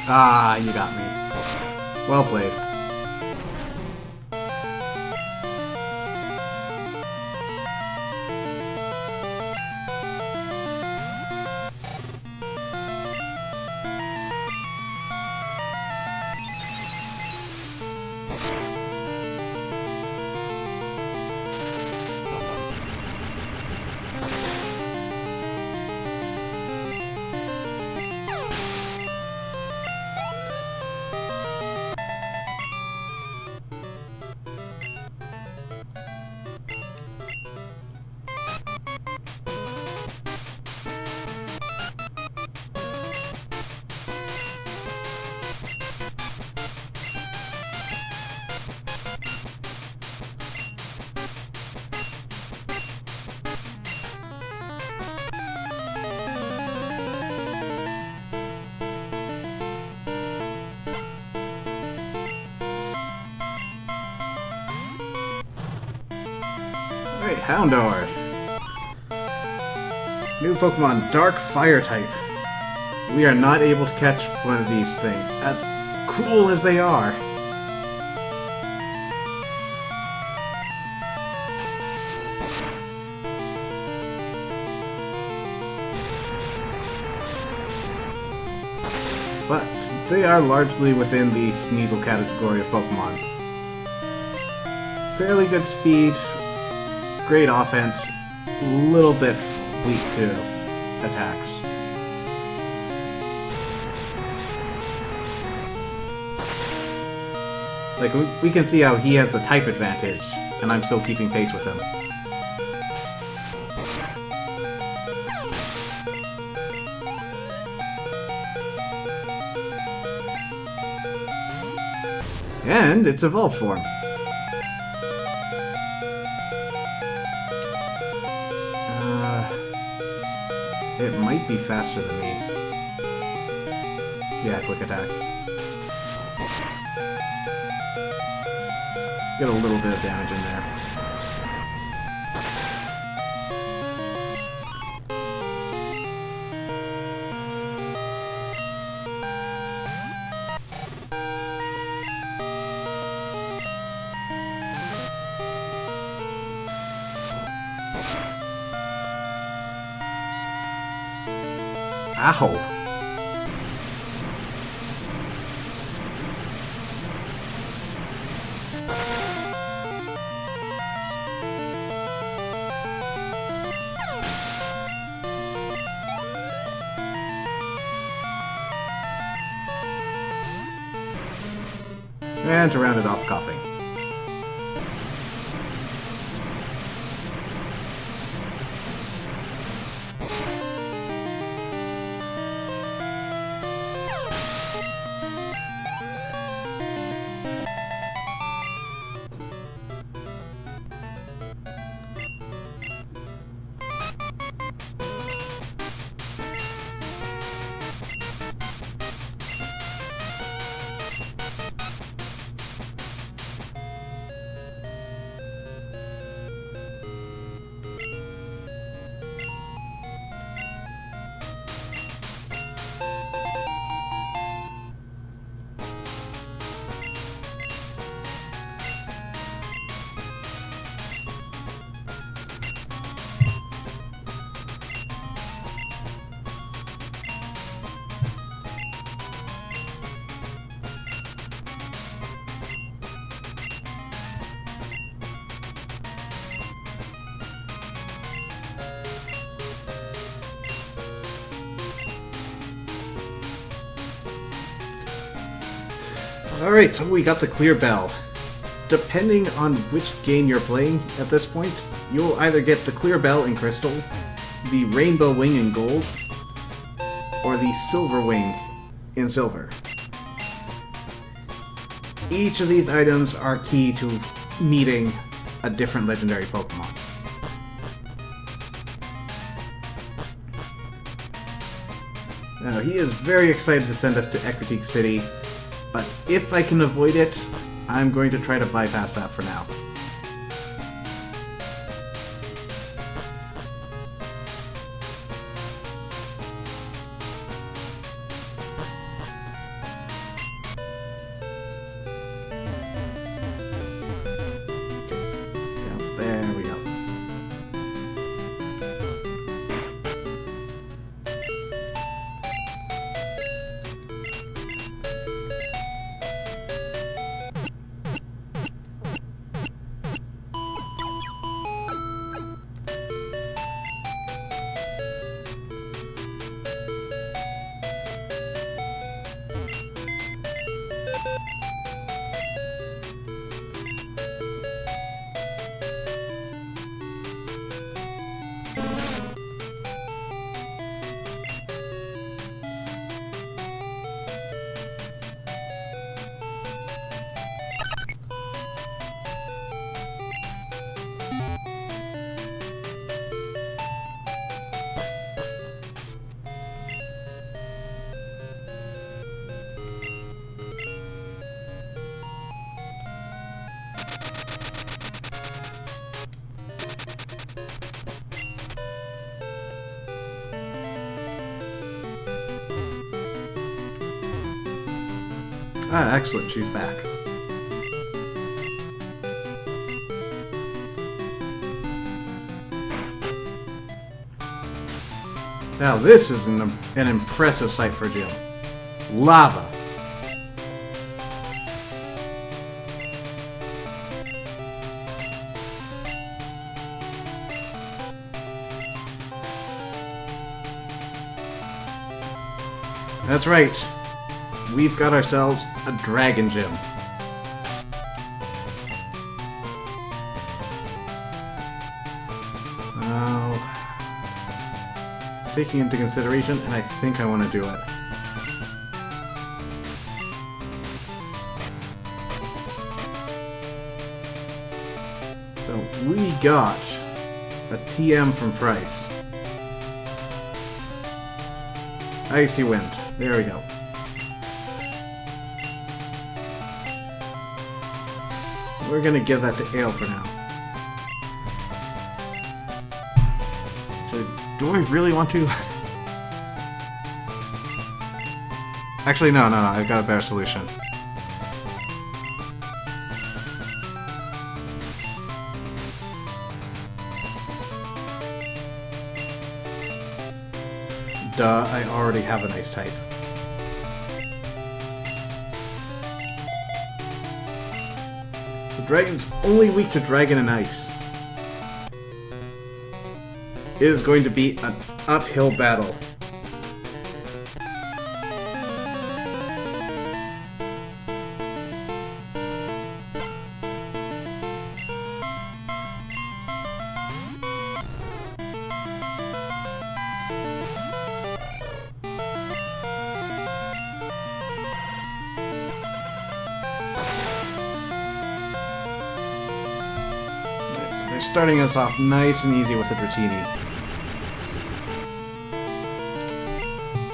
A: Ah, you got me. Well played. Alright, Houndour. New Pokemon, Dark Fire type. We are not able to catch one of these things, as cool as they are. But they are largely within the Sneasel category of Pokemon. Fairly good speed, great offense, little bit weak to attacks. Like, we can see how he has the type advantage, and I'm still keeping pace with him. And its evolved form. It might be faster than me. Yeah, quick attack. Get a little bit of damage in there. Ow! And to round it off, coughing. Alright, so we got the clear bell. Depending on which game you're playing at this point, you'll either get the clear bell in Crystal, the rainbow wing in Gold, or the silver wing in Silver. Each of these items are key to meeting a different legendary Pokemon. Now, he is very excited to send us to Ecruteak City, but if I can avoid it, I'm going to try to bypass that for now. Ah, excellent, she's back. Now this is an impressive sight for a gym. Lava. That's right. We've got ourselves a dragon gym. Taking into consideration, and I think I want to do it. So we got a TM from Price. Icy Wind. There we go. We're gonna give that to Ale for now. Do I really want to? Actually, no, I've got a better solution. Duh, I already have an ice type. The dragon's only weak to dragon and ice. It is going to be an uphill battle. So they're starting us off nice and easy with the Dratini.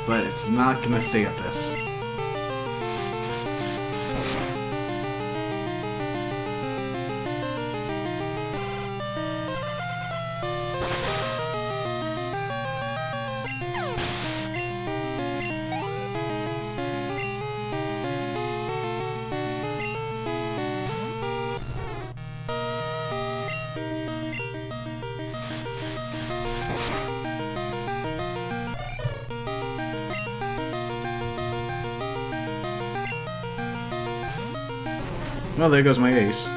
A: But it's not gonna stay at this. Well, there goes my ace.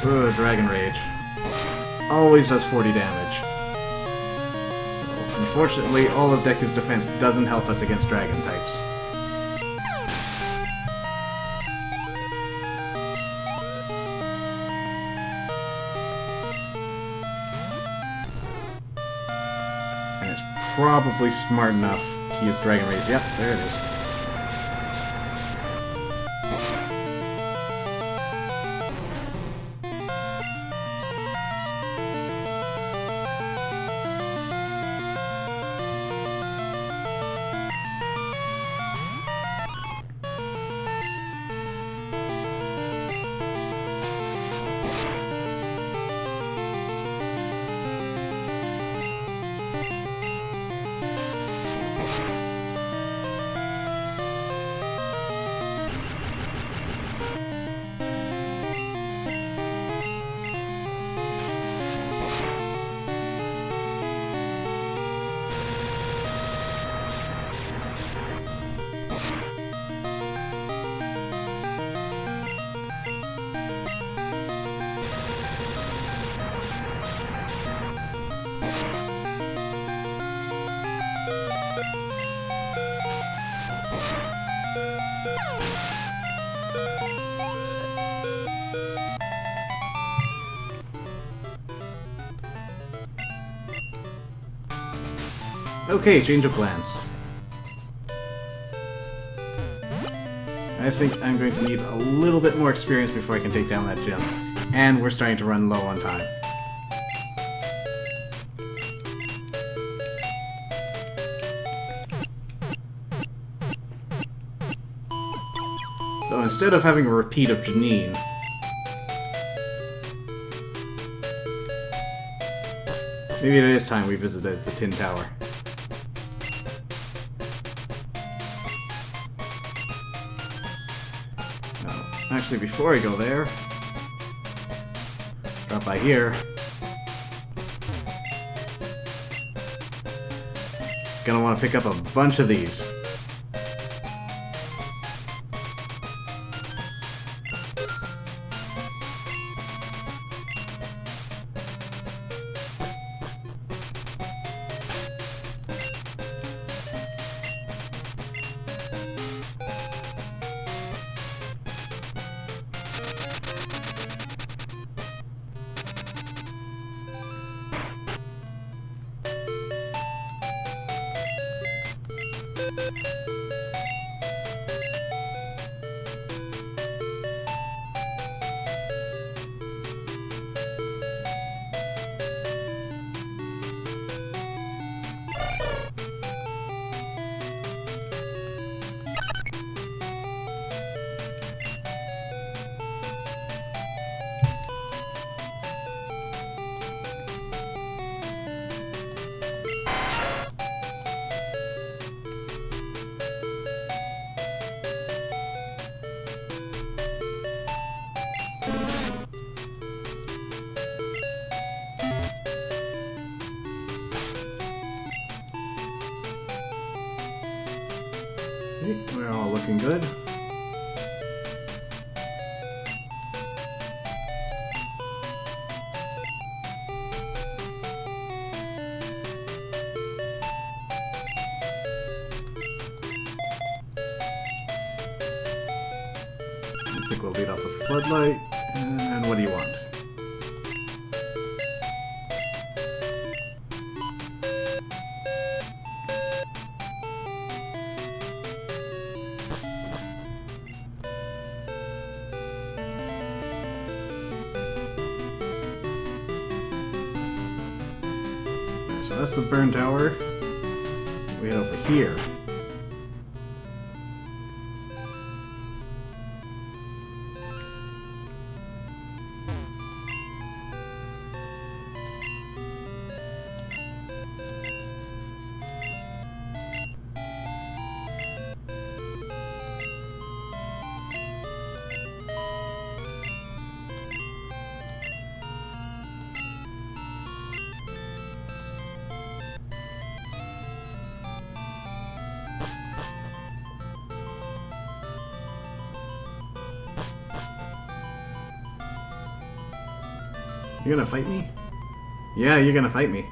A: Ugh, Dragon Rage. Always does 40 damage. So, unfortunately, all of Deku's defense doesn't help us against dragon types. Probably smart enough to use Dragon Rage. Yep, there it is. Okay, change of plans. I think I'm going to need a little bit more experience before I can take down that gym. And we're starting to run low on time. So instead of having a repeat of Janine, maybe it is time we visited the Tin Tower. Actually, before I go there, drop by here. Gonna want to pick up a bunch of these. Okay, we're all looking good. I think we'll lead off with Floodlight. And what do you want? So that's the burn tower. We head over here. You're gonna fight me? Yeah, you're gonna fight me.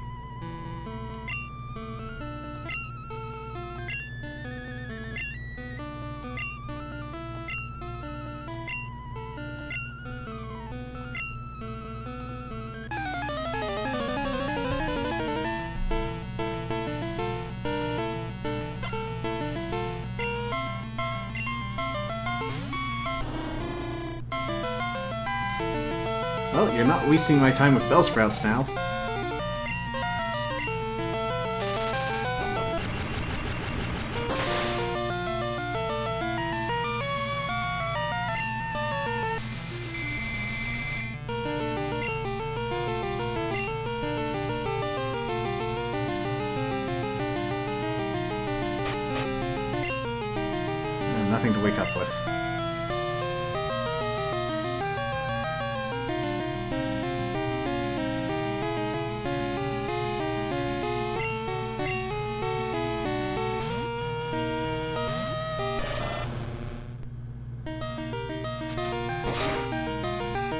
A: Well, you're not wasting my time with Bellsprouts now. Nothing to wake up with.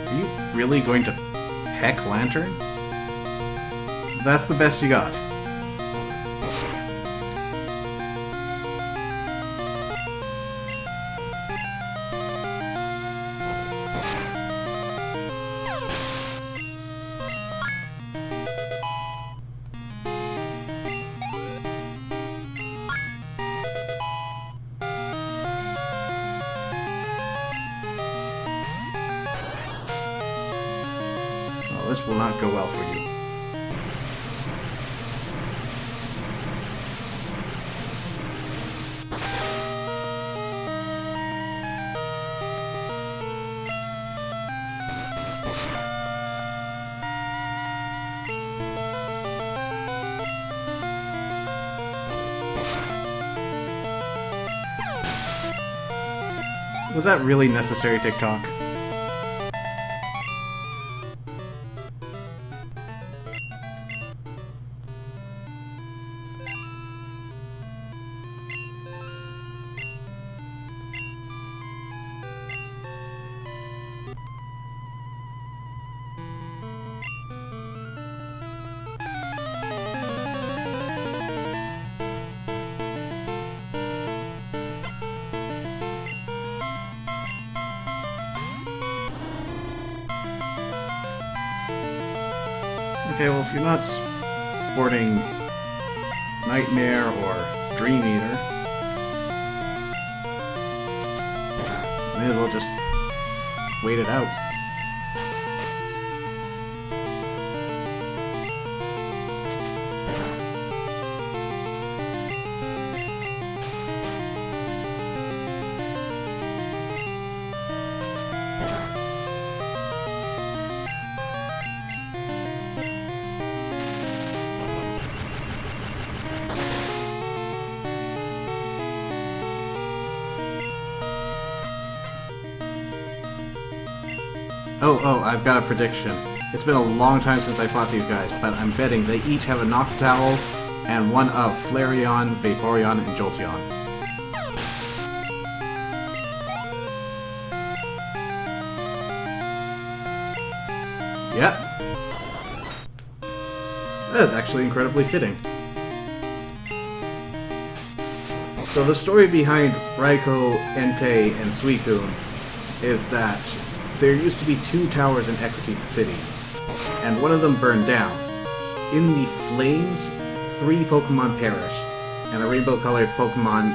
A: Are you really going to peck Lantern? That's the best you got. This will not go well for you. Was that really necessary, TikTok? Okay, well, if you're not sporting Nightmare or Dream Eater, may as well just wait it out. Oh, I've got a prediction. It's been a long time since I fought these guys, but I'm betting they each have a Noctowl and one of Flareon, Vaporeon, and Jolteon. Yep. That is actually incredibly fitting. So the story behind Raikou, Entei, and Suicune is that there used to be 2 towers in Equity City, and one of them burned down. In the flames, 3 Pokemon perished, and a rainbow-colored Pokemon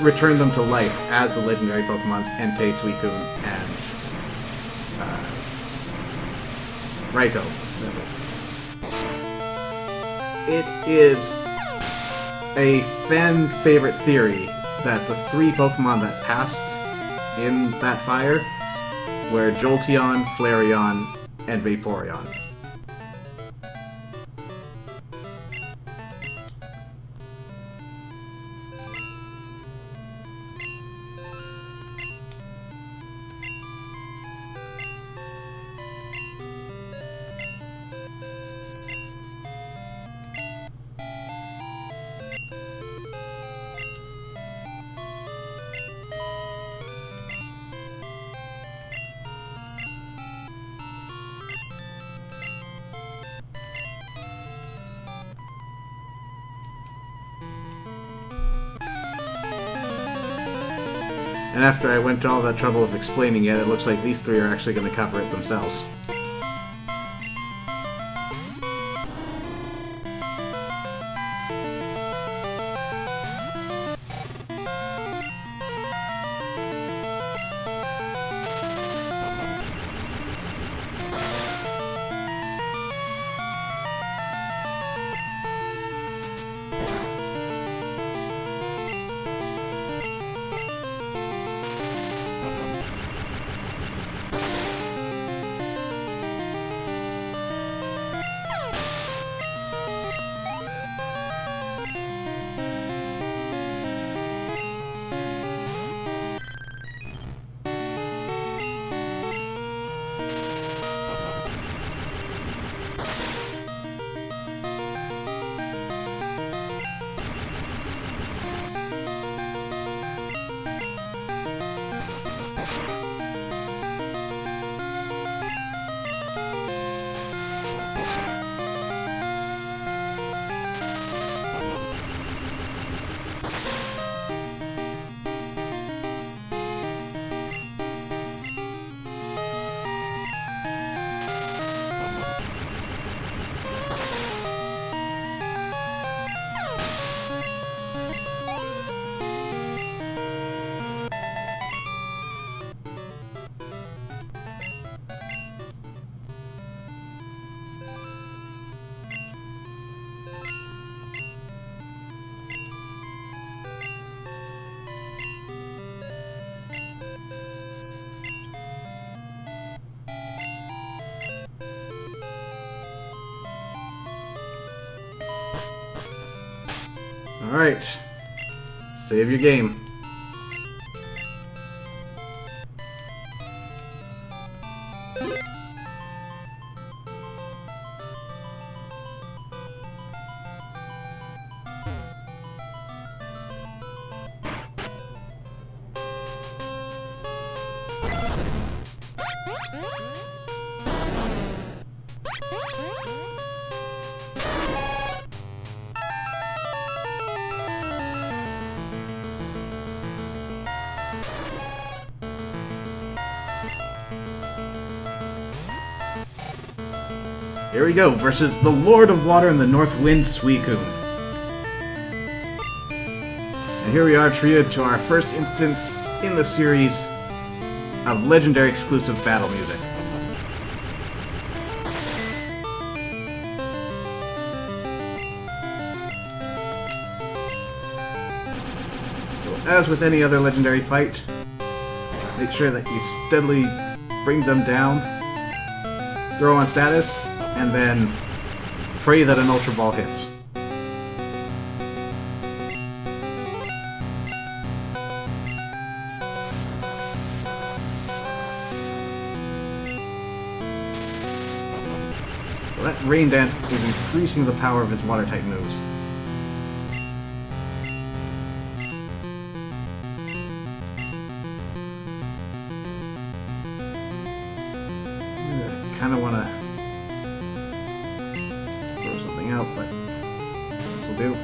A: returned them to life as the legendary Pokemons Entei, Suicune, and Raikou. It is a fan-favorite theory that the 3 Pokemon that passed in that fire were Jolteon, Flareon, and Vaporeon. And after I went to all that trouble of explaining it, it looks like these 3 are actually going to cover it themselves. Alright. Save your game. Here we go, versus the Lord of Water and the North Wind, Suicune. And here we are treated to our first instance in the series of legendary exclusive battle music. So, as with any other legendary fight, make sure that you steadily bring them down, throw on status, and then pray that an Ultra Ball hits. So that Rain Dance is increasing the power of his Water-type moves. I kind of want to throw something out, but this will do.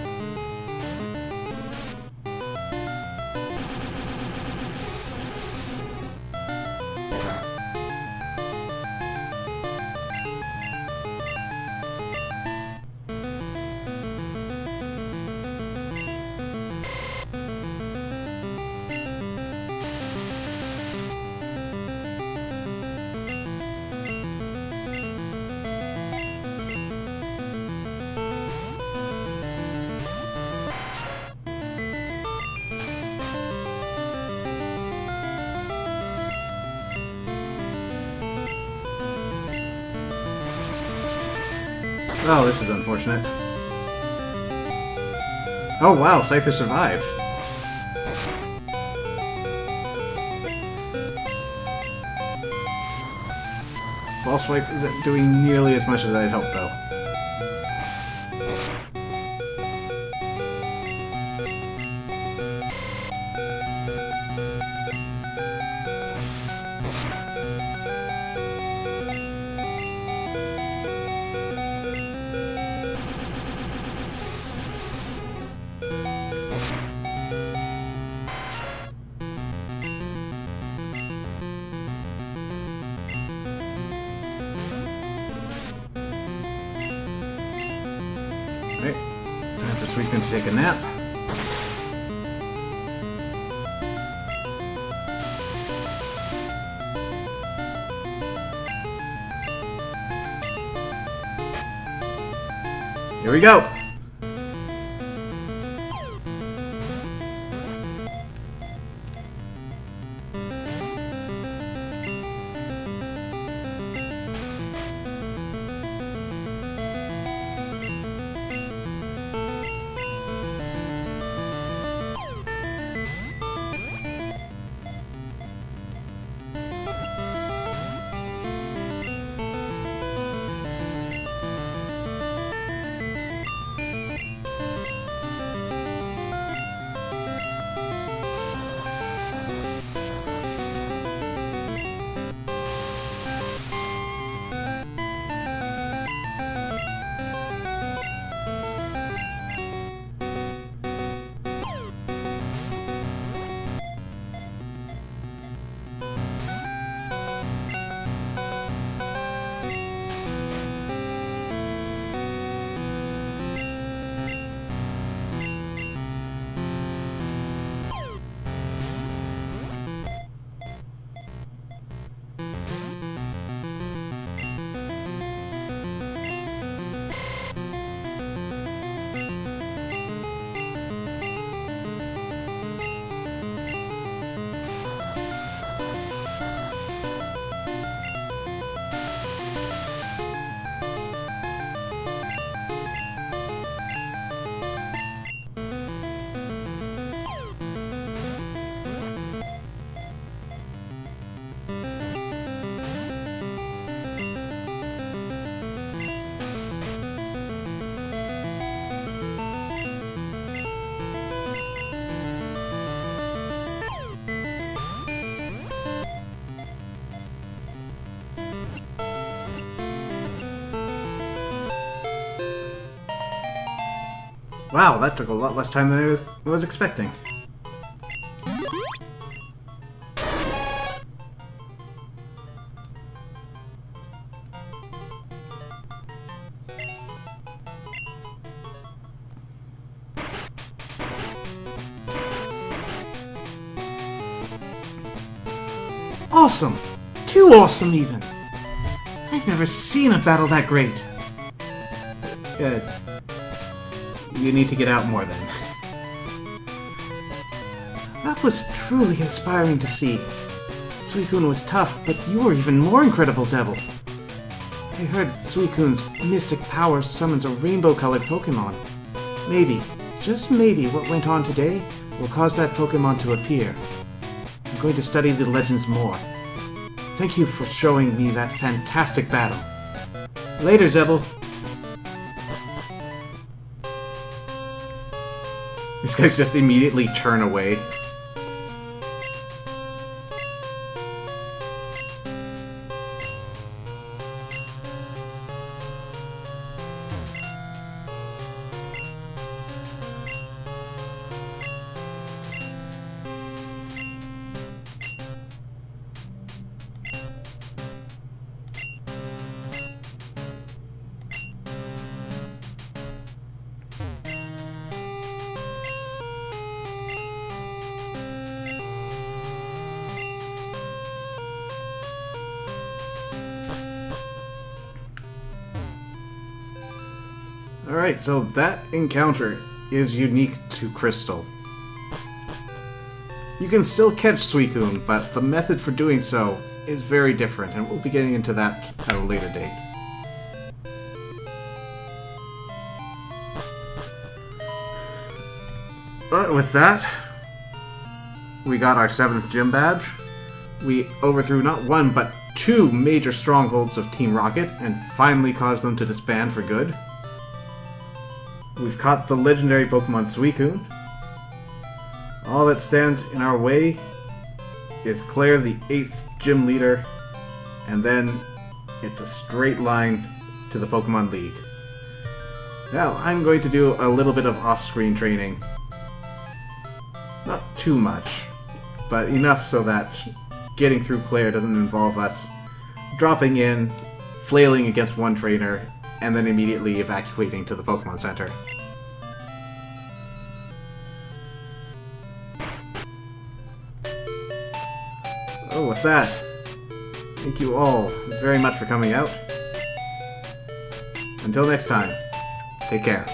A: Oh, this is unfortunate. Oh wow, Scyther survived. False Swipe isn't doing nearly as much as I'd hoped, though. Alright, time for Suicune to take a nap. Here we go! Wow, that took a lot less time than I was expecting.
B: Awesome! Too awesome, even! I've never seen a battle that great.
A: You need to get out more then.
B: That was truly inspiring to see. Suicune was tough, but you were even more incredible, Zebel. I heard Suicune's mystic power summons a rainbow-colored Pokémon. Maybe, just maybe, what went on today will cause that Pokémon to appear. I'm going to study the legends more. Thank you for showing me that fantastic battle. Later, Zebel.
A: These guys just immediately turn away. Alright, so that encounter is unique to Crystal. You can still catch Suicune, but the method for doing so is very different, and we'll be getting into that at a later date. But with that, we got our 7th gym badge. We overthrew not one, but 2 major strongholds of Team Rocket, and finally caused them to disband for good. We've caught the legendary Pokemon Suicune. All that stands in our way is Claire, the 8th gym leader, and then it's a straight line to the Pokemon League. Now, I'm going to do a little bit of off-screen training. Not too much, but enough so that getting through Claire doesn't involve us dropping in, flailing against one trainer, and then immediately evacuating to the Pokemon Center. Oh, with that, thank you all very much for coming out. Until next time, take care.